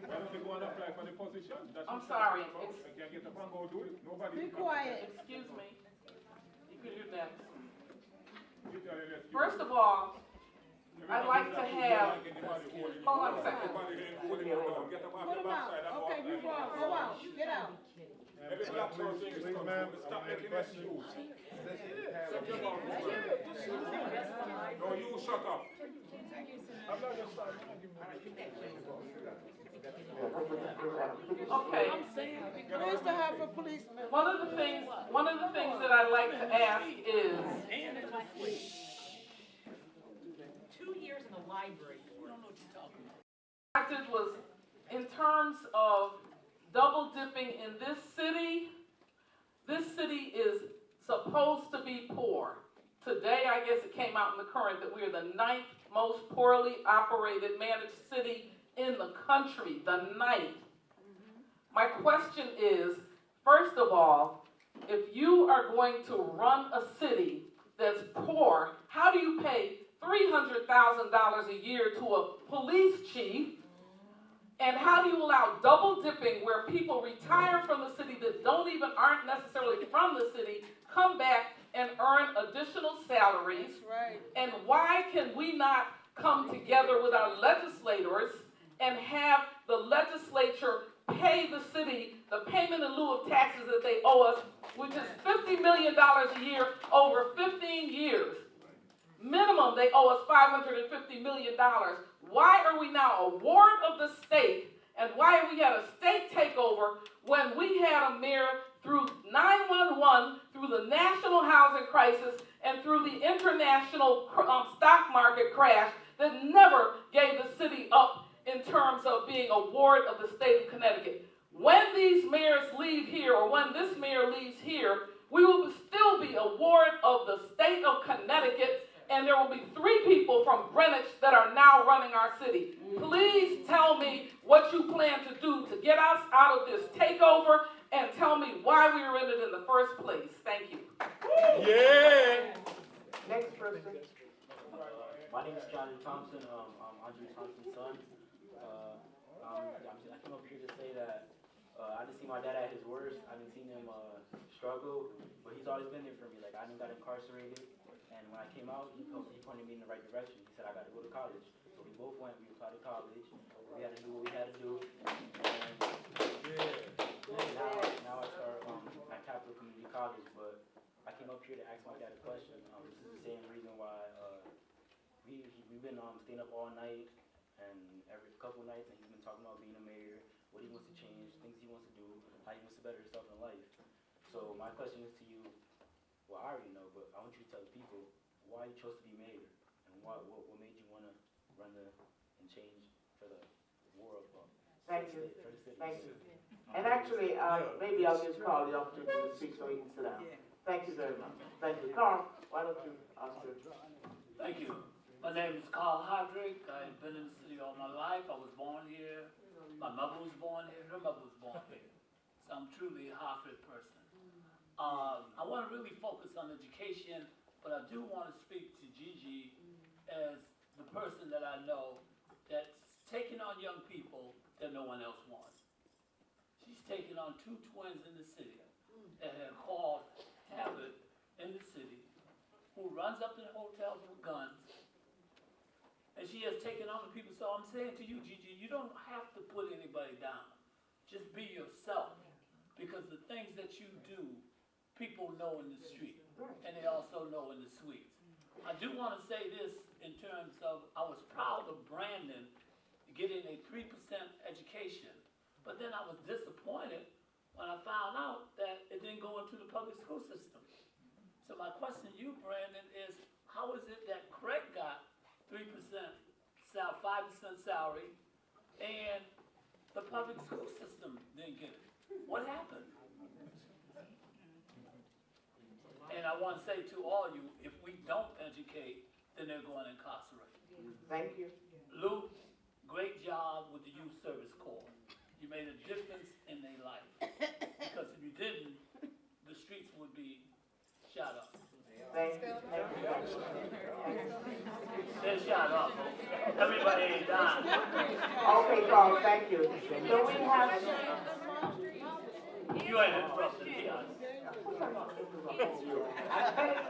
why don't they go and apply for the position? I'm sorry. They can't get up and go do it. Nobody. Be quiet. Excuse me. You can do that. First of all, I'd like to have. Hold on a second. Put him out. Okay, you go out. Get out. Every black person is coming. Stop making excuses. No, you shut up. I'm not gonna start Okay. Where's the Hartford policeman? One of the things that I'd like to ask is. 2 years in the library. You don't know what you're talking about. Was in terms of double dipping in this city is supposed to be poor. Today, I guess it came out in the current that we are the 9th most poorly operated managed city in the country, the 9th. My question is, first of all, if you are going to run a city that's poor, how do you pay $300,000 a year to a police chief? And how do you allow double dipping where people retire from the city that aren't necessarily from the city, come back and earn additional salaries? Right. And why can we not come together with our legislators and have the legislature pay the city the payment in lieu of taxes that they owe us, which is $50 million a year over 15 years? Minimum, they owe us $550 million. Why are we now a ward of the state, and why have we had a state takeover when we had a mayor through 911, through the national housing crisis, and through the international stock market crash that never gave the city up in terms of being a ward of the state of Connecticut? When these mayors leave here, or when this mayor leaves here, we will still be a ward of the state of Connecticut, and there will be 3 people from Greenwich that are now running our city. Please tell me what you plan to do to get us out of this takeover, and tell me why we were in it in the first place. Thank you. Yeah. Next person. My name is Johnny Thompson. I'm Andre Thompson's son. I came up here to say that I didn't see my dad at his worst. I didn't see him struggle, but he's always been there for me. Like, I didn't got incarcerated, and when I came out, he pointed me in the right direction. He said I got to go to college. So we both went. We applied to college. We had to do what we had to do. And now I start at Capital Community College. But I came up here to ask my dad a question. This is the same reason why we've been staying up all night and every couple nights, and he's been talking about being a mayor, what he wants to change, things he wants to do, how he wants to better himself in life. So my question is to you, well, I already know, but I want you to tell the people why you chose to be mayor, and what made you want to run and change for the world. Thank you. Thank you. And actually, maybe I'll give Carl the opportunity to speak so he can sit down. Thank you very much. Thank you. Carl, why don't you answer? Thank you. My name is Carl Hodrick. I've been in the city all my life. I was born here. My mother was born here. Her mother was born here. So I'm truly a Hartford person. I want to really focus on education, but I do want to speak to Gigi as the person that I know that's taking on young people that no one else wants. She's taken on 2 twins in the city that have caused havoc in the city, who runs up to the hotels with guns, and she has taken on the people. So I'm saying to you, Gigi, you don't have to put anybody down. Just be yourself, because the things that you do, people know in the street, and they also know in the suites. I do want to say this in terms of, I was proud of Brandon getting a 3% education, but then I was disappointed when I found out that it didn't go into the public school system. So my question to you, Brandon, is how is it that Craig got 3%, 5% salary, and the public school system didn't get it? What happened? And I want to say to all you, if we don't educate, then they're going to incarcerate. Thank you. Luke, great job with the Youth Service Corps. You made a difference in their life. Because if you didn't, the streets would be shot up. Thank you. They're shot up. Everybody ain't dying. Okay, Carl, thank you. So we have... You ain't interrupted me.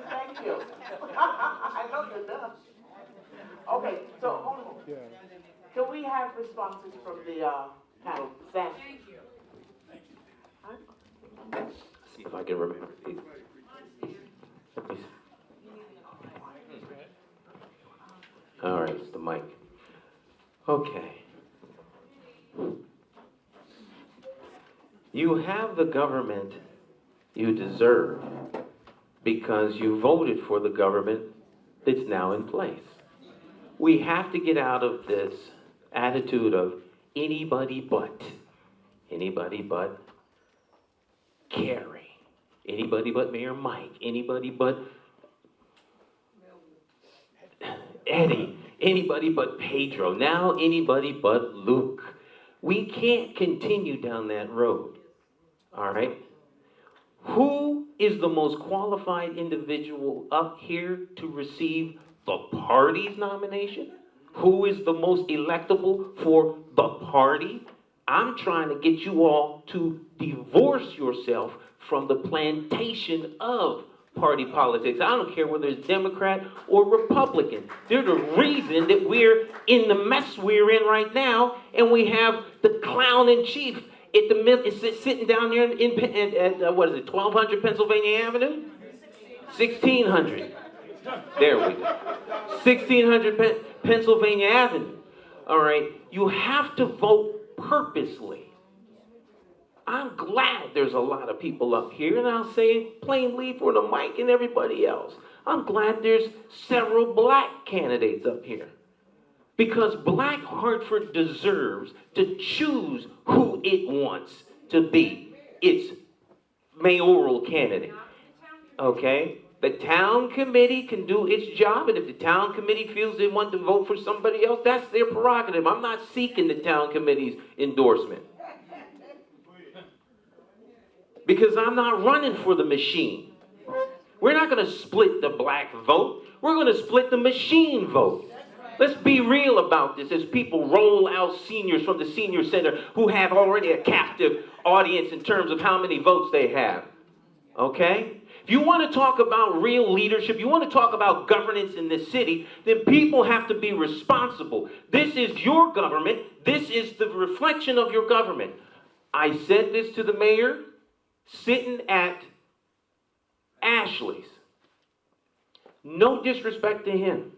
Thank you. I know you're done. Okay, so hold on. Can we have responses from the panel? Sam? Thank you. See if I can remember these. All right, it's the mic. Okay. You have the government you deserve because you voted for the government that's now in place. We have to get out of this attitude of anybody but Carrie, anybody but Mayor Mike, anybody but Eddie, anybody but Pedro, now anybody but Luke. We can't continue down that road, all right? Who is the most qualified individual up here to receive the party's nomination? Who is the most electable for the party? I'm trying to get you all to divorce yourself from the plantation of party politics. I don't care whether it's Democrat or Republican. They're the reason that we're in the mess we're in right now, and we have the clown in chief at the middle, sitting down there at what is it, 1200 Pennsylvania Avenue? 1600. There we go. 1600 Pennsylvania Avenue. All right, you have to vote purposely. I'm glad there's a lot of people up here, and I'll say plainly for the mic and everybody else, I'm glad there's several black candidates up here. Because Black Hartford deserves to choose who it wants to be its mayoral candidate. Okay? The town committee can do its job, and if the town committee feels they want to vote for somebody else, that's their prerogative. I'm not seeking the town committee's endorsement. Because I'm not running for the machine. We're not going to split the black vote. We're going to split the machine vote. Let's be real about this as people roll out seniors from the senior center who have already a captive audience in terms of how many votes they have. Okay? If you want to talk about real leadership, you want to talk about governance in this city, then people have to be responsible. This is your government. This is the reflection of your government. I said this to the mayor sitting at Ashley's. No disrespect to him.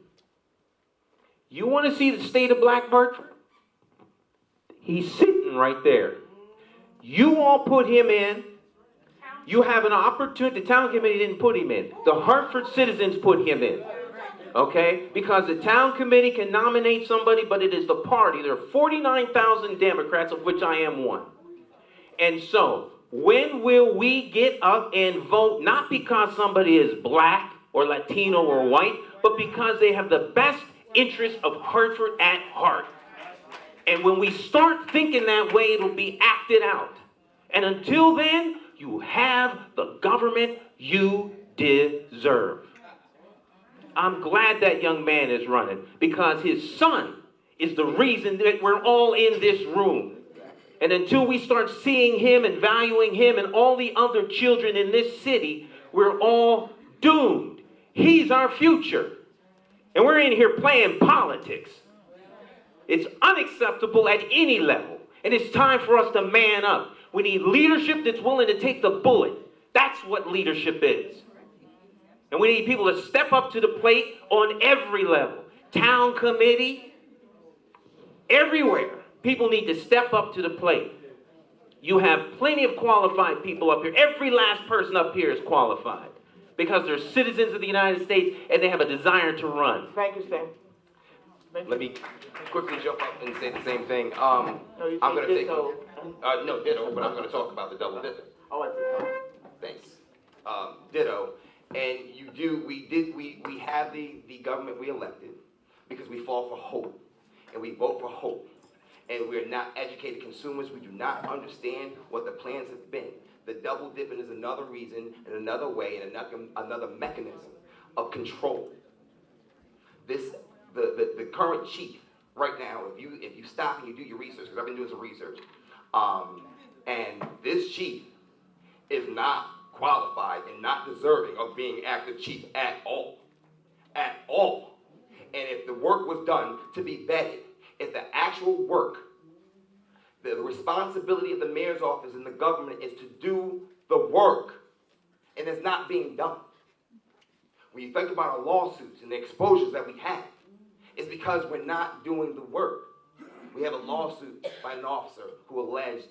You want to see the state of Black Hartford? He's sitting right there. You all put him in. You have an opportunity. The town committee didn't put him in. The Hartford citizens put him in. Okay? Because the town committee can nominate somebody, but it is the party. There are 49,000 Democrats, of which I am one. And so, when will we get up and vote, not because somebody is black or Latino or white, but because they have the best interest of Hartford at heart? And when we start thinking that way, it'll be acted out. And until then, you have the government you deserve. I'm glad that young man is running, because his son is the reason that we're all in this room. And until we start seeing him and valuing him and all the other children in this city, we're all doomed. He's our future. And we're in here playing politics. It's unacceptable at any level. And it's time for us to man up. We need leadership that's willing to take the bullet. That's what leadership is. And we need people to step up to the plate on every level. Town committee, everywhere. People need to step up to the plate. You have plenty of qualified people up here. Every last person up here is qualified because they're citizens of the United States and they have a desire to run. Thank you, Stan. Let me quickly jump up and say the same thing. I'm going to take no ditto, but I'm going to talk about the double dipper. Oh, I see. Thanks. Ditto. And we have the government we elected because we fall for hope and we vote for hope. And we're not educated consumers. We do not understand what the plans have been. The double dipping is another reason and another way and another mechanism of control. The current chief right now, if you stop and you do your research, because I've been doing some research, and this chief is not qualified and not deserving of being active chief at all. At all. And if the work was done to be vetted, if the actual work, the responsibility of the mayor's office and the government is to do the work, and it's not being done. When you think about our lawsuits and the exposures that we have, it's because we're not doing the work. We have a lawsuit by an officer who alleged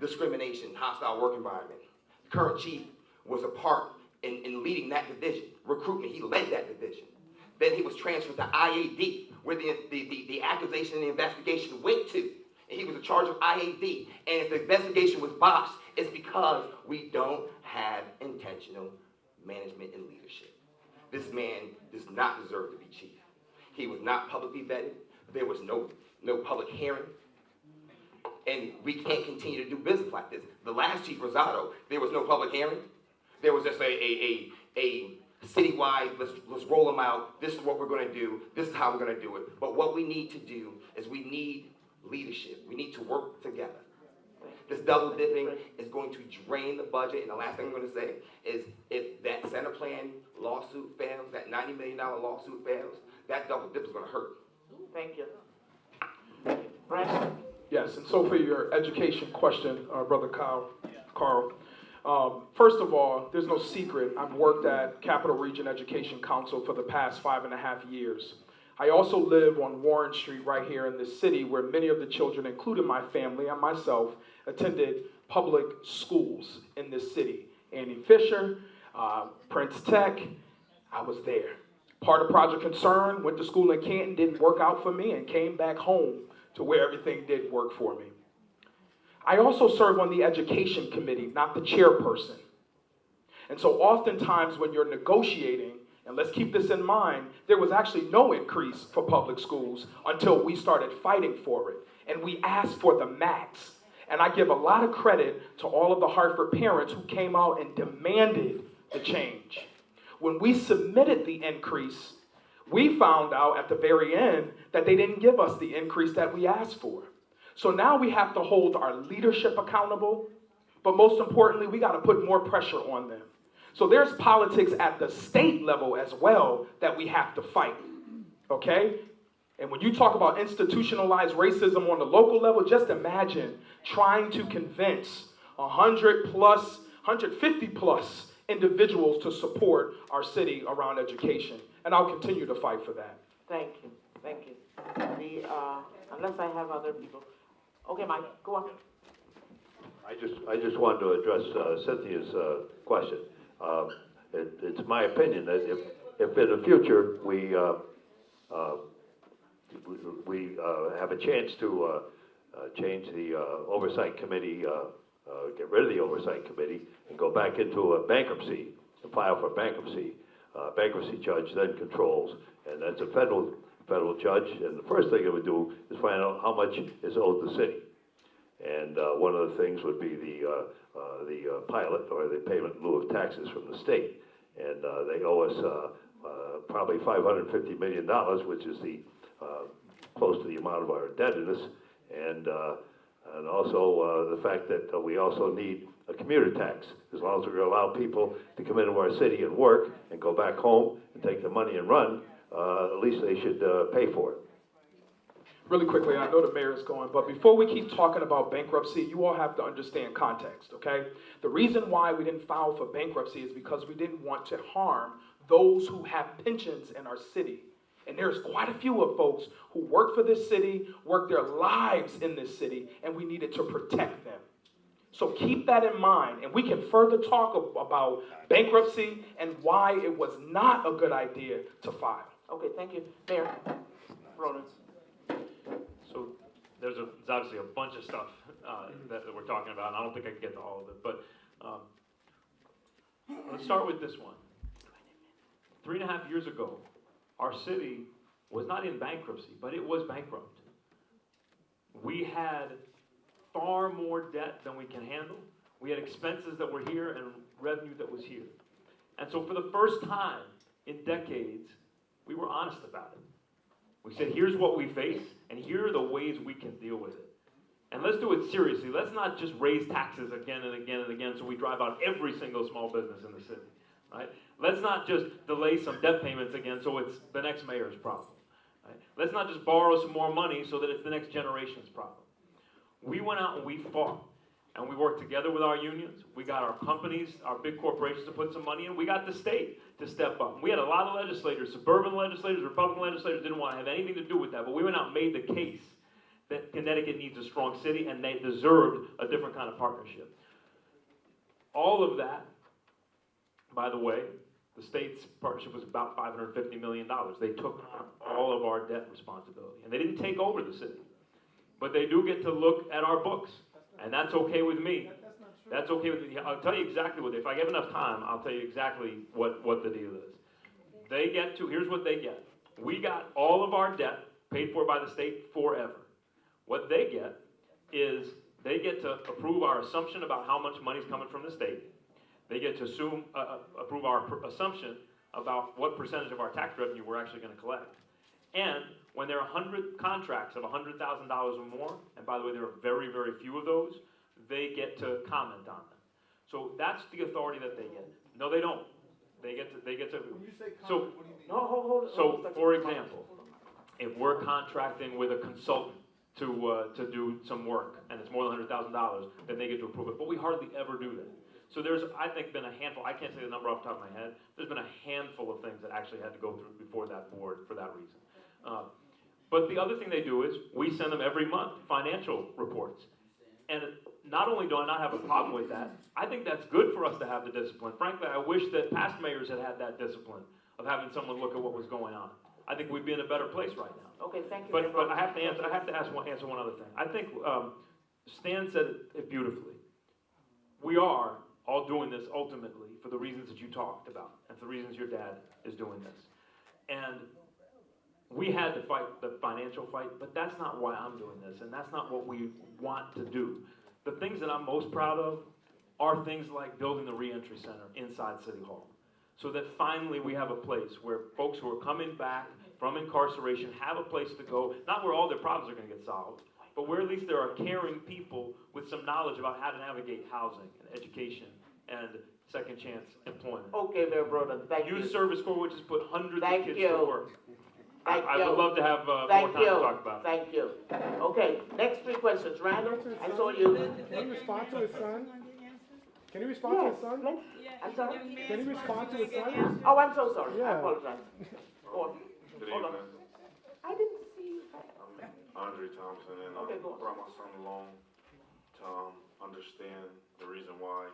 discrimination, hostile work environment. The current chief was a part in leading that division. Recruitment, he led that division. Then he was transferred to IAD, where the accusation and the investigation went to. And he was in charge of IAD. And if the investigation was botched, it's because we don't have intentional management and leadership. This man does not deserve to be chief. He was not publicly vetted. There was no public hearing. And we can't continue to do business like this. The last chief, Rosado, there was no public hearing. There was just a citywide, let's roll them out, this is what we're gonna do, this is how we're gonna do it. But what we need to do is we need leadership. We need to work together. This double dipping is going to drain the budget, and the last thing I'm gonna say is if that center plan lawsuit fails, that $90 million lawsuit fails, that double dip is gonna hurt. Thank you. Brandon? Yes, and so for your education question, Brother Carl, first of all, there's no secret. I've worked at Capital Region Education Council for the past 5.5 years. I also live on Warren Street right here in this city where many of the children, including my family and myself, attended public schools in this city. Annie Fisher, Prince Tech, I was there. Part of Project Concern, went to school in Canton, didn't work out for me, and came back home to where everything did work for me. I also serve on the education committee, not the chairperson. And so oftentimes when you're negotiating, and let's keep this in mind, there was actually no increase for public schools until we started fighting for it. And we asked for the max. And I give a lot of credit to all of the Hartford parents who came out and demanded the change. When we submitted the increase, we found out at the very end that they didn't give us the increase that we asked for. So now we have to hold our leadership accountable, but most importantly, we got to put more pressure on them. So there's politics at the state level as well that we have to fight, okay? And when you talk about institutionalized racism on the local level, just imagine trying to convince 150 plus individuals to support our city around education. And I'll continue to fight for that. Thank you. Thank you. Unless I have other people. Okay, Mike, go on. I just wanted to address Cynthia's question. It's my opinion that if in the future we have a chance to change the oversight committee, get rid of the oversight committee, and go back into a bankruptcy, and file for bankruptcy. Bankruptcy judge then controls, and that's a federal judge. And the first thing it would do is find out how much is owed the city. And one of the things would be the pilot or the payment in lieu of taxes from the state. And they owe us probably $550 million, which is close to the amount of our indebtedness. And also the fact that we also need a commuter tax. As long as we're going to allow people to come into our city and work and go back home and take the money and run, at least they should pay for it. Really quickly, I know the mayor is going, but before we keep talking about bankruptcy, you all have to understand context, okay? The reason why we didn't file for bankruptcy is because we didn't want to harm those who have pensions in our city. And there's quite a few of folks who work for this city, work their lives in this city, and we needed to protect them. So keep that in mind, and we can further talk about bankruptcy and why it was not a good idea to file. Okay, thank you. Mayor Ronan. So there's obviously a bunch of stuff that we're talking about, and I don't think I can get to all of it, but let's start with this one. 3.5 years ago, our city was not in bankruptcy, but it was bankrupt. We had far more debt than we can handle. We had expenses that were here and revenue that was here. And so for the first time in decades, we were honest about it. We said, here's what we face, and here are the ways we can deal with it. And let's do it seriously. Let's not just raise taxes again and again and again so we drive out every single small business in the city, right? Let's not just delay some debt payments again so it's the next mayor's problem. Right? Let's not just borrow some more money so that it's the next generation's problem. We went out and we fought, and we worked together with our unions. We got our companies, our big corporations to put some money in. We got the state to step up. We had a lot of legislators, suburban legislators, Republican legislators didn't want to have anything to do with that, but we went out and made the case that Connecticut needs a strong city, and they deserved a different kind of partnership. All of that, by the way, the state's partnership was about $550 million. They took on all of our debt responsibility, and they didn't take over the city. But they do get to look at our books, and that's okay with me. That's okay with me. I'll tell you exactly what, if I have enough time, I'll tell you exactly what the deal is. They get to, here's what they get. We got all of our debt paid for by the state forever. What they get is they get to approve our assumption about how much money is coming from the state. They get to approve our assumption about what percentage of our tax revenue we're actually going to collect. And when there are 100 contracts of $100,000 or more, and by the way, there are very, very few of those, they get to comment on them. So that's the authority that they get. No, they don't. They get to. When you say So, comment, what do you mean? No, hold so for example, if we're contracting with a consultant to do some work, and it's more than $100,000, then they get to approve it. But we hardly ever do that. So there's, I think, been a handful. I can't say the number off the top of my head. There's been a handful of things that actually had to go through before that board for that reason. But the other thing they do is we send them every month financial reports. And not only do I not have a problem with that, I think that's good for us to have the discipline. Frankly, I wish that past mayors had had that discipline of having someone look at what was going on. I think we'd be in a better place right now. Okay, thank you. But I have to answer one other thing. I think Stan said it beautifully. We are all doing this ultimately for the reasons that you talked about and for the reasons your dad is doing this. And we had to fight the financial fight, but that's not why I'm doing this, and that's not what we want to do. The things that I'm most proud of are things like building the reentry center inside City Hall, so that finally we have a place where folks who are coming back from incarceration have a place to go, not where all their problems are going to get solved, but where at least there are caring people with some knowledge about how to navigate housing and education and second chance employment. Okay, Mayor Broden, thank you. Youth Service Corps, which has put hundreds Thank of kids you. to work. Thank I you. would love to have more Thank time you. to talk about it. Thank you. Okay, next three questions. Randall, I saw you. Can you respond to his son? Can you respond Yes, to his son? I'm sorry? Can you respond to his son? Oh, I'm so sorry. I Yeah. apologize. Go on. Good Hold on. evening. I didn't see you. I'm Andre Thompson, and I Okay, go on. brought my son along to understand the reason why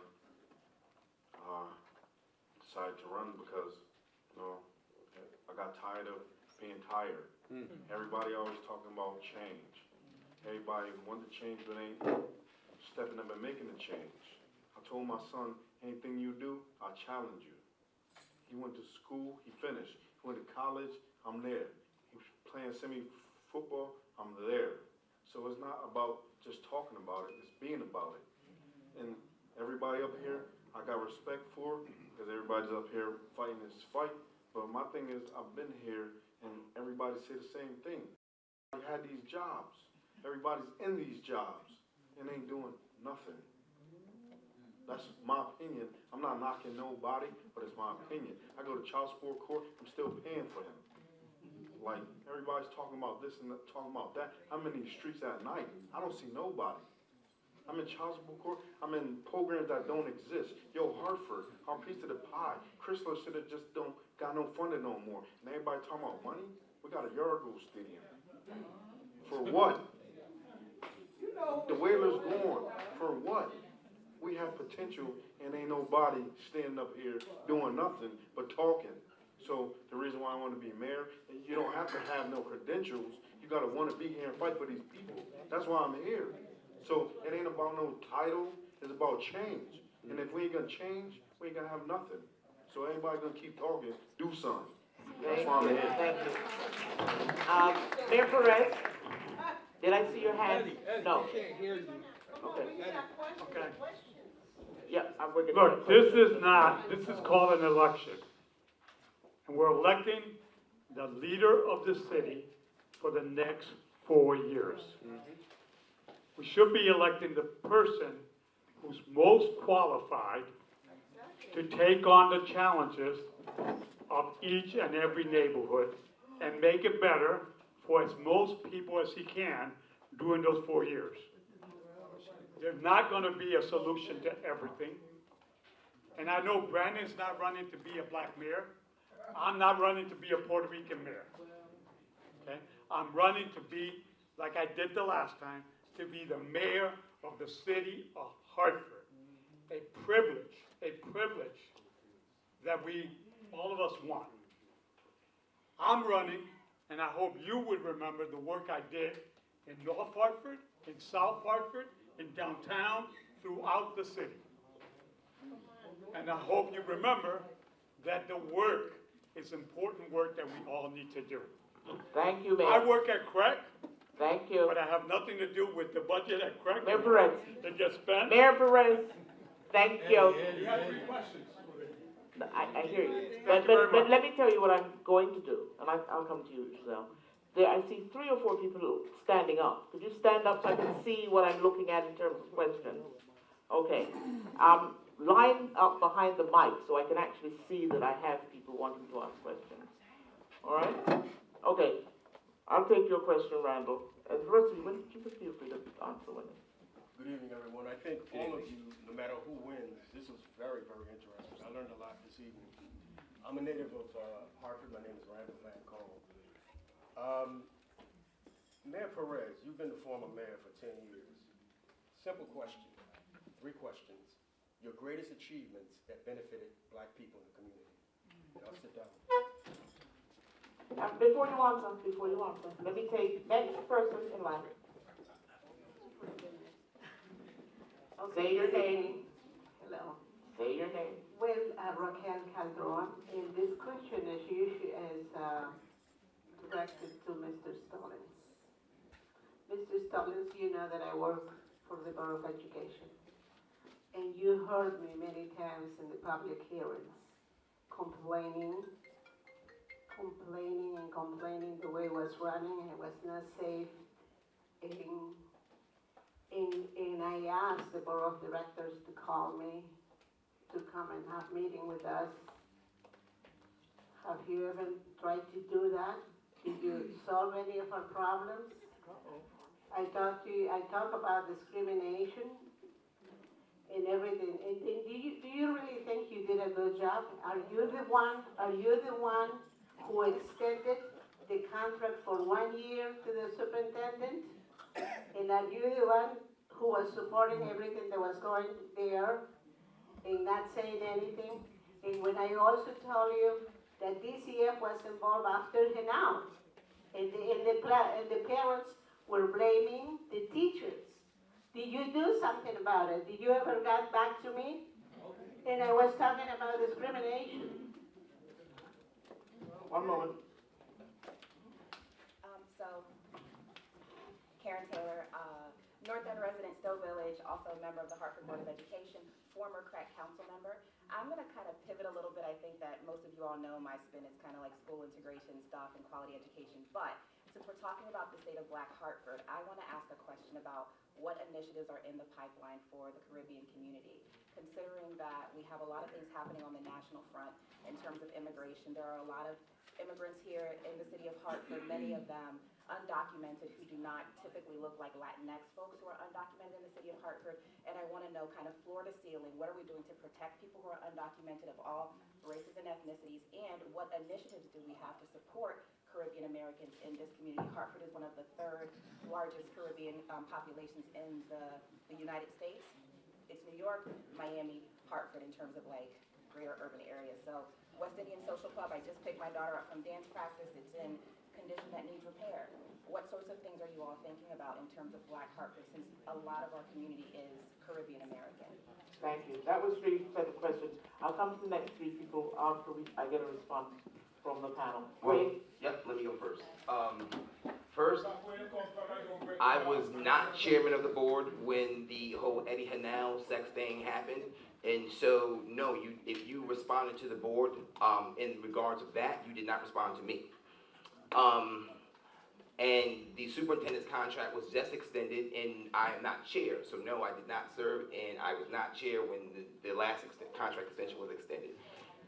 I decided to run because, you know, I got tired of being tired. Everybody always talking about change. Everybody want to change, but ain't stepping up and making a change. I told my son, anything you do, I challenge you. He went to school, he finished. He went to college, I'm there. He was playing semi-football, I'm there. So it's not about just talking about it, it's being about it. And everybody up here, I got respect for, because everybody's up here fighting this fight. But my thing is, I've been here, and everybody say the same thing. I had these jobs. Everybody's in these jobs, and ain't doing nothing. That's my opinion. I'm not knocking nobody, but it's my opinion. I go to child support court, I'm still paying for him. Like, everybody's talking about this and talking about that. I'm in these streets at night. I don't see nobody. I'm in child support court. I'm in programs that don't exist. Yo, Hartford, our piece of the pie. Chrysler should have just don't got no funding no more. And everybody talking about money? We got a Yargo Stadium. For what? The Whalers gone. For what? We have potential and ain't nobody standing up here doing nothing but talking. So the reason why I want to be mayor, you don't have to have no credentials. You got to want to be here and fight for these people. That's why I'm here. So it ain't about no title. It's about change. And if we ain't going to change, we ain't going to have nothing. So everybody going to keep talking, do something. That's why I'm here. Thank you. Mayor Perez, did I see your hand? No. Can't hear you. Okay. Okay. Yep, I'm working. Look, this is called an election. And we're electing the leader of the city for the next 4 years. We should be electing the person who's most qualified to take on the challenges of each and every neighborhood and make it better for as most people as he can during those 4 years. There's not going to be a solution to everything. And I know Brandon's not running to be a black mayor. I'm not running to be a Puerto Rican mayor. Okay? I'm running to be, like I did the last time, to be the mayor of the city of Hartford. A privilege that all of us want. I'm running, and I hope you would remember the work I did in North Hartford, in South Hartford, in downtown, throughout the city. And I hope you remember that the work is important work that we all need to do. Thank you, Mayor. I work at CREC. Thank you. But I have nothing to do with the budget at CREC. Mayor Perez. That gets spent. Mayor Perez, thank you. You had 3 questions. I hear you. Thank you very But much. let me tell you what I'm going to do, and I'll come to you, Giselle. There, I see 3 or 4 people standing up. Could you stand up so I can see what I'm looking at in terms of questions? Okay. Line up behind the mic so I can actually see that I have people wanting to ask questions. All right? Okay. I'll take your question, Randall. And the rest of you, you can feel free to answer when. Good evening, everyone. I think all of you, no matter who wins, this was very, very interesting. I learned a lot this evening. I'm a native of Hartford. My name is Randall McCauley. Mayor Perez, you've been the former mayor for 10 years. Simple question, 3 questions. Your greatest achievements that benefited black people in the community. I'll sit down. Before you answer, let me take next person in line. Say your name. Hello. Say your name. Well, Raquel Calderon, and this question is usually directed to Mr. Stallings. Mr. Stallings, you know that I work for the Borough of Education, and you heard me many times in the public hearings complaining the way it was running, and it was not safe. And I asked the Board of Directors to call me to come and have a meeting with us. Have you ever tried to do that? Did you solve any of our problems? I talk about discrimination and everything. And do you really think you did a good job? Are you the one who extended the contract for 1 year to the superintendent? And are you the one who was supporting everything that was going there and not saying anything? And when I also told you that DCF was involved after and out, and the parents were blaming the teachers. Did you do something about it? Did you ever get back to me? And I was talking about discrimination. One moment. Karen Taylor, North End resident, Stowe Village, also a member of the Hartford Board of Education, former crack council member. I'm going to kind of pivot a little bit. I think that most of you all know my spin is kind of like school integration stuff and quality education. But since we're talking about the state of Black Hartford, I want to ask a question about what initiatives are in the pipeline for the Caribbean community. Considering that we have a lot of things happening on the national front in terms of immigration, there are a lot of immigrants here in the city of Hartford, many of them undocumented, who do not typically look like Latinx folks who are undocumented in the city of Hartford. And I want to know, kind of floor to ceiling, what are we doing to protect people who are undocumented of all races and ethnicities, and what initiatives do we have to support Caribbean Americans in this community? Hartford is one of the 3rd largest Caribbean populations in the United States. It's New York, Miami, Hartford in terms of like greater urban areas. So West Indian Social Club, I just picked my daughter up from dance practice. It's in condition that needs repair. What sorts of things are you all thinking about in terms of Black Hartford, since a lot of our community is Caribbean American? Thank you. That was 3 set of questions. I'll come to the next 3 people after I get a response from the panel. Well, yep, let me go first. First, I was not chairman of the board when the whole Eddie Hanel sex thing happened. And so, no, if you responded to the board in regards of that, you did not respond to me. And the superintendent's contract was just extended, and I am not chair. So no, I did not serve, and I was not chair when the last contract extension was extended.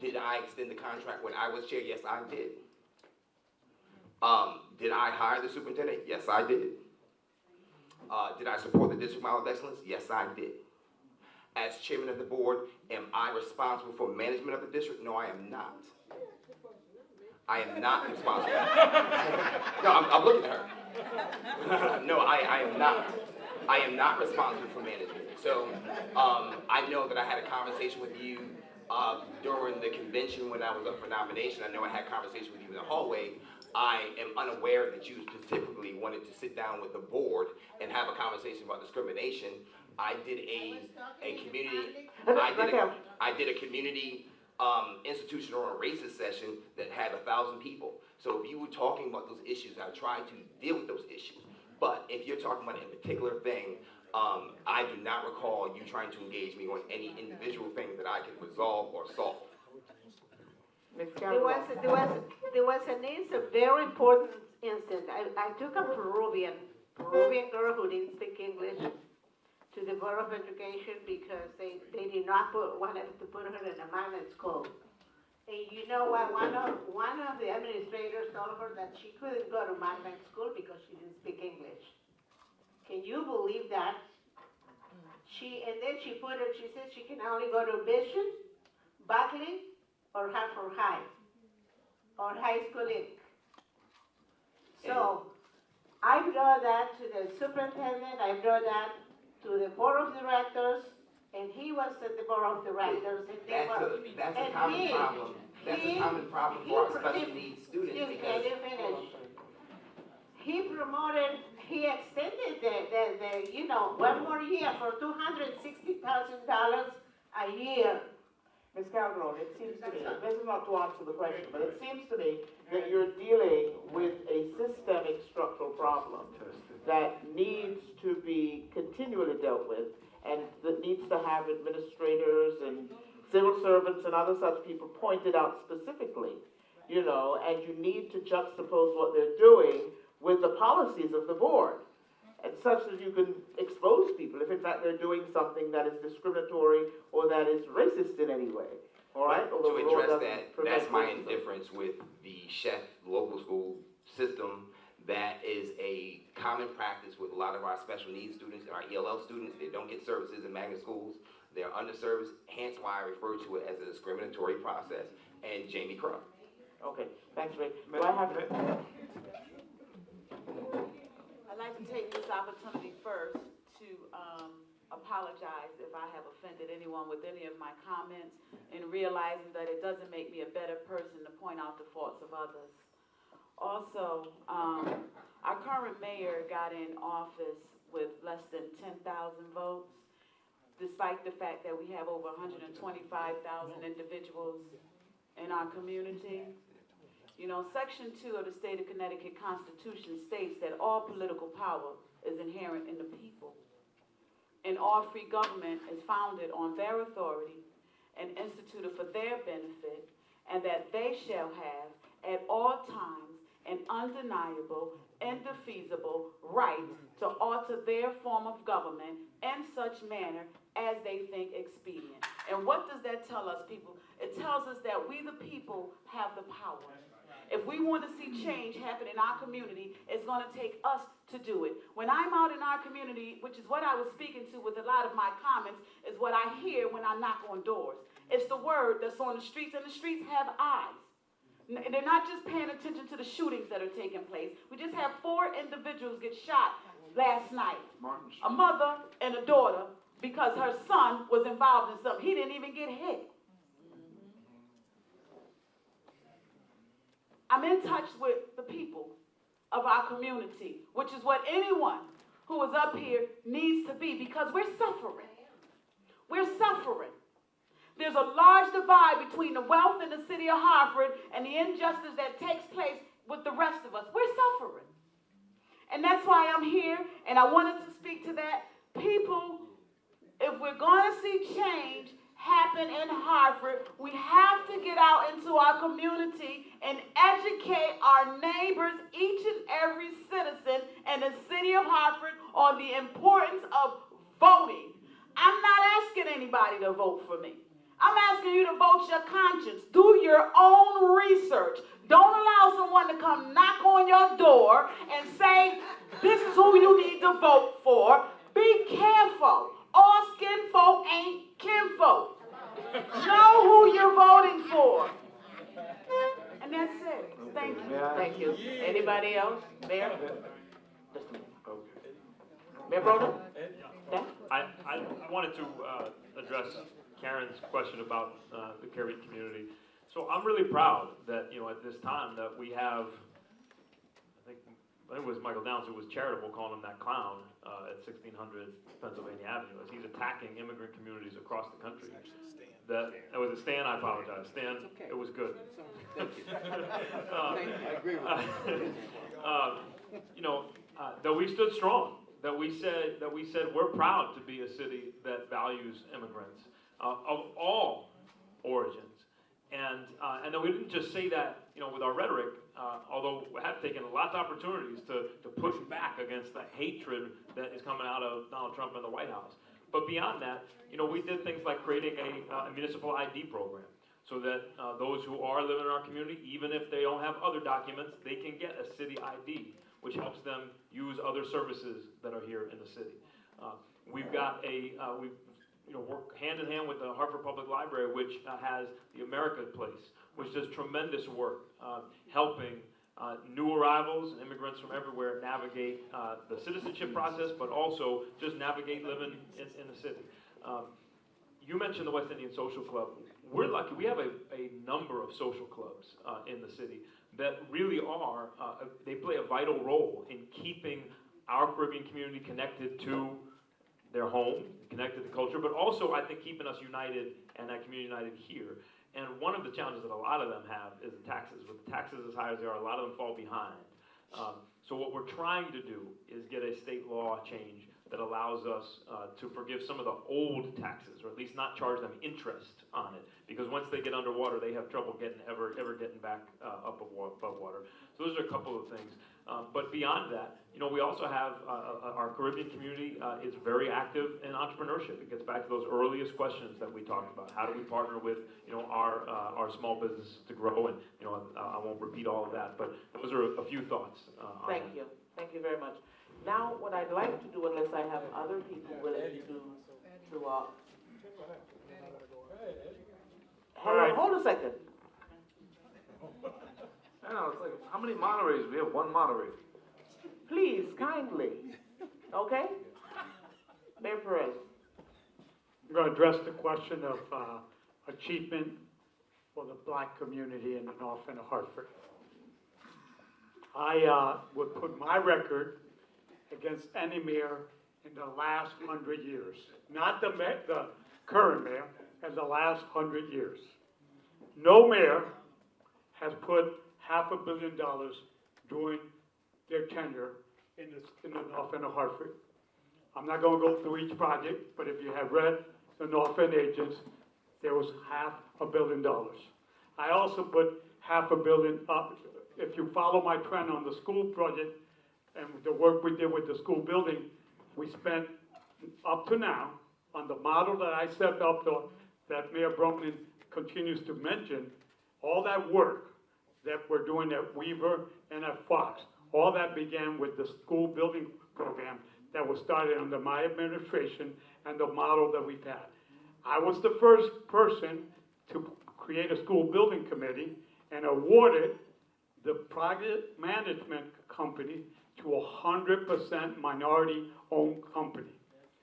Did I extend the contract when I was chair? Yes, I did. Did I hire the superintendent? Yes, I did. Did I support the District Model of Excellence? Yes, I did. As chairman of the board, am I responsible for management of the district? No, I am not. I am not responsible. No, I'm looking at her. No, I am not. I am not responsible for management. So I know that I had a conversation with you during the convention when I was up for nomination. I know I had a conversation with you in the hallway. I am unaware that you specifically wanted to sit down with the board and have a conversation about discrimination. I did a community. I did a community institutional or racist session that had 1,000 people. So if you were talking about those issues, I tried to deal with those issues. But if you're talking about a particular thing, I do not recall you trying to engage me on any individual thing that I could resolve or solve. There was an incident, very important incident. I took a Peruvian girl who didn't speak English to the Board of Education because they did not wanted to put her in a magnet school. And you know what? One of the administrators told her that she couldn't go to magnet school because she didn't speak English. Can you believe that? And then she said she can only go to Bishop, Buckley, or Hartford High, or High School Inc. So, I brought that to the superintendent, I brought that to the board of directors, and he was at the board of directors, and they were. That's a common problem. That's a common problem for our special needs students. Excuse me, I didn't finish. He extended the one more year for $260,000 a year. Ms. Calderon, it seems to me, this is not to answer the question, but it seems to me that you're dealing with a systemic structural problem that needs to be continually dealt with, and that needs to have administrators and civil servants and other such people pointed out specifically, and you need to juxtapose what they're doing with the policies of the board, and such that you can expose people if in fact they're doing something that is discriminatory or that is racist in any way. All right? To address that, that's my indifference with the chef local school system. That is a common practice with a lot of our special needs students and our ELL students. They don't get services in magnet schools. They're underserviced, hence why I refer to it as a discriminatory process. And Jamie Crow. Okay, thanks, Ray. Do I have I'd like to take this opportunity first to apologize if I have offended anyone with any of my comments, and realizing that it doesn't make me a better person to point out the faults of others. Also, our current mayor got in office with less than 10,000 votes, despite the fact that we have over 125,000 individuals in our community. Section 2 of the State of Connecticut Constitution states that all political power is inherent in the people, and all free government is founded on their authority and instituted for their benefit, and that they shall have at all times an undeniable, indefeasible right to alter their form of government in such manner as they think expedient. And what does that tell us, people? It tells us that we the people have the power. If we want to see change happen in our community, it's going to take us to do it. When I'm out in our community, which is what I was speaking to with a lot of my comments, is what I hear when I knock on doors. It's the word that's on the streets, and the streets have eyes. They're not just paying attention to the shootings that are taking place. We just had 4 individuals get shot last night. A mother and a daughter, because her son was involved in something. He didn't even get hit. I'm in touch with the people of our community, which is what anyone who is up here needs to be, because we're suffering. We're suffering. There's a large divide between the wealth in the city of Hartford and the injustice that takes place with the rest of us. We're suffering. And that's why I'm here, and I wanted to speak to that. People, if we're going to see change happen in Hartford, we have to get out into our community and educate our neighbors, each and every citizen in the city of Hartford, on the importance of voting. I'm not asking anybody to vote for me. I'm asking you to vote your conscience. Do your own research. Don't allow someone to come knock on your door and say, this is who you need to vote for. Be careful. All skin folk ain't kinfolk. Know who you're voting for. And that's it. Thank you. Thank you. Anybody else? Mayor? Mayor Broden? I wanted to address Karen's question about the Caribbean community. So I'm really proud that, at this time that we have, I think it was Michael Downs who was charitable calling him that clown at 1600 Pennsylvania Avenue, as he's attacking immigrant communities across the country. It was a Stan, I apologize. Stan, it was good. Thank you. I agree with you. That we stood strong, that we said we're proud to be a city that values immigrants of all origins, And then we didn't just say that, with our rhetoric, although we have taken lots of opportunities to push back against the hatred that is coming out of Donald Trump and the White House. But beyond that, we did things like creating a municipal ID program so that those who are living in our community, even if they don't have other documents, they can get a city ID, which helps them use other services that are here in the city. We've got we've work hand in hand with the Hartford Public Library, which has the America Place, which does tremendous work helping new arrivals and immigrants from everywhere navigate the citizenship process, but also just navigate living in the city. You mentioned the West Indian Social Club. We're lucky. We have a number of social clubs in the city that really are, they play a vital role in keeping our Caribbean community connected to their home, connected to culture, but also, I think, keeping us united and that community united here. And one of the challenges that a lot of them have is the taxes. With the taxes as high as they are, a lot of them fall behind. So what we're trying to do is get a state law change that allows us to forgive some of the old taxes, or at least not charge them interest on it. Because once they get underwater, they have trouble ever getting back above water. So those are a couple of things. But beyond that, we also have our Caribbean community is very active in entrepreneurship. It gets back to those earliest questions that we talked about. How do we partner with our small business to grow? And I won't repeat all of that, but those are a few thoughts. Thank you. Thank you very much. Now, what I'd like to do, unless I have other people willing to hold a second. I know, it's like, how many moderators? We have one moderator. Please, kindly. Okay? Mayor Perez. I'm going to address the question of achievement for the black community in the north end of Hartford. I would put my record against any mayor in the last 100 years. Not the current mayor, in the last 100 years. No mayor has put $500 million during their tenure in the north end of Hartford. I'm not going to go through each project, but if you have read the North End Agents, there was $500 million. I also put $500 million up. If you follow my trend on the school project and the work we did with the school building, we spent up to now on the model that I set up that Mayor Brumlin continues to mention, all that work that we're doing at Weaver and at Fox, all that began with the school building program that was started under my administration and the model that we've had. I was the first person to create a school building committee and awarded the project management company to a 100% minority-owned company.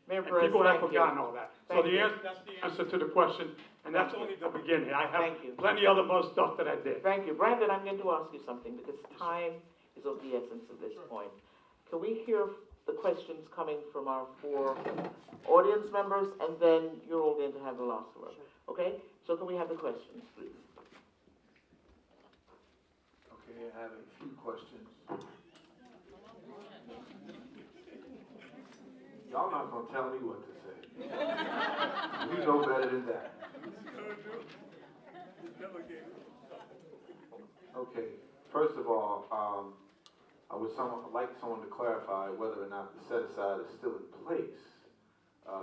Mayor And Perez, people have thank forgotten you. all that. Thank So you. that's the answer to the question, and that's only the beginning. I have Thank you. plenty other more stuff that I did. Thank you. Brandon, I'm going to ask you something because time is of the essence at this point. Can we hear the questions coming from our 4 audience members, and then you're all going to have the last word. Okay? So can we have the questions, please? Okay, I have a few questions. Y'all not gonna tell me what to say. You know better than that. Okay, first of all, I would like someone to clarify whether or not the set-aside is still in place,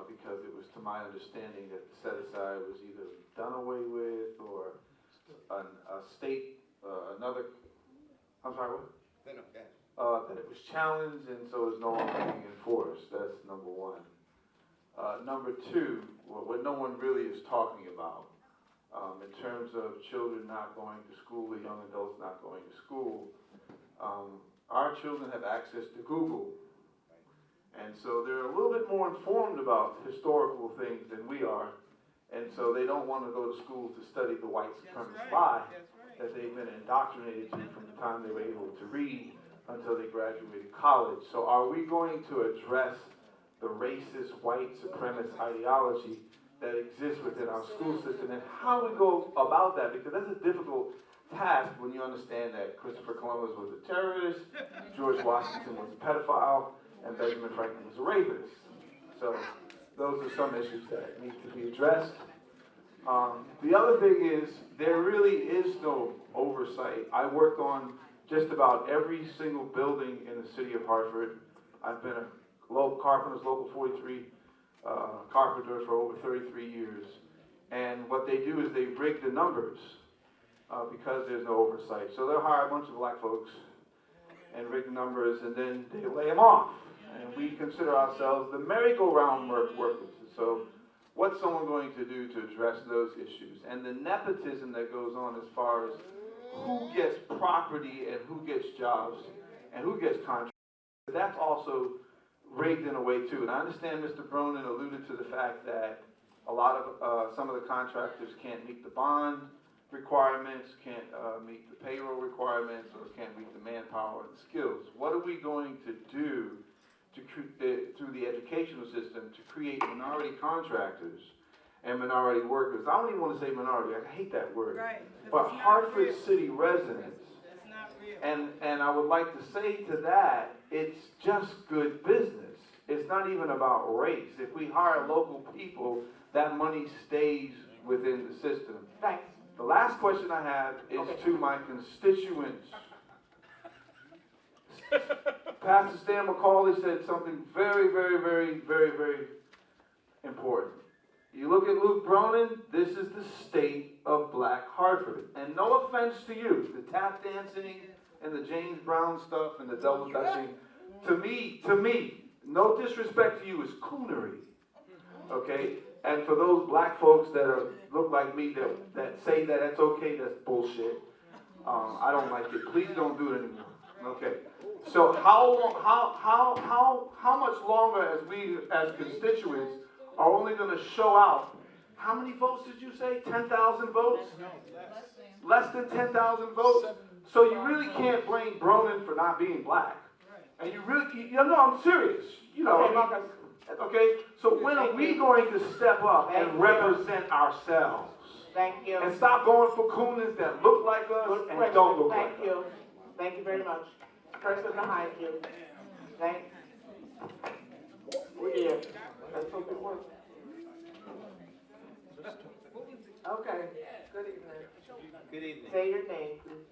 because it was to my understanding that the set-aside was either done away with or a state, I'm sorry, what? No, go ahead. That it was challenged and so it's no longer being enforced. That's number one. Number two, what no one really is talking about, in terms of children not going to school or young adults not going to school, our children have access to Google. And so they're a little bit more informed about historical things than we are. And so they don't want to go to school to study the white supremacist lie that they've been indoctrinated to from the time they were able to read until they graduated college. So are we going to address the racist white supremacist ideology that exists within our school system, and how we go about that? Because that's a difficult task when you understand that Christopher Columbus was a terrorist, George Washington was a pedophile, and Benjamin Franklin was a rapist. So those are some issues that need to be addressed. The other thing is, there really is no oversight. I worked on just about every single building in the city of Hartford. I've been a Carpenter's Local 43 carpenter for over 33 years. And what they do is they rig the numbers because there's no oversight. So they'll hire a bunch of black folks and rig the numbers, and then they lay them off. And we consider ourselves the merry-go-round workers. So what's someone going to do to address those issues? And the nepotism that goes on as far as who gets property and who gets jobs and who gets contracts, that's also rigged in a way too. And I understand Mr. Bronin alluded to the fact that a lot of some of the contractors can't meet the bond requirements, can't meet the payroll requirements, or can't meet the manpower and skills. What are we going to do to through the educational system to create minority contractors and minority workers? I don't even want to say minority, I hate that word. Right. But Hartford City residents. It's not real. And I would like to say to that, it's just good business. It's not even about race. If we hire local people, that money stays within the system. Thanks. The last question I have is to my constituents. Pastor Stan McCauley said something very, very, very, very, very important. You look at Luke Bronin, this is the state of Black Hartford. And no offense to you, the tap dancing and the James Brown stuff and the double dutching, to me, no disrespect to you, is coonery. Okay? And for those black folks that look like me that say that it's okay, that's bullshit. I don't like it. Please don't do it anymore. Okay. So how much longer as we as constituents are only going to show out? How many votes did you say? 10,000 votes? Less than 10,000 votes? So you really can't blame Bronin for not being black. And you really, I'm serious. Okay, so when are we going to step up and represent ourselves? Thank you. And stop going for cooners that look like us and don't look like us. Thank you. Thank you very much. Person behind you. Thanks. We're here. Let's hope it works. Okay. Good evening. Good evening. Say your name, please.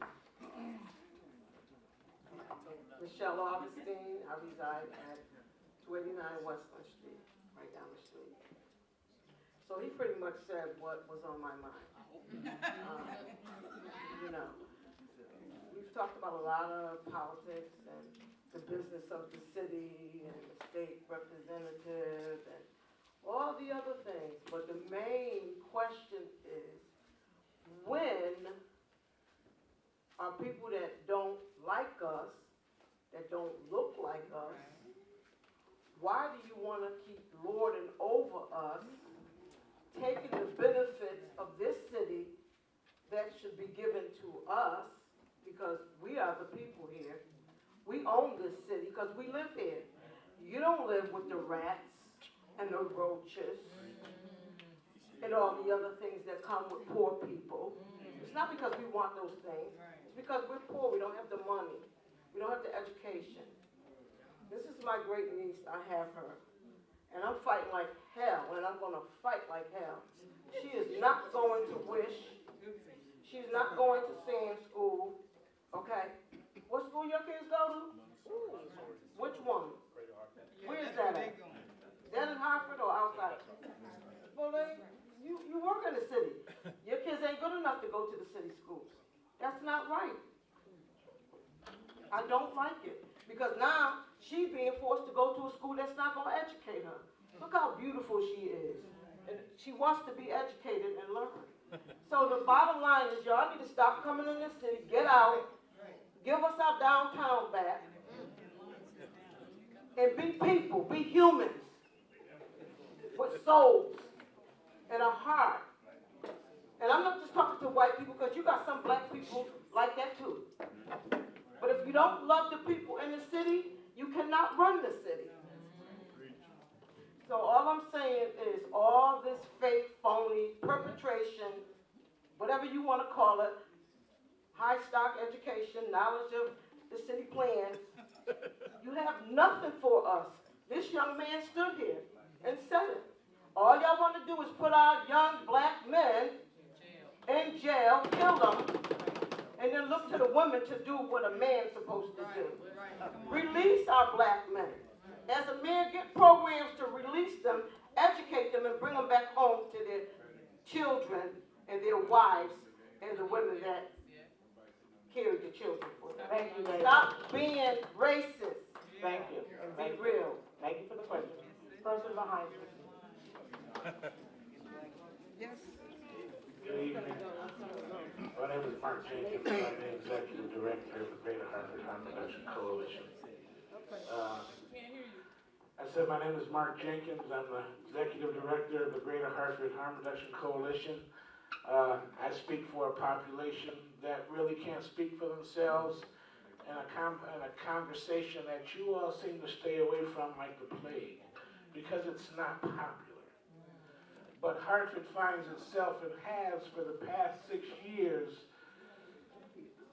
Michelle Augustine. I reside at 289 Westland Street, right down the street. So he pretty much said what was on my mind. We've talked about a lot of politics and the business of the city and the state representative and all the other things. But the main question is, when are people that don't like us, that don't look like us, why do you want to keep lording over us, taking the benefits of this city that should be given to us, because we are the people here. We own this city because we live here. You don't live with the rats and the roaches and all the other things that come with poor people. It's not because we want those things. It's because we're poor. We don't have the money. We don't have the education. This is my great niece. I have her. And I'm fighting like hell, and I'm going to fight like hell. She is not going to wish. She's not going to sing school. Okay? What school your kids go to? Which one? Where is that at? Is that in Hartford or outside? Well, you work in the city. Your kids ain't good enough to go to the city schools. That's not right. I don't like it. Because now she's being forced to go to a school that's not going to educate her. Look how beautiful she is. And she wants to be educated and learn. So the bottom line is, y'all need to stop coming in this city, get out, give us our downtown back, and be people, be humans, with souls and a heart. And I'm not just talking to white people, because you got some black people like that too. But if you don't love the people in the city, you cannot run the city. So all I'm saying is, all this fake, phony perpetration, whatever you want to call it, high stock education, knowledge of the city plans, you have nothing for us. This young man stood here and said it. All y'all want to do is put our young black men in jail, kill them, and then look to the women to do what a man's supposed to do. Release our black men. As a man, get programs to release them, educate them, and bring them back home to their children and their wives and the women that carry the children for them. Thank you, lady. Stop being racist. Thank you. And be real. Thank you for the question. Person behind you. Yes. Good evening. My name is Mark Jenkins. I'm the Executive Director of the Greater Hartford Harm Reduction Coalition. I said my name is Mark Jenkins. I'm the Executive Director of the Greater Hartford Harm Reduction Coalition. I speak for a population that really can't speak for themselves, and a conversation that you all seem to stay away from like the plague, because it's not popular. But Hartford finds itself, and has for the past 6 years,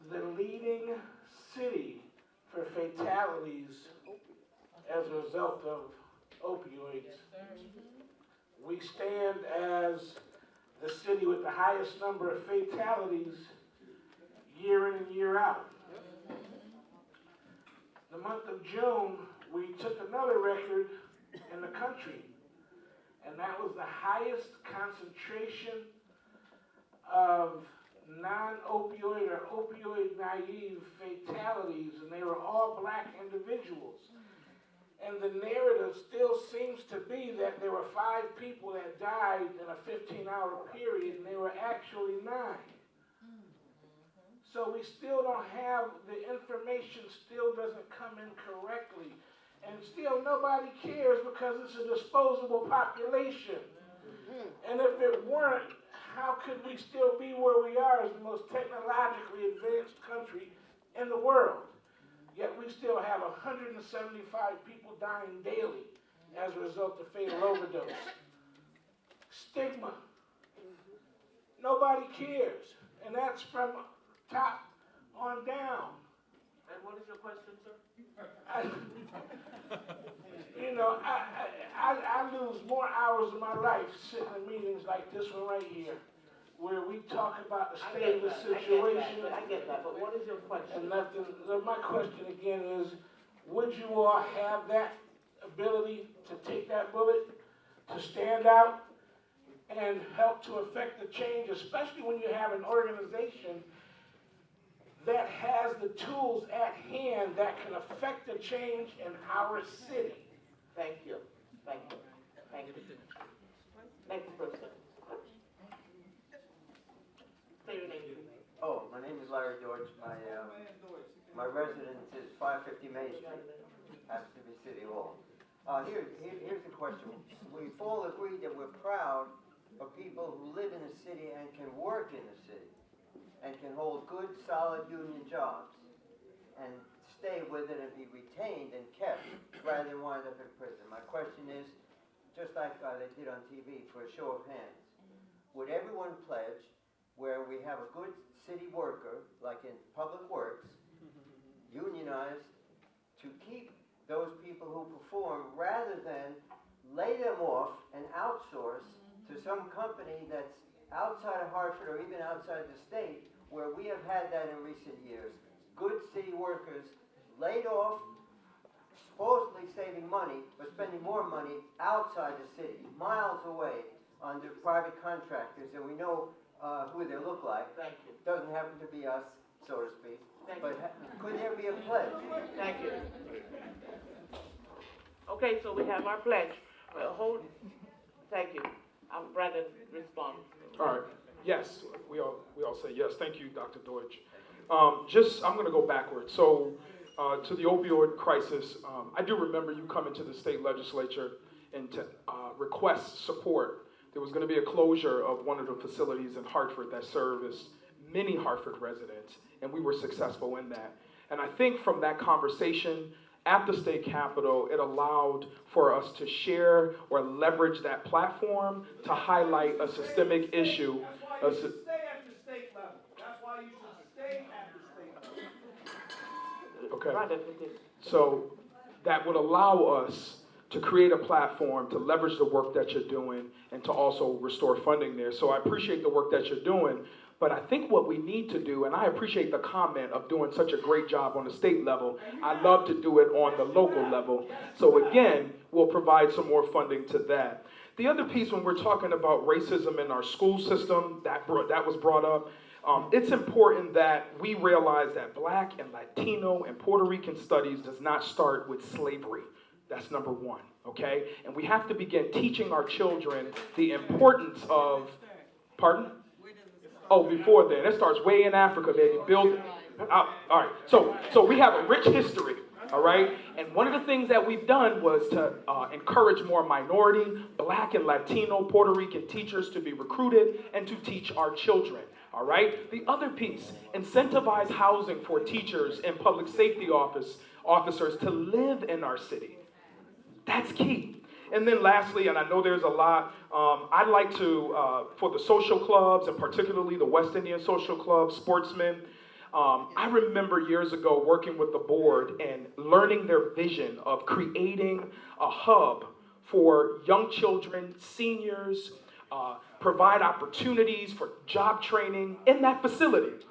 the leading city for fatalities as a result of opioids. We stand as the city with the highest number of fatalities year in and year out. The month of June, we took another record in the country, and that was the highest concentration of non-opioid or opioid-naive fatalities, and they were all black individuals. And the narrative still seems to be that there were 5 people that died in a 15-hour period, and they were actually 9. So we still don't have, the information still doesn't come in correctly. And still nobody cares because it's a disposable population. And if it weren't, how could we still be where we are as the most technologically advanced country in the world? Yet we still have 175 people dying daily as a result of fatal overdose. Stigma. Nobody cares. And that's from top on down. And what is your question, sir? I lose more hours of my life sitting in meetings like this one right here, where we talk about the state of the situation. I get that, but what is your question? And nothing. My question again is, would you all have that ability to take that bullet, to stand out, and help to affect the change, especially when you have an organization that has the tools at hand that can affect the change in our city? Thank you. Thank you. Thank you. Next person. Say your name, please. Oh, my name is Larry Deutsch. My residence is 550 Main Street. Happens to be City Hall. Here's the question. We've all agreed that we're proud of people who live in the city and can work in the city and can hold good, solid union jobs and stay with it and be retained and kept rather than wind up in prison. My question is, just like they did on TV, for a show of hands, would everyone pledge where we have a good city worker, like in Public Works, unionized, to keep those people who perform rather than lay them off and outsource to some company that's outside of Hartford or even outside the state, where we have had that in recent years? Good city workers laid off, supposedly saving money, but spending more money outside the city, miles away, under private contractors, and we know who they look like. Thank you. Doesn't happen to be us, so to speak. Thank But you. could there be a pledge? Thank you. Okay, so we have our pledge. Thank you. Brandon, respond. All right. Yes, we all say yes. Thank you, Dr. Deutsch. I'm going to go backwards. So, to the opioid crisis, I do remember you coming to the state legislature and to request support. There was going to be a closure of one of the facilities in Hartford that serviced many Hartford residents, and we were successful in that. And I think from that conversation at the state capitol, it allowed for us to share or leverage that platform to highlight a systemic issue. That's why you should stay at the state level. That's why you should stay at the state level. Okay. So that would allow us to create a platform, to leverage the work that you're doing, and to also restore funding there. So I appreciate the work that you're doing, but I think what we need to do, and I appreciate the comment of doing such a great job on the state level, I love to do it on the local level. So again, we'll provide some more funding to that. The other piece, when we're talking about racism in our school system, that was brought up, it's important that we realize that Black and Latino and Puerto Rican studies does not start with slavery. That's number one, okay? And we have to begin teaching our children the importance of, pardon? Oh, before then. It starts way in Africa, baby. Build, all right, so we have a rich history, all right? And one of the things that we've done was to encourage more minority, Black and Latino, Puerto Rican teachers to be recruited and to teach our children. All right? The other piece, incentivize housing for teachers and public safety officers to live in our city. That's key. And then lastly, and I know there's a lot, I'd like to, for the social clubs, and particularly the West Indian Social Club, sportsmen, I remember years ago working with the board and learning their vision of creating a hub for young children, seniors, provide opportunities for job training in that facility.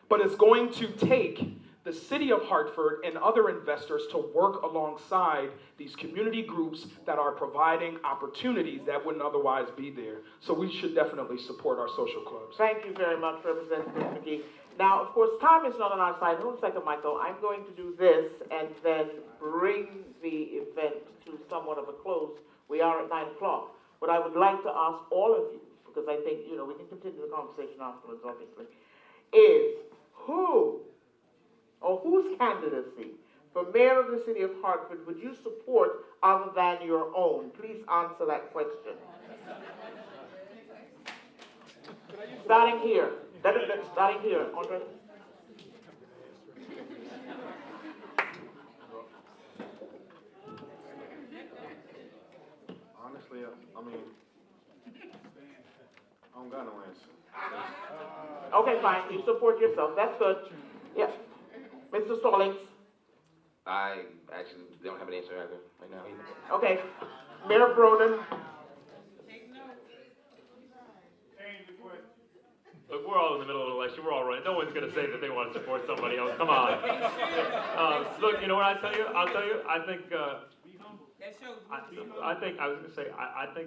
But it's going to take the city of Hartford and other investors to work alongside these community groups that are providing opportunities that wouldn't otherwise be there. So we should definitely support our social clubs. Thank you very much, Representative McGee. Now, of course, time is not on our side. Hold a second, Michael. I'm going to do this and then bring the event to somewhat of a close. We are at 9 o'clock. What I would like to ask all of you, because I think, we can continue the conversation afterwards, obviously, is whose candidacy for mayor of the city of Hartford would you support other than your own? Please answer that question. Starting here. Starting here, Andre. Honestly, I mean, I don't got no answer. Okay, fine. You support yourself. That's good. Yes. Mr. Stallings. I actually don't have an answer either right now either. Okay. Mayor Broden. Look, we're all in the middle of an election. We're all running. No one's going to say that they want to support somebody else. Come on. Look, you know what I'll tell you? I think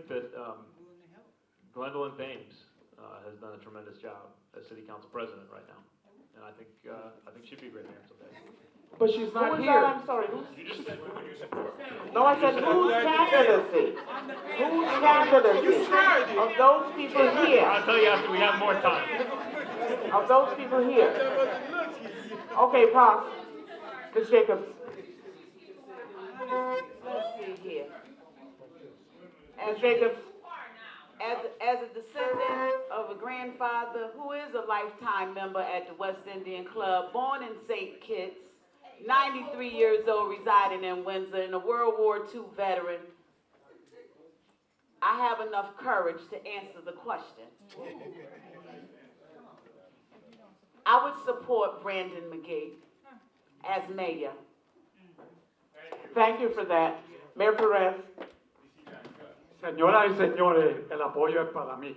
that Gwendolyn Thames has done a tremendous job as city council president right now. And I think she'd be a great mayor someday. But she's not here. I'm sorry. You just said, who would you support? No, I said whose candidacy? Whose candidacy? Of those people here. I'll tell you after we have more time. Of those people here. Okay, pass. Ms. Jacobs. Let's see here. Ms. Jacobs. As a descendant of a grandfather who is a lifetime member at the West Indian Club, born in St. Kitts, 93 years old, residing in Windsor, and a World War II veteran, I have enough courage to answer the question. I would support Brandon McGee as mayor. Thank you for that. Mayor Perez. Señoras y señores, el apoyo es para mí.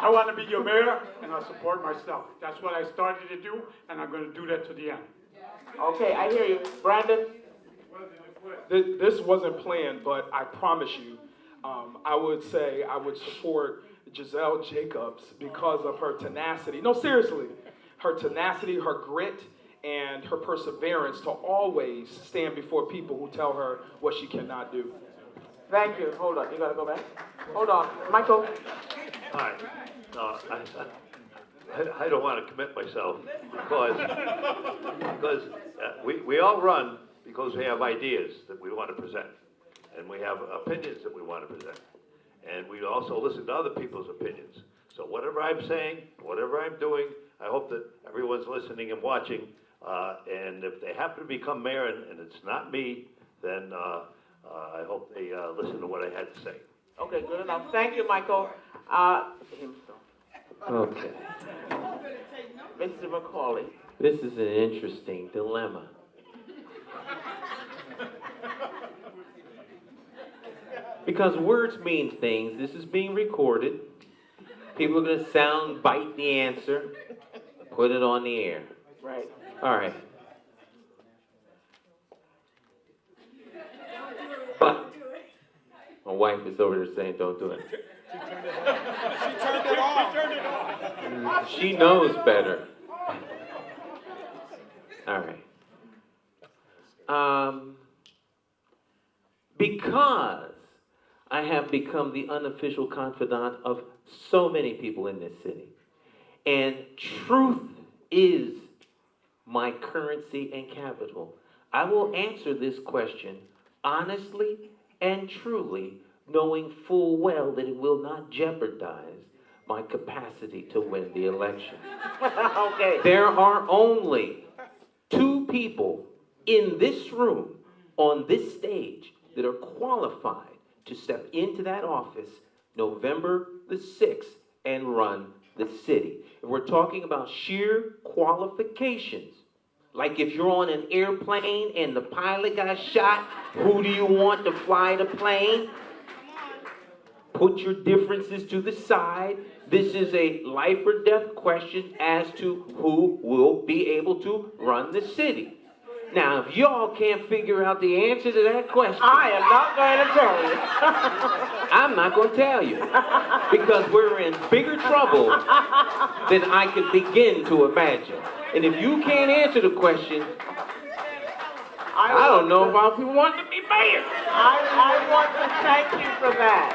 I want to be your mayor, and I support myself. That's what I started to do, and I'm going to do that to the end. Okay, I hear you. Brandon? This wasn't planned, but I promise you, I would say I would support Giselle Jacobs because of her tenacity. No, seriously. Her tenacity, her grit, and her perseverance to always stand before people who tell her what she cannot do. Thank you. Hold on. You got to go back. Hold on. Michael? Hi. I don't want to commit myself because we all run because we have ideas that we want to present, and we have opinions that we want to present, and we also listen to other people's opinions. So whatever I'm saying, whatever I'm doing, I hope that everyone's listening and watching, and if they happen to become mayor and it's not me, then I hope they listen to what I had to say. Okay, good enough. Thank you, Michael. Okay. Mr. McCauley. This is an interesting dilemma. Because words mean things. This is being recorded. People are going to sound bite the answer, put it on the air. Right. All right. But my wife is over there saying, don't do it. She turned it off. She turned it off. She knows better. All right. Because I have become the unofficial confidant of so many people in this city, and truth is my currency and capital, I will answer this question honestly and truly, knowing full well that it will not jeopardize my capacity to win the election. Okay. There are only 2 people in this room, on this stage, that are qualified to step into that office November the 6th and run the city. If we're talking about sheer qualifications, like if you're on an airplane and the pilot got shot, who do you want to fly the plane? Put your differences to the side. This is a life or death question as to who will be able to run the city. Now, if y'all can't figure out the answer to that question, I am not going to tell you. I'm not going to tell you. Because we're in bigger trouble than I could begin to imagine. And if you can't answer the question, I don't know if I'll want to be mayor. I want to thank you for that.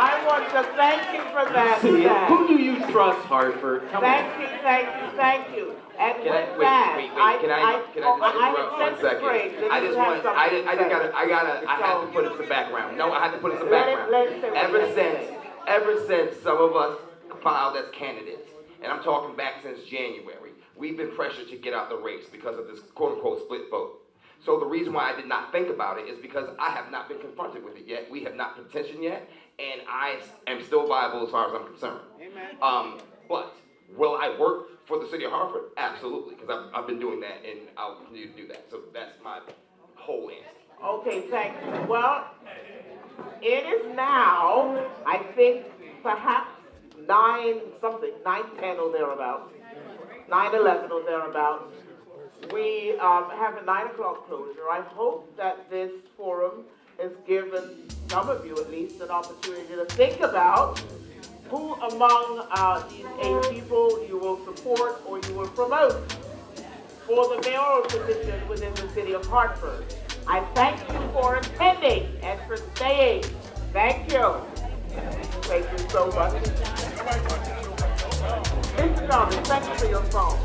I want to thank you for that. Who do you trust, Hartford? Come on. Thank you. And Can I, with that, wait, can I just interrupt 1 second? I have to put it some background. No, I have to put it some background. Ever since some of us filed as candidates, and I'm talking back since January, we've been pressured to get out the race because of this quote-unquote split vote. So the reason why I did not think about it is because I have not been confronted with it yet. We have not petitioned yet, and I am still viable as far as I'm concerned. Amen. But will I work for the city of Hartford? Absolutely, because I've been doing that, and I'll continue to do that. So that's my whole answer. Okay, thank you. Well, it is now, I think, perhaps 9:10 or thereabouts, 9:11 or thereabouts. We have a 9 o'clock closure. I hope that this forum has given some of you at least an opportunity to think about who among these 8 people you will support or you will promote for the mayoral position within the city of Hartford. I thank you for attending and for staying. Thank you. Thank you so much. Mr. Thomas, thank you for your phone.